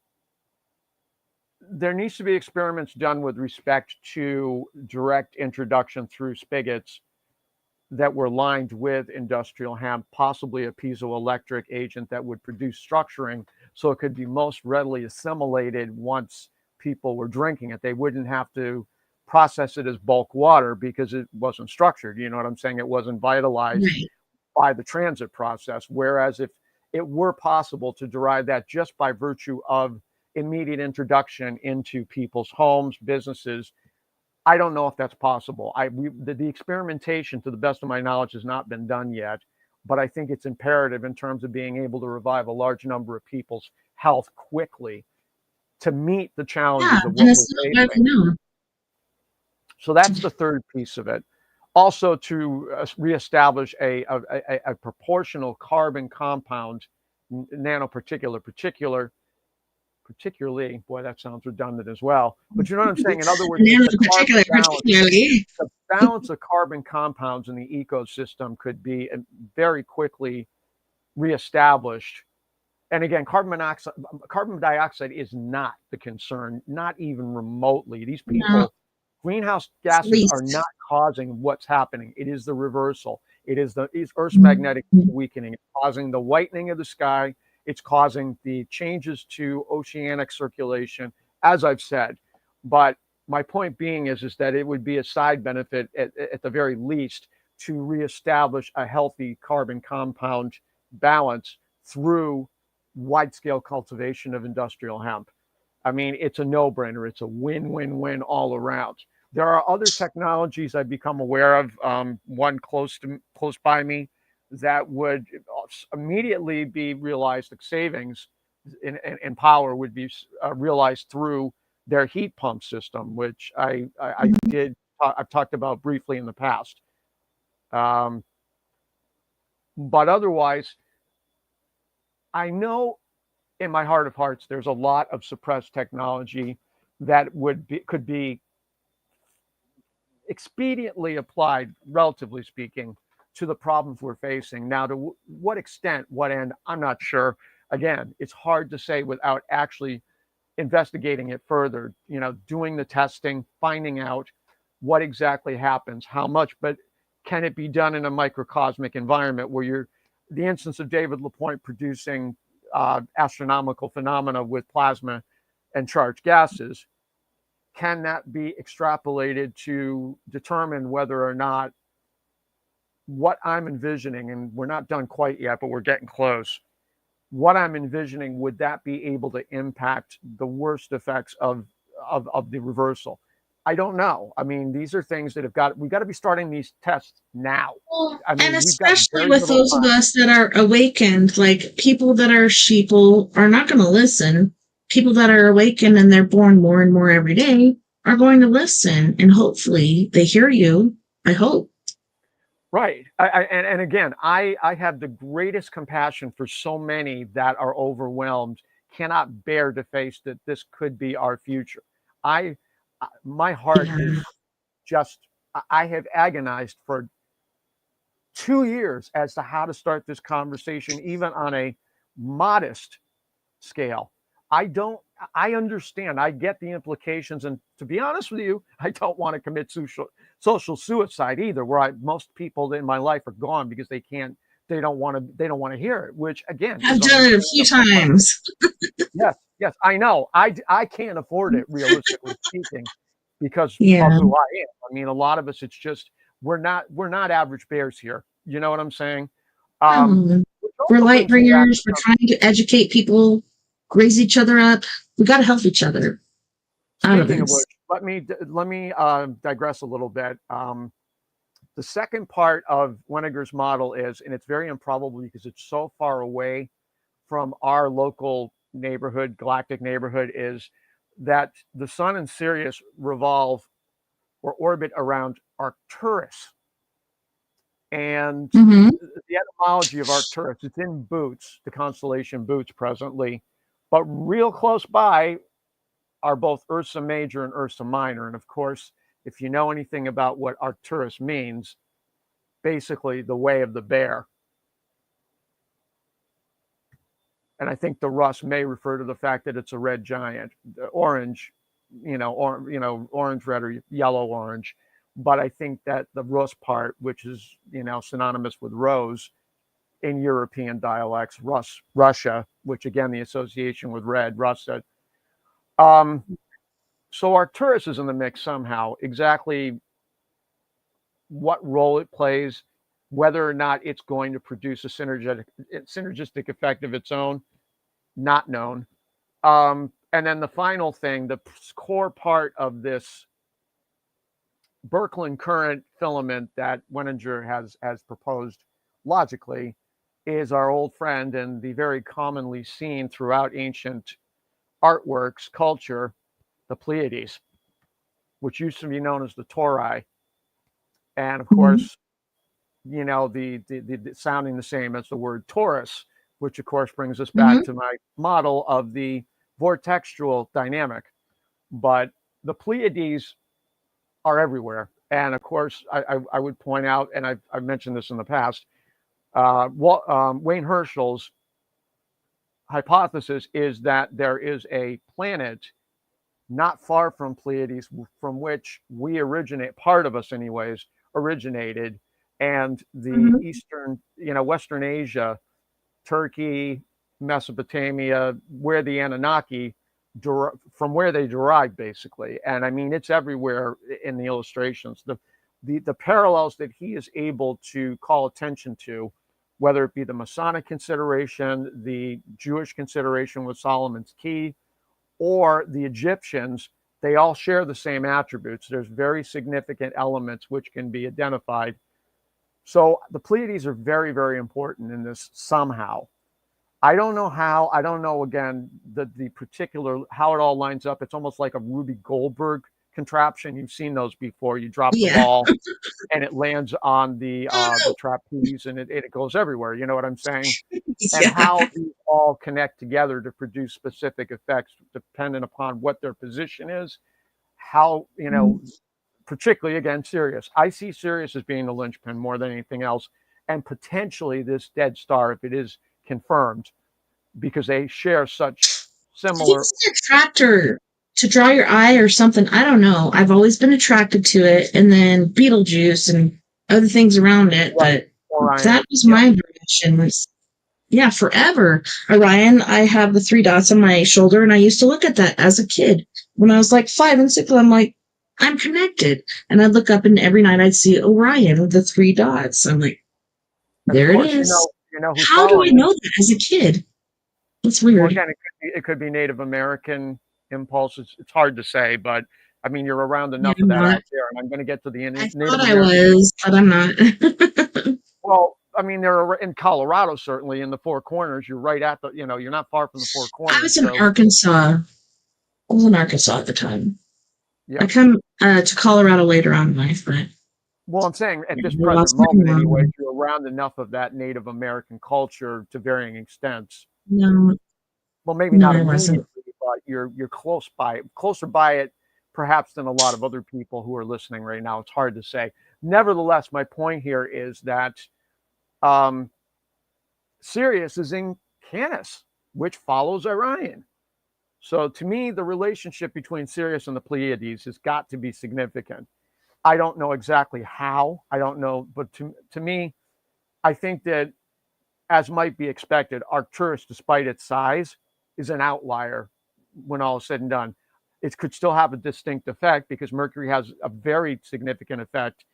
there needs to be experiments done with respect to direct introduction through spigots that were lined with industrial hemp, possibly a piezoelectric agent that would produce structuring so it could be most readily assimilated once people were drinking it. They wouldn't have to process it as bulk water because it wasn't structured. You know what I'm saying? It wasn't vitalized Right. by the transit process. Whereas if it were possible to derive that just by virtue of immediate introduction into people's homes, businesses, I don't know if that's possible. The experimentation, to the best of my knowledge, has not been done yet, but I think it's imperative in terms of being able to revive a large number of people's health quickly to meet the Yeah, challenges of and what we're it's not widely facing. known. So that's the third piece of it. Also, to reestablish a proportional carbon compound particularly, boy, that sounds redundant as well. But you know what I'm saying? In other words, Nano the carbon particular, balance, particularly. the balance of carbon compounds in the ecosystem could be very quickly reestablished. And again, carbon dioxide is not the concern, not even remotely. These No, people, greenhouse it's the gases are not least. causing what's happening. It is the reversal. It's Earth's Mhm. magnetic weakening. It's causing the whitening of the sky. It's causing the changes to oceanic circulation, as I've said. But my point being is that it would be a side benefit at the very least to reestablish a healthy carbon compound balance through wide scale cultivation of industrial hemp. I mean, it's a no brainer. It's a win win win all around. There are other technologies I've become aware of. One close by me that would immediately be realized. The savings in power would be realized through their heat pump system, which I did. I've talked about briefly in the past. Um, but otherwise, I know in my heart of hearts, there's a lot of suppressed technology that could be expediently applied, relatively speaking, to the problems we're facing. Now, to what extent, what end, I'm not sure. Again, it's hard to say without actually investigating it further, doing the testing, finding out what exactly happens, how much, but can it be done in a microcosmic environment where the instance of David LaPointe producing astronomical phenomena with plasma and charged gases, can that be extrapolated to determine whether or not what I'm envisioning, and we're not done quite yet, but we're getting close, what I'm envisioning, would that be able to impact the worst effects of the reversal? I don't know. I mean, these are things that we've got to be starting these tests now. Well, I mean, and we've got especially very with little those of time. us that are awakened, like people that are sheeple are not going to listen. People that are awakened and they're born more and more every day are going to listen, and hopefully they hear you. I hope. Right. And again, I have the greatest compassion for so many that are overwhelmed, cannot bear to face that this could be our future. My heart Yeah. is just, I have agonized for 2 years as to how to start this conversation, even on a modest scale. I understand, I get the implications. And to be honest with you, I don't want to commit social suicide either, where most people in my life are gone because they don't want to hear it, which again I've is done it a few understandable. times. Yes, I know. I can't afford it, realistically speaking, because of Yeah. who I am. I mean, a lot of us, it's just we're not average bears here. You know what I'm saying? Um, Which we're also light brings me back to bringers. We're trying to educate people, raise each other up. We got to help each other out of speaking of this. which, let me digress a little bit. The second part of Weniger's model is, and it's very improbable because it's so far away from our local neighborhood, galactic neighborhood, is that the sun and Sirius revolve or orbit around Arcturus. And Mm-hmm. the etymology of Arcturus, it's in Boots, the constellation Boots presently, but real close by are both Ursa Major and Ursa Minor. And of course, if you know anything about what Arcturus means, basically the way of the bear. And I think the Rus may refer to the fact that it's a red giant, orange, orange, red, or yellow, orange. But I think that the Rus part, which is, synonymous with rose in European dialects, Russia, which again, the association with red, Russia. So Arcturus is in the mix somehow. Exactly what role it plays, whether or not it's going to produce a synergistic effect of its own, not known. And then the final thing, the core part of this Birkeland current filament that Weninger has proposed logically is our old friend and the very commonly seen throughout ancient artworks, culture, the Pleiades, which used to be known as the Tauri. And of course, the sounding the same as the word Taurus, which of course brings us Mm-hmm. back to my model of the vortextual dynamic. But the Pleiades are everywhere. And of course, I would point out, and I've mentioned this in the past, Wayne Herschel's hypothesis is that there is a planet not far from Pleiades from which we originate, part of us anyways, originated. And the Mm-hmm. Eastern, Western Asia, Turkey, Mesopotamia, where the Anunnaki, from where they derived, basically. And I mean, it's everywhere in the illustrations. The parallels that he is able to call attention to, whether it be the Masonic consideration, the Jewish consideration with Solomon's Key, or the Egyptians, they all share the same attributes. There's very significant elements which can be identified. So the Pleiades are very, very important in this somehow. I don't know how. I don't know, again, the particular, how it all lines up. It's almost like a Ruby Goldberg contraption. You've seen those before. You drop the Yeah. ball and it lands on the trapeze and it goes everywhere. You know what I'm saying? And Yeah. how these all connect together to produce specific effects dependent upon what their position is. How, particularly, again, Sirius. I see Sirius as being the linchpin more than anything else. And potentially this dead star, if it is confirmed, because they share such similar. It's an attractor to draw your eye or something. I don't know. I've always been attracted to it, and then Beetlejuice and other things around it. Right. But Orion. that was my information. Yeah, forever. Orion, I have the 3 dots on my shoulder, and I used to look at that as a kid. When I was like 5 and 6, I'm like, I'm connected. And I'd look up, and every night I'd see Orion with the 3 dots. I'm like, And of there it course, is. you know who's How do I following know it. that as a kid? That's Well, weird. again, it could be Native American impulses. It's hard to say, but I mean, you're around Yeah, enough of I'm that not. out there, and I'm going to get to the I Native thought I American. was, but I'm not. Well, I mean, they're in Colorado, certainly in the Four Corners. You're right at the, you're not far from the Four I Corners. was in So, Arkansas. I was in Arkansas at the time. I yeah. come to Colorado later on in life, but Well, I'm saying at I this present lost my moment, anyway, mom. you're around enough of that Native American culture to varying extents. No, Well, maybe no, not I wasn't. immediately, but you're closer by it, perhaps than a lot of other people who are listening right now. It's hard to say. Nevertheless, my point here is that um, Sirius is in Canis, which follows Orion. So to me, the relationship between Sirius and the Pleiades has got to be significant. I don't know exactly how. I don't know, but to me, I think that, as might be expected, Arcturus, despite its size, is an outlier when all is said and done. It could still have a distinct effect because Mercury has a very significant effect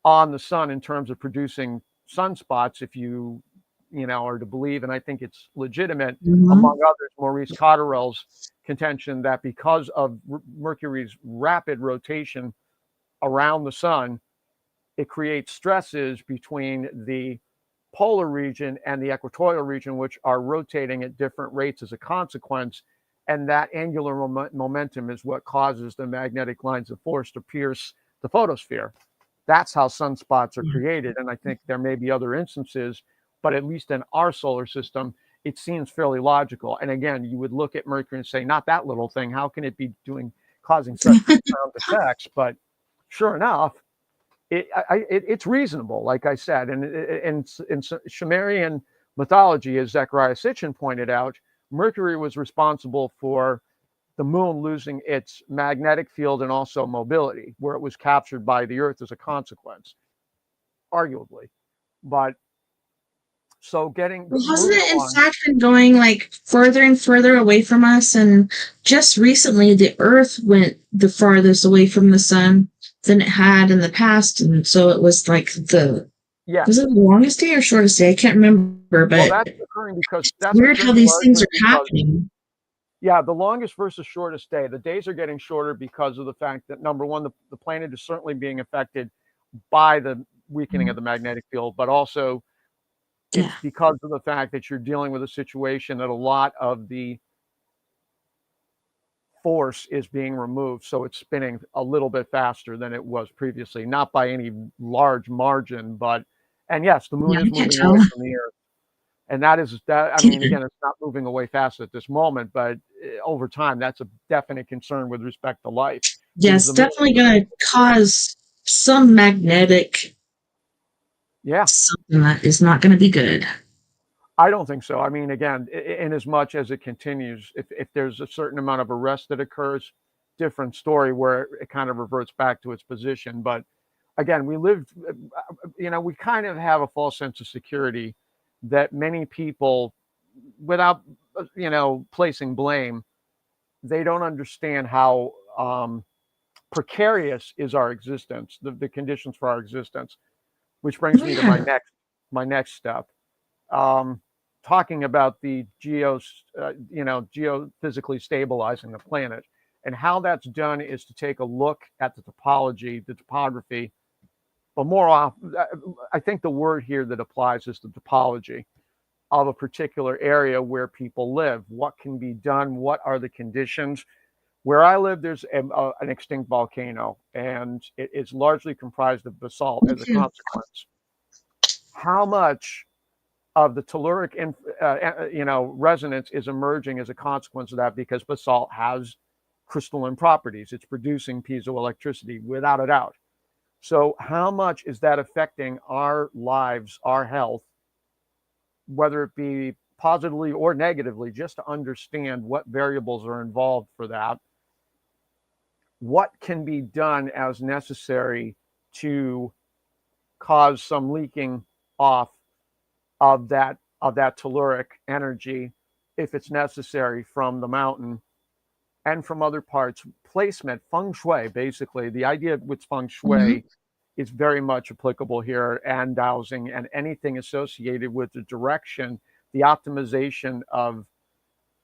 on the sun in terms of producing sunspots, if are to believe, and I think it's legitimate, Mhm. among others, Maurice Cotterell's contention that because of Mercury's rapid rotation around the sun, it creates stresses between the polar region and the equatorial region, which are rotating at different rates as a consequence. And that angular momentum is what causes the magnetic lines of force to pierce the photosphere. That's how sunspots are Yeah. created. And I think there may be other instances, but at least in our solar system, it seems fairly logical. And again, you would look at Mercury and say, not that little thing. How can it be causing such profound effects? But sure enough, it's reasonable, like I said. And in Sumerian mythology, as Zechariah Sitchin pointed out, Mercury was responsible for the moon losing its magnetic field and also mobility, where it was captured by the Earth as a consequence, arguably. But so Well, hasn't moving it in along, fact been going like further and further away from us? And just recently, the Earth went the farthest away from the sun than it had in the past, and so it was like was yes. it the longest day or shortest day? I can't remember, Well, but that's occurring because it's that's weird how occurring these things largely are because happening. yeah, the longest versus shortest day. The days are getting shorter because of the fact that, number one, the planet is certainly being affected by the weakening of the magnetic field, but also Yeah. it's because of the fact that you're dealing with a situation that a lot of the force is being removed. So it's spinning a little bit faster than it was previously, not by any large margin, but, and yes, the moon Yeah, is I can't moving tell. away from the Earth. And that is that. I mean, again, it's not moving away fast at this moment, but over time, that's a definite concern with respect to life. Is Yes, the moon? definitely going to cause some magnetic Yeah, something that is not going to be good. I don't think so. I mean, again, in as much as it continues, if there's a certain amount of arrest that occurs, different story where it kind of reverts back to its position. But again, we kind of have a false sense of security that many people, without, placing blame, they don't understand how precarious is our existence, the conditions for our existence, which brings Oh, me to yeah. my next step. Um, Talking about the geophysically stabilizing the planet, and how that's done is to take a look at the topology, the topography, but more often, I think the word here that applies is the topology of a particular area where people live. What can be done? What are the conditions? Where I live, there's an extinct volcano, and it is largely comprised of basalt Me as a too. consequence. How much of the telluric, resonance is emerging as a consequence of that? Because basalt has crystalline properties. It's producing piezoelectricity without a doubt. So how much is that affecting our lives, our health, whether it be positively or negatively, just to understand what variables are involved for that, what can be done as necessary to cause some leaking off of that telluric energy if it's necessary from the mountain and from other parts. Placement, feng shui, basically the idea with feng shui is very much applicable here, and dowsing and anything associated with the direction, the optimization of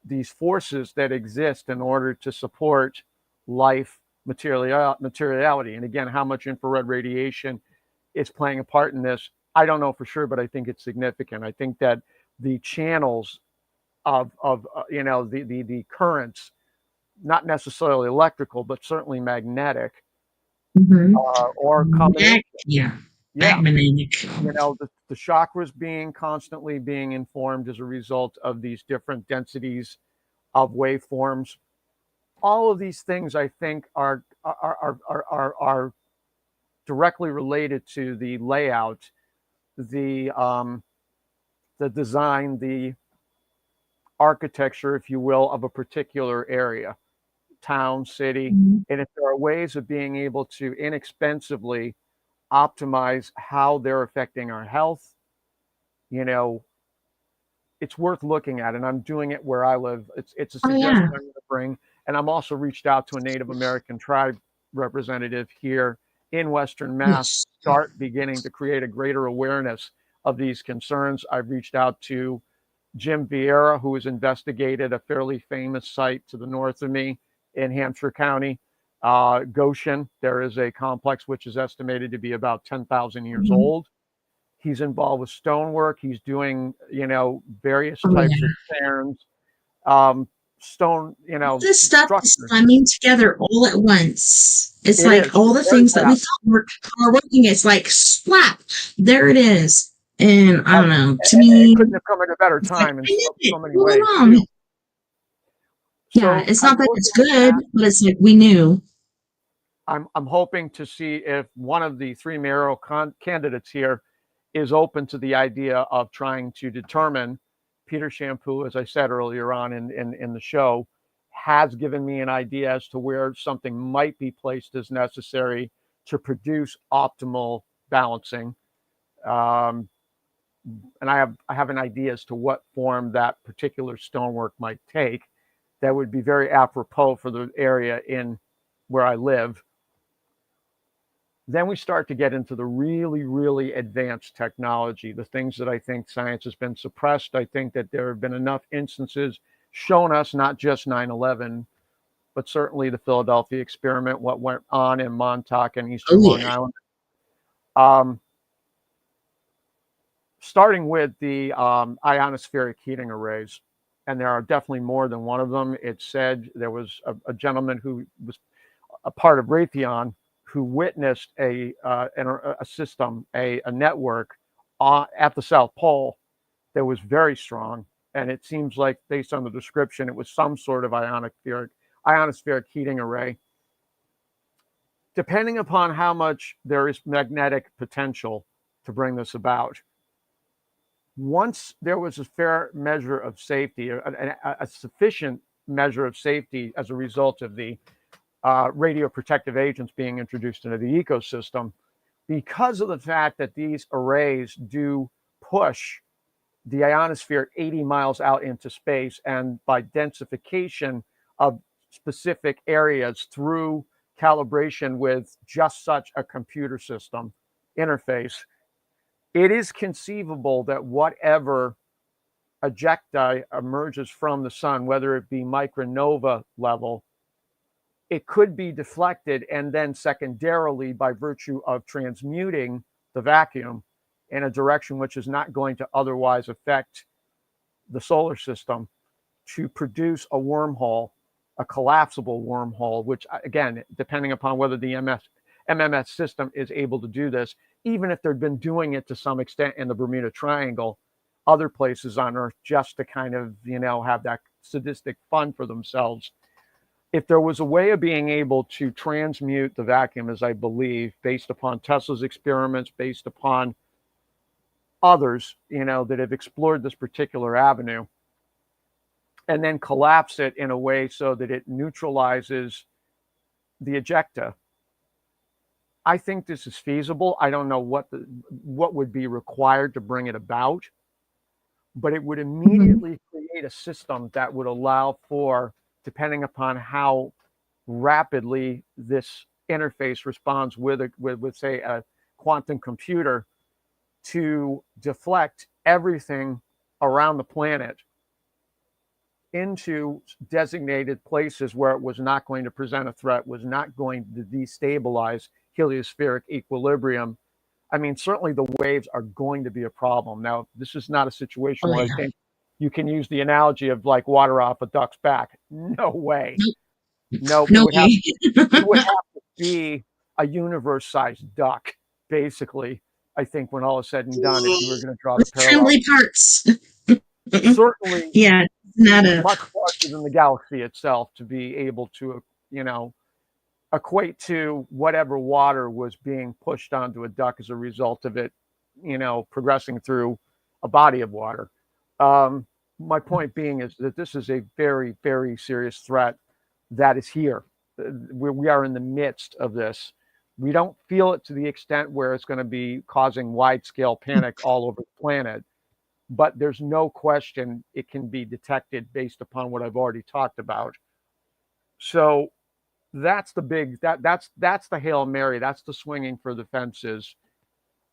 these forces that exist in order to support life, materiality. And again, how much infrared radiation is playing a part in this, I don't know for sure, but I think it's significant. I think that the channels of the currents, not necessarily electrical, but certainly magnetic, or combination. Yeah. Yeah, Magnetic. the chakras constantly being informed as a result of these different densities of waveforms. All of these things, I think, are directly related to the layout, the design, the architecture, if you will, of a particular area, town, city. And if there are ways of being able to inexpensively optimize how they're affecting our health, it's worth looking at. And I'm doing it where I live. It's a suggestion I'm going to bring. And I'm also reached out to a Native American tribe representative here in Western Mass, start beginning to create a greater awareness of these concerns. I've reached out to Jim Vieira, who has investigated a fairly famous site to the north of me in Hampshire County, Goshen. There is a complex which is estimated to be about 10,000 years old. He's involved with stonework. He's doing, various types of cairns, stone, this stuff structures. is coming together all at once. It's It like is. all the Very things that we fast. thought are working. It's like slap, there it is. And I don't know. To And me, it couldn't have come at a better time in so many ways, too. Yeah, it's not that it's good, but it's like we knew. I'm hoping to see if one of the three mayoral candidates here is open to the idea of trying to determine. Peter Shampoo, as I said earlier on in the show, has given me an idea as to where something might be placed as necessary to produce optimal balancing. And I have an idea as to what form that particular stonework might take that would be very apropos for the area in where I live. Then we start to get into the really, really advanced technology, the things that I think science has been suppressed. I think that there have been enough instances shown us, not just 9/11, but certainly the Philadelphia experiment, what went on in Montauk and Eastern Long Island. Starting with the ionospheric heating arrays, and there are definitely more than one of them. It said there was a gentleman who was a part of Raytheon who witnessed a system, a network at the South Pole that was very strong. And it seems like, based on the description, it was some sort of ionospheric heating array. Depending upon how much there is magnetic potential to bring this about, once there was a fair measure of safety, a sufficient measure of safety as a result of the radioprotective agents being introduced into the ecosystem, because of the fact that these arrays do push the ionosphere 80 miles out into space, and by densification of specific areas through calibration with just such a computer system interface, it is conceivable that whatever ejecti emerges from the sun, whether it be micronova level, it could be deflected, and then secondarily, by virtue of transmuting the vacuum in a direction which is not going to otherwise affect the solar system, to produce a wormhole, a collapsible wormhole, which, again, depending upon whether the MMS system is able to do this, even if they've been doing it to some extent in the Bermuda Triangle, other places on Earth, just to kind of, have that sadistic fun for themselves. If there was a way of being able to transmute the vacuum, as I believe, based upon Tesla's experiments, based upon others, that have explored this particular avenue, and then collapse it in a way so that it neutralizes the ejecta. I think this is feasible. I don't know what would be required to bring it about, but it would immediately create a system that would allow for, depending upon how rapidly this interface responds with say a quantum computer, to deflect everything around the planet into designated places where it was not going to present a threat, was not going to destabilize heliospheric equilibrium. I mean, certainly the waves are going to be a problem. Now, this is not a situation where I think you can use the analogy of like water off a duck's back. No way. No, it would have to be a universe-sized duck, basically. I think when all is said and done, if you were going to draw the parallel, trembly parts. certainly, yeah, not much larger than the galaxy itself, to be able to, equate to whatever water was being pushed onto a duck as a result of it, progressing through a body of water. My point being is that this is a very, very serious threat that is here. We are in the midst of this. We don't feel it to the extent where it's going to be causing wide-scale panic all over the planet, but there's no question it can be detected based upon what I've already talked about. So that's the big that's the Hail Mary, that's the swinging for the fences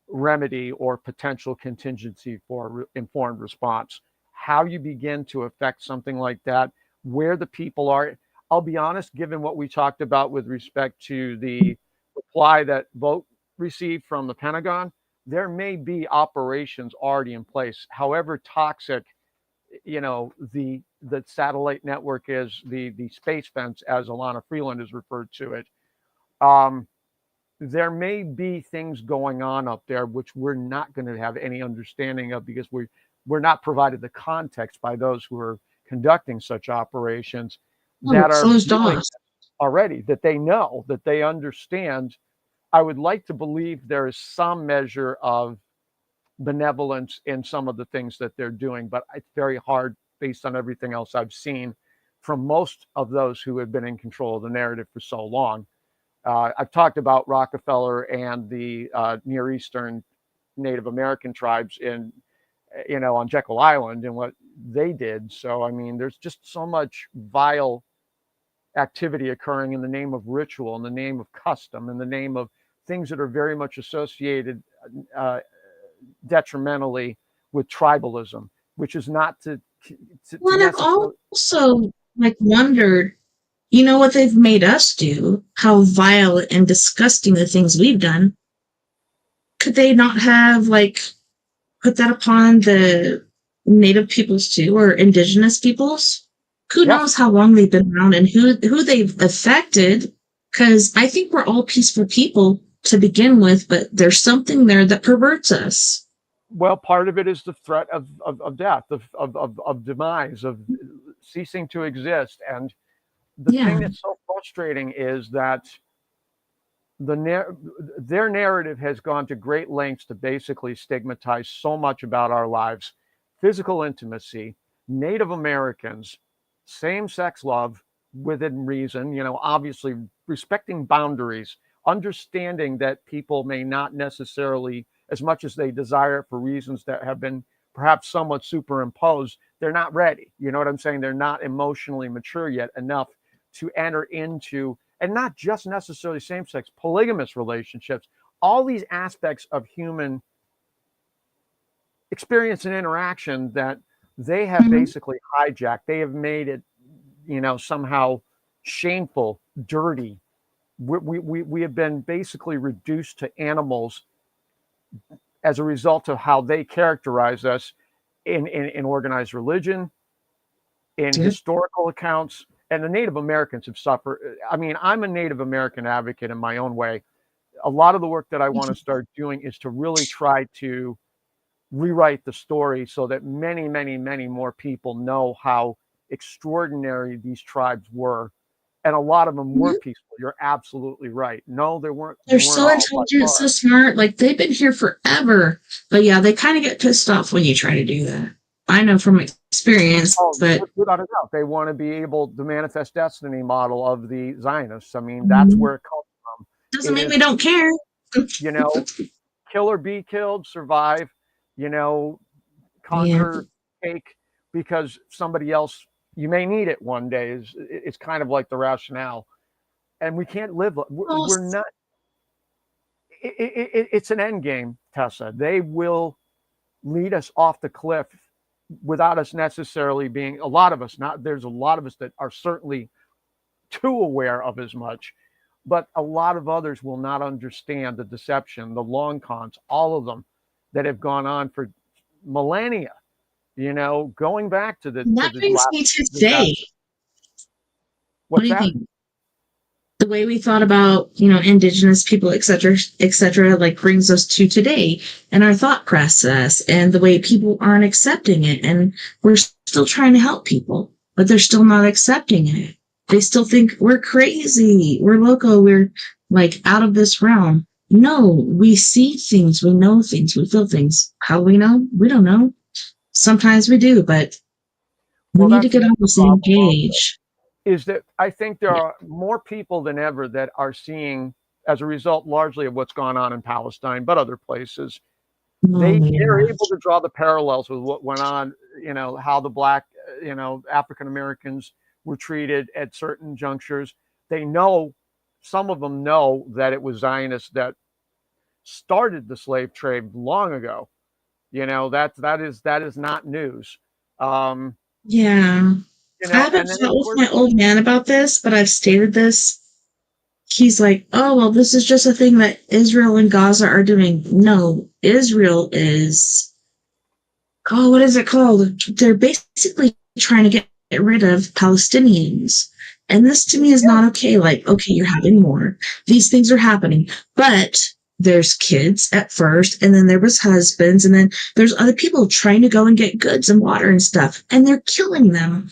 remedy or potential contingency for informed response. How you begin to affect something like that, where the people are. I'll be honest, given what we talked about with respect to the reply that Vogt received from the Pentagon, there may be operations already in place. However toxic, the satellite network is, the space fence, as Alana Freeland has referred to it. There may be things going on up there which we're not going to have any understanding of, because we're not provided the context by those who are conducting such operations, that are closed doors already, that they know, that they understand. I would like to believe there is some measure of benevolence in some of the things that they're doing, but it's very hard based on everything else I've seen from most of those who have been in control of the narrative for so long. I've talked about Rockefeller and the Near Eastern Native American tribes on Jekyll Island and what they did. So, I mean, there's just so much vile activity occurring in the name of ritual, in the name of custom, in the name of things that are very much associated detrimentally with tribalism, which is not to well, I've also wondered, what they've made us do, how vile and disgusting the things we've done. Could they not have put that upon the native peoples too, or indigenous peoples? Who knows how long they've been around and who they've affected? Because I think we're all peaceful people to begin with, but there's something there that perverts us. Well, part of it is the threat of death, of demise, of ceasing to exist. And the thing that's so frustrating is that their narrative has gone to great lengths to basically stigmatize so much about our lives: physical intimacy, Native Americans, same-sex love within reason, obviously respecting boundaries, understanding that people may not necessarily, as much as they desire for reasons that have been perhaps somewhat superimposed, they're not ready. You know what I'm saying? They're not emotionally mature yet enough to enter into, and not just necessarily same-sex, polygamous relationships, all these aspects of human experience and interaction that they have basically hijacked. They have made it, somehow shameful, dirty. We have been basically reduced to animals as a result of how they characterize us in organized religion, in historical accounts. And the Native Americans have suffered. I mean, I'm a Native American advocate in my own way. A lot of the work that I want to start doing is to really try to rewrite the story so that many, many, many more people know how extraordinary these tribes were And a lot of them were peaceful. You're absolutely right. No, they weren't. They're They weren't so all intelligent, so smart. Like, they've been here forever. But yeah, they kind of get pissed off when you try to do that. I know from experience, but without a doubt, they want to be able to manifest destiny model of the Zionists. I mean, that's where it comes from. doesn't mean we don't care. You know, kill or be killed, survive, you know, conquer, take, because somebody else, you may need it one day. It's kind of like the rationale. And we can't live, we're not, it's an end game, Tessa. They will lead us off the cliff without us necessarily being, a lot of us, not, there's a lot of us that are certainly too aware of as much, but a lot of others will not understand the deception, the long cons, all of them that have gone on for millennia, you know, going back to the, that brings me to today. What do you think? The way we thought about, you know, indigenous people, et cetera, like brings us to today and our thought process and the way people aren't accepting it. And we're still trying to help people, but they're still not accepting it. They still think we're crazy, we're loco, we're like out of this realm. No, we see things, we know things, we feel things. How do we know? We don't know. Sometimes we do, but we need to get on the same page. Is that I think there are more people than ever that are seeing, as a result largely of what's gone on in Palestine, but other places, they're able to draw the parallels with what went on, you know, how the black, you know, African Americans were treated at certain junctures. They know, some of them know that it was Zionists that started the slave trade long ago. You know, that is not news. You know, I haven't talked with my old man about this, but I've stated this. He's like, oh, well, this is just a thing that Israel and Gaza are doing. No, Israel is, oh, what is it called? They're basically trying to get rid of Palestinians. And this to me is not okay. Like, okay, you're having war. These things are happening. But there's kids at first, and then there was husbands, and then there's other people trying to go and get goods and water and stuff, and they're killing them.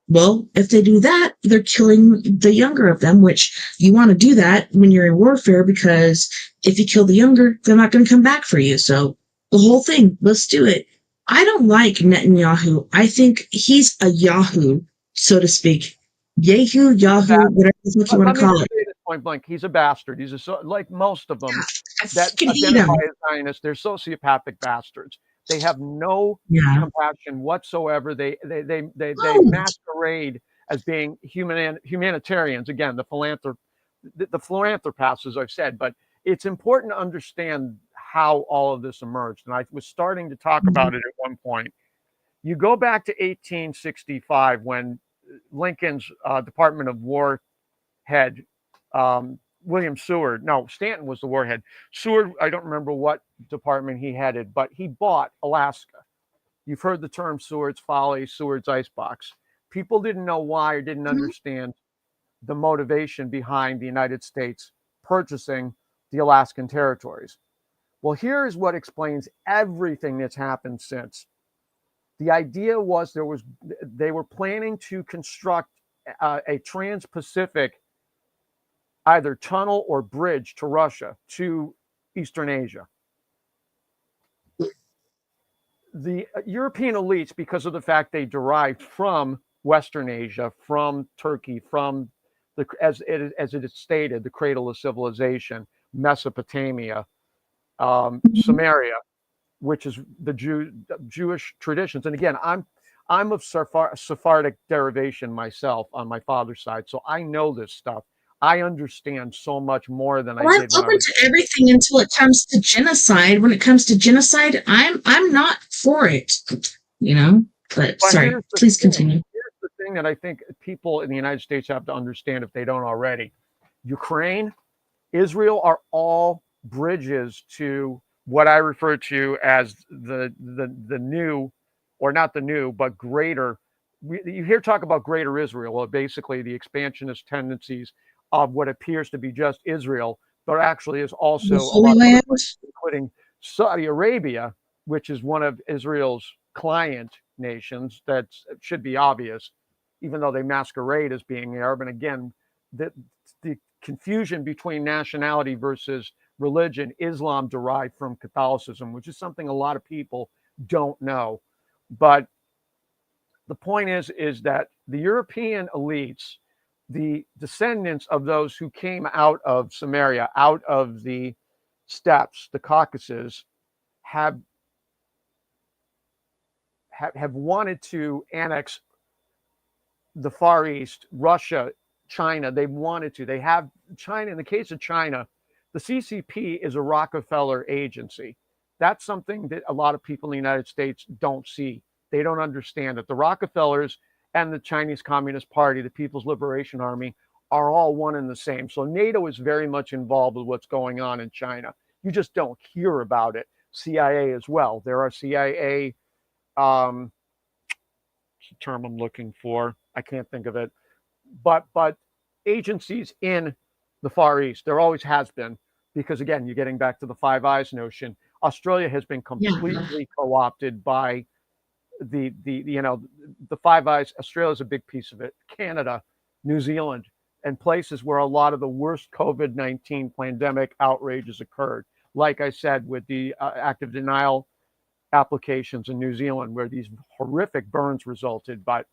Well, if they do that, they're killing the younger of them, which you want to do that when you're in warfare, because if you kill the younger, they're not going to come back for you. So the whole thing, let's do it. I don't like Netanyahu. I think he's a Yahoo, so to speak. Yahoo, whatever you want to call it. Point blank, he's a bastard. He's like most of them that identify as Zionists. They're sociopathic bastards. They have no compassion whatsoever. They masquerade as being humanitarians. Again, the philanthropists, as I've said. But it's important to understand how all of this emerged. And I was starting to talk about it at one point. You go back to 1865 when Lincoln's Department of War head, William Seward. No, Stanton was the warhead. Seward, I don't remember what department he headed, but he bought Alaska. You've heard the term Seward's Folly, Seward's Icebox. People didn't know why or didn't understand the motivation behind the United States purchasing the Alaskan territories. Well, here's what explains everything that's happened since. The idea was they were planning to construct a trans-Pacific either tunnel or bridge to Russia, to Eastern Asia. The European elites, because of the fact they derived from Western Asia, from Turkey, from as it is stated, the cradle of civilization, Mesopotamia, Samaria, which is the Jewish traditions. And again, I'm of Sephardic derivation myself on my father's side, so I know this stuff. I understand so much more than I did. I'm open to everything until it comes to genocide. When it comes to genocide, I'm not for it, you know. But sorry, please continue. Here's the thing that I think people in the United States have to understand if they don't already. Ukraine, Israel are all bridges to what I refer to as the new, or not the new, but greater. You hear talk about greater Israel, or basically the expansionist tendencies of what appears to be just Israel, but actually is also including Saudi Arabia, which is one of Israel's client nations. That should be obvious, even though they masquerade as being Arab. And again, the confusion between nationality versus religion, Islam derived from Catholicism, which is something a lot of people don't know. But the point is that the European elites, the descendants of those who came out of Samaria, out of the steppes, the Caucasus, have wanted to annex the Far East, Russia, China. They've wanted to. They have China. In the case of China, the CCP is a Rockefeller agency. That's something that a lot of people in the United States don't see. They don't understand it. The Rockefellers and the Chinese Communist Party, the People's Liberation Army, are all one and the same. So NATO is very much involved with what's going on in China. You just don't hear about it. CIA as well. There are CIA, what's the term I'm looking for? I can't think of it. But agencies in the Far East, there always has been, because again, you're getting back to the Five Eyes notion. Australia has been completely co-opted by the Five Eyes. Australia is a big piece of it. Canada, New Zealand, and places where a lot of the worst COVID-19 pandemic outrages occurred. Like I said, with the active denial applications in New Zealand, where these horrific burns resulted. But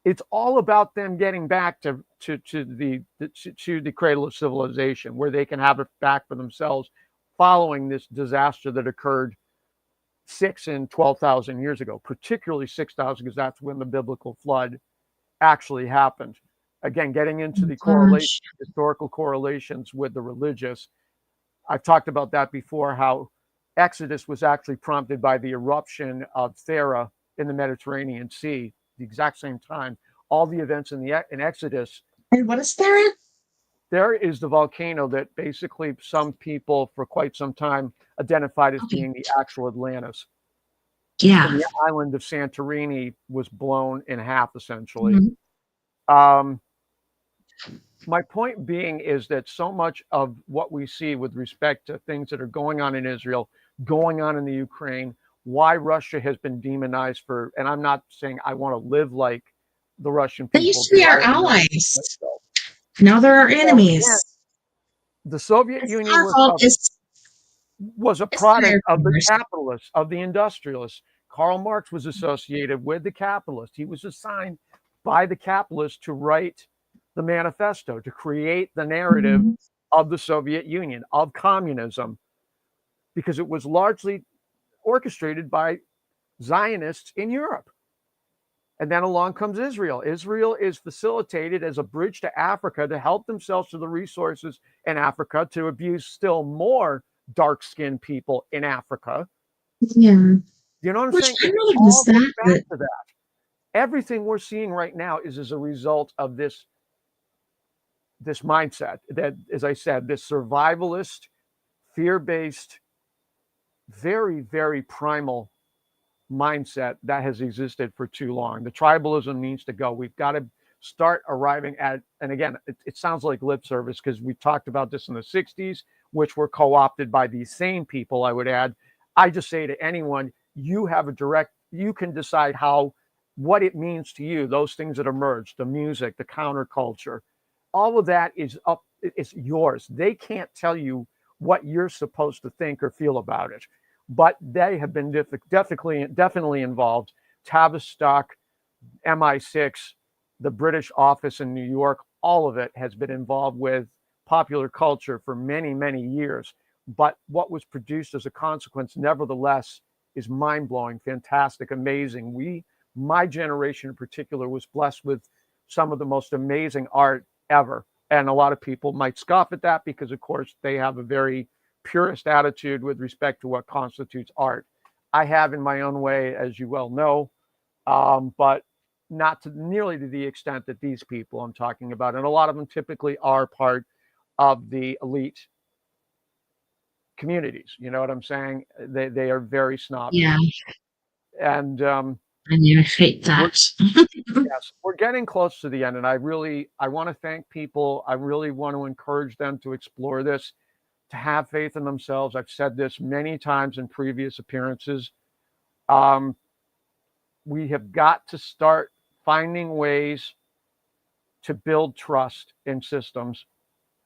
it's all about them getting back to the cradle of civilization, where they can have it back for themselves, following this disaster that occurred 6,000 and 12,000 years ago, particularly 6,000, because that's when the biblical flood actually happened. Again, getting into the correlation, historical correlations with the religious. I've talked about that before, how Exodus was actually prompted by the eruption of Thera in the Mediterranean Sea, the exact same time. All the events in Exodus. And what is there? There is the volcano that basically some people for quite some time identified as being the actual Atlantis. Yeah. And the island of Santorini was blown in half, essentially. Mm-hmm. My point being is that so much of what we see with respect to things that are going on in Israel, going on in the Ukraine, why Russia has been demonized for, and I'm not saying I want to live like the Russian people. They used to be our allies. Now they're our enemies. Well, the Soviet Union was a product of the capitalists, of the industrialists. Karl Marx was associated with the capitalists. He was assigned by the capitalists to write the manifesto, to create the narrative of the Soviet Union, of communism, because it was largely orchestrated by Zionists in Europe. And then along comes Israel. Israel is facilitated as a bridge to Africa to help themselves to the resources in Africa, to abuse still more dark-skinned people in Africa. Yeah. You know what I'm saying? It all goes back to that. Everything we're seeing right now is as a result of this mindset that, as I said, this survivalist, fear-based, very, very primal mindset that has existed for too long. The tribalism needs to go. We've got to start arriving at, and again, it sounds like lip service because we talked about this in the 60s, which were co-opted by these same people, I would add. I just say to anyone, you can decide what it means to you, those things that emerge, the music, the counterculture, all of that it's yours. They can't tell you what you're supposed to think or feel about it, but they have been definitely involved. Tavistock, MI6, the British office in New York, all of it has been involved with popular culture for many, many years. But what was produced as a consequence, nevertheless, is mind-blowing, fantastic, amazing. My generation in particular, was blessed with some of the most amazing art ever. And a lot of people might scoff at that because, of course, they have a very purist attitude with respect to what constitutes art. I have in my own way, as you well know, but not nearly to the extent that these people I'm talking about. And a lot of them typically are part of the elite communities. You know what I'm saying? They are very snobbish. Yeah. And I hate that. Yes, we're getting close to the end, and I want to thank people. I really want to encourage them to explore this, to have faith in themselves. I've said this many times in previous appearances. We have got to start finding ways to build trust in systems.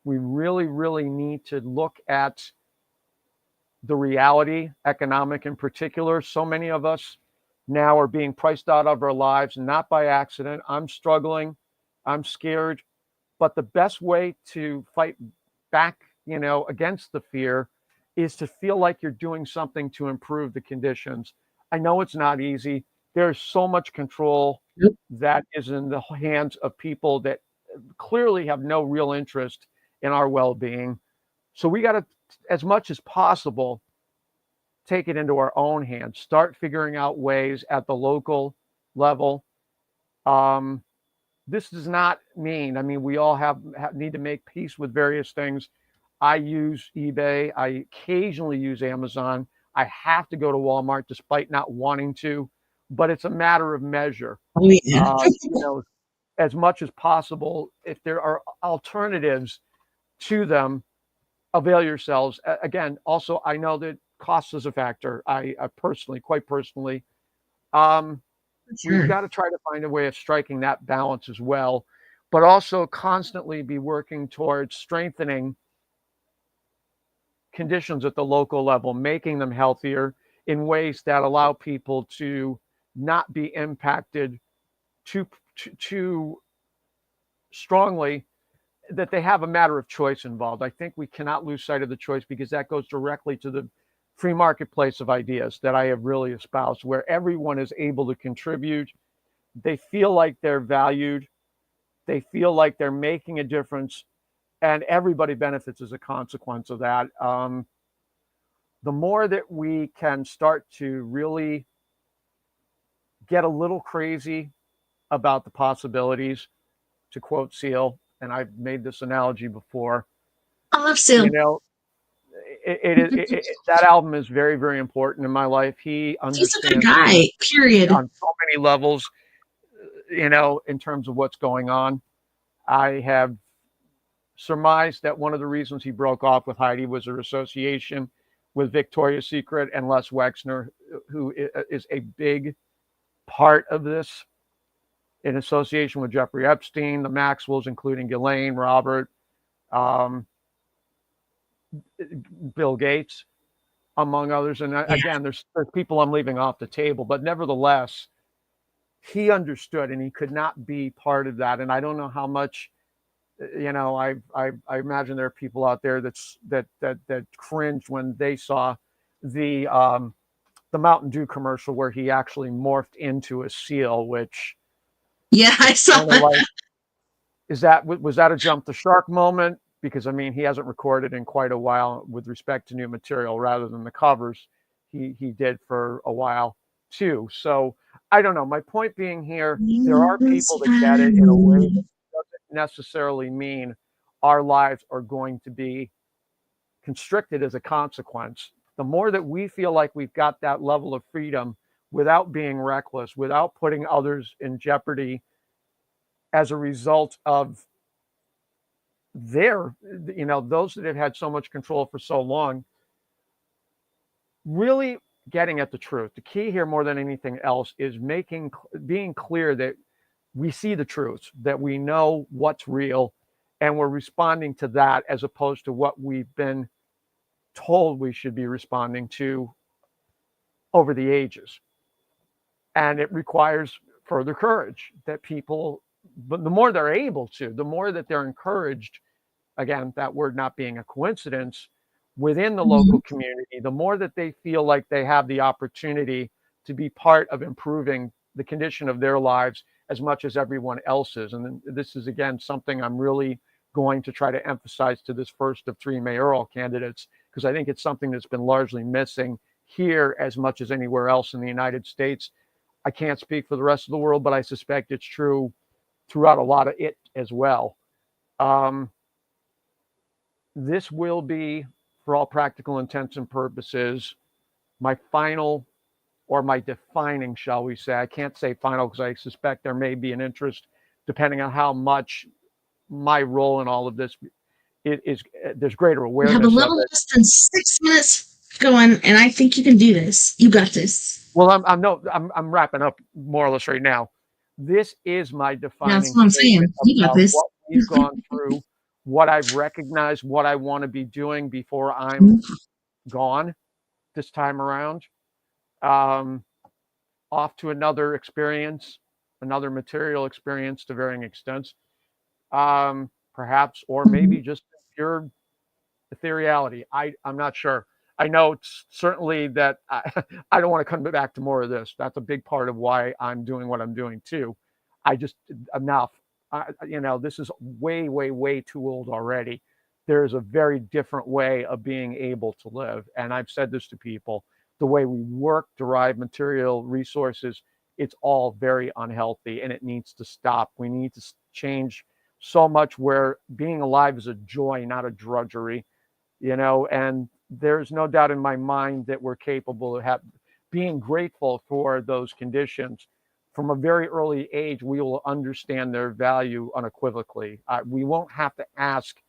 We really, really need to look at the reality, economic in particular. So many of us now are being priced out of our lives, not by accident. I'm struggling. I'm scared. But the best way to fight back, against the fear is to feel like you're doing something to improve the conditions. I know it's not easy. There's so much control that is in the hands of people that clearly have no real interest in our well-being. So we got to, as much as possible, take it into our own hands, start figuring out ways at the local level. This does not mean, we all need to make peace with various things. I use eBay. I occasionally use Amazon. I have to go to Walmart despite not wanting to, but it's a matter of measure. Oh, yeah. As much as possible, if there are alternatives to them, avail yourselves. Again, also, I know that cost is a factor. I quite personally, we've got to try to find a way of striking that balance as well, but also constantly be working towards strengthening conditions at the local level, making them healthier in ways that allow people to not be impacted too strongly, that they have a matter of choice involved. I think we cannot lose sight of the choice, because that goes directly to the free marketplace of ideas that I have really espoused, where everyone is able to contribute. They feel like they're valued. They feel like they're making a difference, and everybody benefits as a consequence of that. The more that we can start to really get a little crazy about the possibilities, to quote Seal, and I've made this analogy before. I love Seal. That album is very, very important in my life. He understands. He's a good guy, period. On so many levels, in terms of what's going on. I have surmised that one of the reasons he broke off with Heidi was her association with Victoria's Secret and Les Wexner, who is a big part of this, in association with Jeffrey Epstein, the Maxwells, including Ghislaine, Robert, Bill Gates, among others. And again, there's people I'm leaving off the table, but nevertheless, he understood, and he could not be part of that. And I don't know how much, I imagine there are people out there that cringed when they saw the Mountain Dew commercial where he actually morphed into a seal, which, I saw that. Was that a jump the shark moment? Because he hasn't recorded in quite a while with respect to new material, rather than the covers he did for a while too. So I don't know. My point being here, there are people that get it in a way that doesn't necessarily mean our lives are going to be constricted as a consequence. The more that we feel like we've got that level of freedom without being reckless, without putting others in jeopardy as a result of those that have had so much control for so long, really getting at the truth. The key here, more than anything else, is being clear that we see the truth, that we know what's real, and we're responding to that, as opposed to what we've been told we should be responding to over the ages. And it requires further courage that people, but the more they're able to, the more that they're encouraged, again, that word not being a coincidence, within the local community, the more that they feel like they have the opportunity to be part of improving the condition of their lives as much as everyone else's. And this is, again, something I'm really going to try to emphasize to this first of 3 mayoral candidates, because I think it's something that's been largely missing here as much as anywhere else in the United States. I can't speak for the rest of the world, but I suspect it's true throughout a lot of it as well. This will be, for all practical intents and purposes, my final, or my defining, shall we say. I can't say final because I suspect there may be an interest, depending on how much my role in all of this is. There's greater awareness. You have a little less than 6 minutes going, and I think you can do this. You got this. Well, I'm wrapping up more or less right now. This is my defining That's what I'm saying. statement You got about this. what we've gone through, what I've recognized, what I want to be doing before I'm gone this time around. Off to another experience, another material experience to varying extents, perhaps, or maybe just pure ethereality. I'm not sure. I know it's certainly that I don't want to come back to more of this. That's a big part of why I'm doing what I'm doing too. I just enough. This is way, way, way too old already. There's a very different way of being able to live, and I've said this to people. The way we work, derive material resources, it's all very unhealthy, and it needs to stop. We need to change so much where being alive is a joy, not a drudgery. And there's no doubt in my mind that we're capable of being grateful for those conditions. From a very early age, we will understand their value unequivocally. We won't have to ask,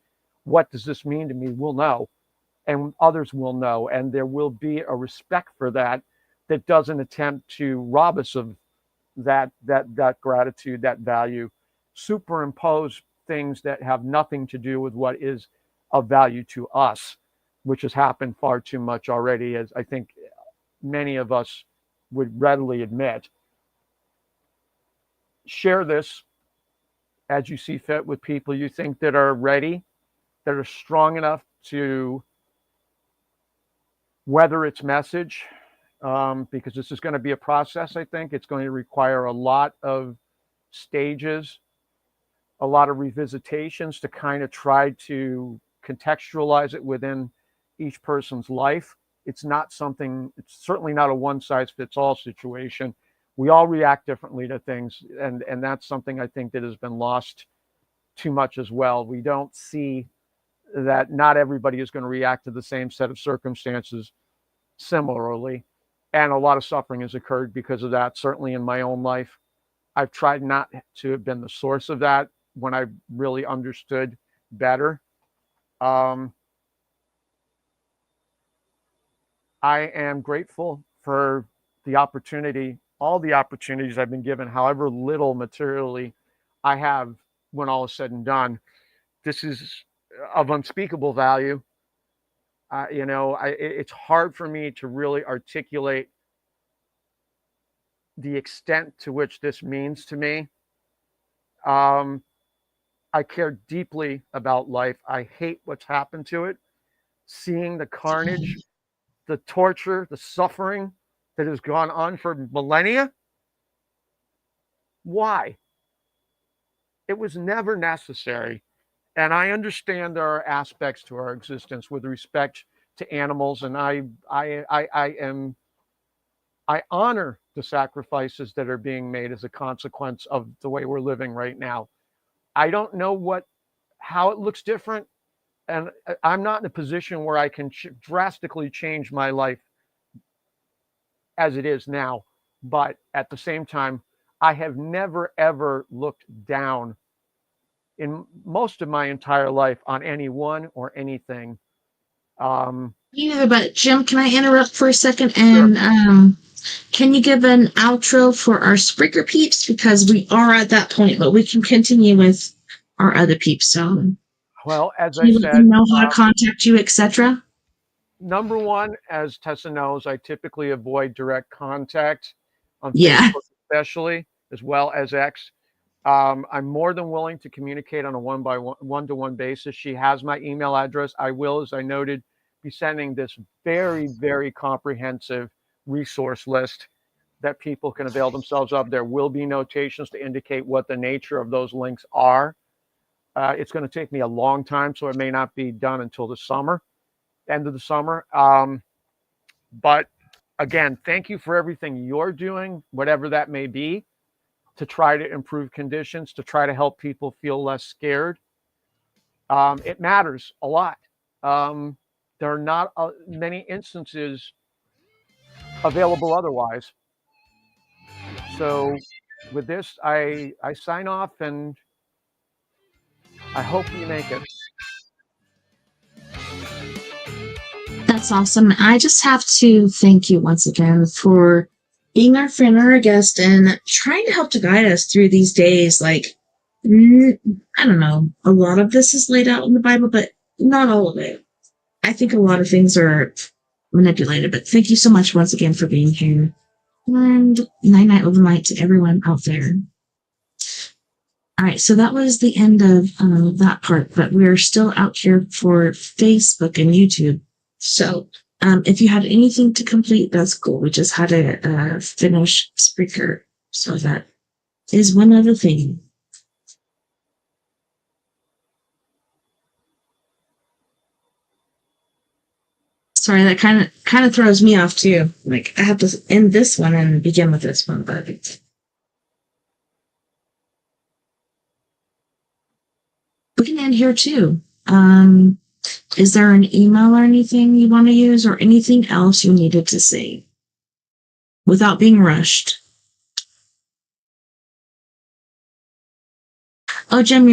what does this mean to me? We'll know, and others will know, and there will be a respect for that doesn't attempt to rob us of that gratitude, that value, superimpose things that have nothing to do with what is of value to us, which has happened far too much already, as I think many of us would readily admit. Share this as you see fit with people you think that are ready, that are strong enough to weather its message, because this is going to be a process. I think it's going to require a lot of stages, a lot of revisitations to kind of try to contextualize it within each person's life. It's certainly not a one size fits all situation. We all react differently to things. And that's something I think that has been lost too much as well. We don't see that not everybody is going to react to the same set of circumstances similarly. And a lot of suffering has occurred because of that. Certainly in my own life, I've tried not to have been the source of that when I really understood better. I am grateful for the opportunity, all the opportunities I've been given, however little materially I have when all is said and done. This is of unspeakable value. It's hard for me to really articulate the extent to which this means to me. I care deeply about life. I hate what's happened to it. Seeing the carnage, the torture, the suffering that has gone on for millennia. Why? It was never necessary. And I understand there are aspects to our existence with respect to animals, and I honor the sacrifices that are being made as a consequence of the way we're living right now. I don't know how it looks different, and I'm not in a position where I can drastically change my life as it is now. But at the same time, I have never, ever looked down in most of my entire life on anyone or anything. Either, but Jim, can I interrupt for a second? And Sure. Can you give an outro for our Spreaker peeps? Because we are at that point, but we can continue with our other peeps. So, Well, as can I you let said, them know how to contact you, etc.? Number one, as Tessa knows, I typically avoid direct contact on Yeah. Facebook, especially, as well as X. I'm more than willing to communicate on a one-to-one basis. She has my email address. I will, as I noted, be sending this very, very comprehensive resource list that people can avail themselves of. There will be notations to indicate what the nature of those links are. It's going to take me a long time, so it may not be done until the summer, end of the summer. But again, thank you for everything you're doing, whatever that may be, to try to improve conditions, to try to help people feel less scared. It matters a lot. There are not many instances available otherwise. So with this, I sign off, and I hope you make it. That's awesome. I just have to thank you once again for being our friend or our guest and trying to help to guide us through these days. Like, I don't know, a lot of this is laid out in the Bible, but not all of it. I think a lot of things are manipulated, but thank you so much once again for being here. And night overnight to everyone out there. All right, so that was the end of that part, but we're still out here for Facebook and YouTube. So if you had anything to complete, that's cool. We just had to finish Spreaker. So that is one other thing. Sorry, that kind of throws me off too. Like I have to end this one and begin with this one, but we can end here too. Is there an email or anything you want to use or anything else you needed to say without being rushed? Oh, Jim,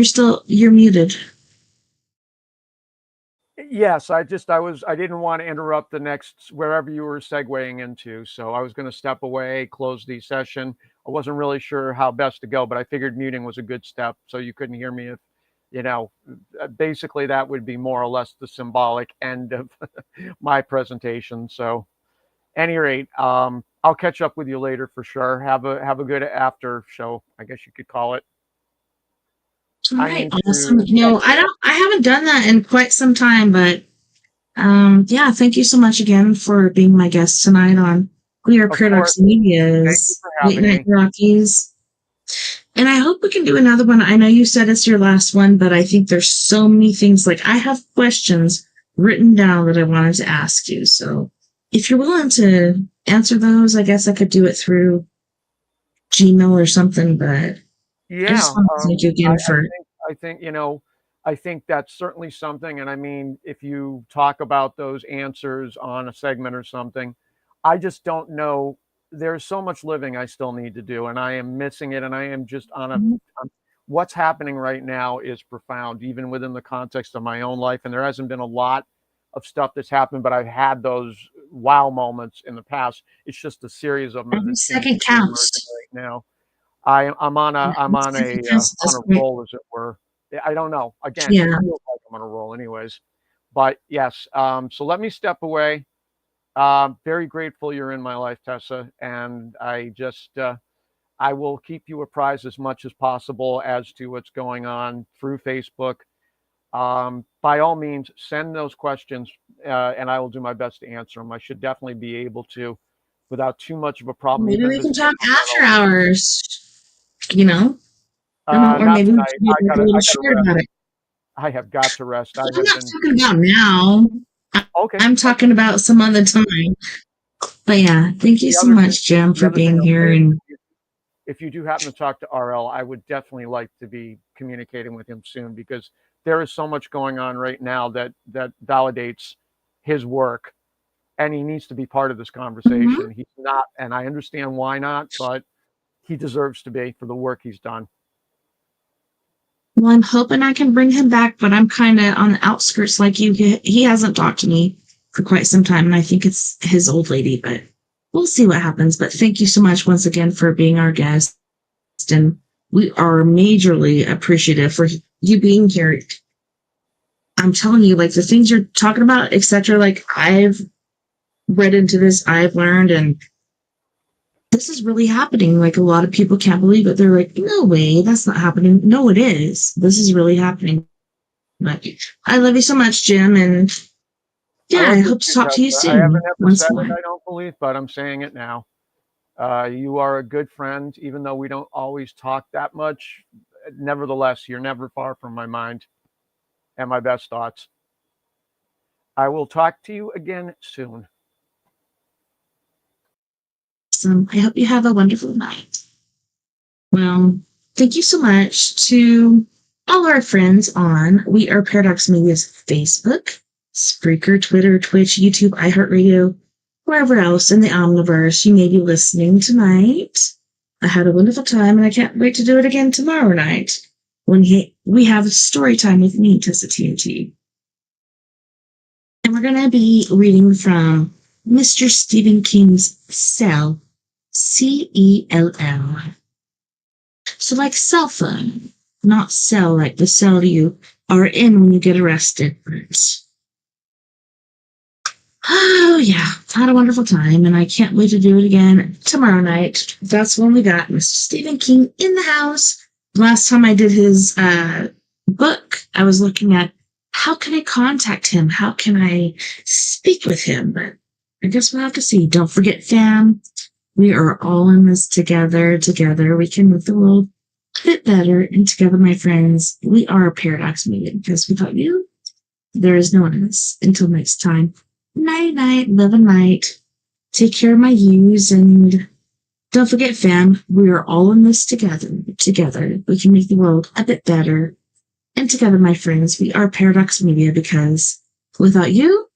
you're muted. Yes, I didn't want to interrupt the next wherever you were segueing into. So I was going to step away, close the session. I wasn't really sure how best to go, but I figured muting was a good step so you couldn't hear me. If, basically that would be more or less the symbolic end of my presentation. So any rate, I'll catch up with you later for sure. Have a good after show, I guess you could call it. All right, awesome. I haven't done that in quite some time, but yeah, thank you so much again for being my guest tonight on We Are Paradox Media's Late Night Rockies. And I hope we can do another one. I know you said it's your last one, but I think there's so many things. Like I have questions written down that I wanted to ask you. So if you're willing to answer those, I guess I could do it through Gmail or something, but yeah, I just want to thank you again for. I think that's certainly something. And I mean, if you talk about those answers on a segment or something, I just don't know. There's so much living I still need to do, and I am missing it. And I am just what's happening right now is profound, even within the context of my own life. And there hasn't been a lot of stuff that's happened, but I've had those wow moments in the past. It's just a series of them. Every second counts right now. I'm on a roll, as it were. I don't know. Again, it feels like I'm on a roll, anyways. But yes, so let me step away. Very grateful you're in my life, Tessa, and I will keep you apprised as much as possible as to what's going on through Facebook. By all means, send those questions, and I will do my best to answer them. I should definitely be able to, without too much of a problem. Maybe we can talk after hours. Or maybe we can be a little short about it. I have got to rest. I'm not talking about now. Okay. I'm talking about some other time. But yeah, thank you so much, Jim, for being here. And if you do happen to talk to RL, I would definitely like to be communicating with him soon, because there is so much going on right now that validates his work, and he needs to be part of this conversation. He's not, and I understand why not, but he deserves to be for the work he's done. Well, I'm hoping I can bring him back, but I'm kind of on the outskirts like you. He hasn't talked to me for quite some time, and I think it's his old lady, but we'll see what happens. But thank you so much once again for being our guest, and we are majorly appreciative for you being here. I'm telling you, like the things you're talking about, etc. Like I've read into this, I've learned, and this is really happening. Like a lot of people can't believe it. They're like, no way, that's not happening. No, it is. This is really happening. But I love you so much, Jim. And yeah, I hope to talk to you soon. I haven't ever said it, I don't believe, but I'm saying it now. You are a good friend, even though we don't always talk that much. Nevertheless, you're never far from my mind and my best thoughts. I will talk to you again soon. I hope you have a wonderful night. Well, thank you so much to all our friends on We Are Paradox Media's Facebook, Spreaker, Twitter, Twitch, YouTube, iHeartRadio, wherever else in the Omniverse you may be listening tonight. I had a wonderful time, and I can't wait to do it again tomorrow night when we have story time with me, Tessa TNT. And we're going to be reading from Mr. Stephen King's Cell, CELL. So like cell phone, not cell like the cell you are in when you get arrested. Oh yeah, had a wonderful time, and I can't wait to do it again tomorrow night. That's when we got Mr. Stephen King in the house. Last time I did his book, I was looking at how can I contact him? How can I speak with him? But I guess we'll have to see. Don't forget, fam, we are all in this together. Together, we can make the world a bit better. And together, my friends, we are a Paradox Media because without you, there is no one else. Until next time. Night, night, love and light. Take care of my yous, and don't forget, fam, we are all in this together. Together, we can make the world a bit better. And together, my friends, we are Paradox Media because without you,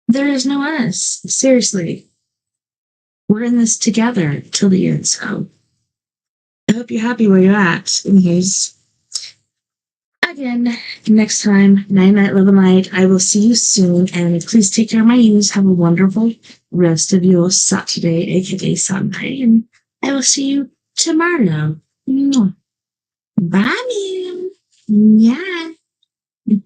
there is no us. Seriously. We're in this together till the end, so I hope you're happy where you're at. Anyways, again, next time, night, night, love and light. I will see you soon, and please take care of my yous. Have a wonderful rest of your Saturday, aka Sunday, and I will see you tomorrow. Mwah. Bye, man. Yeah.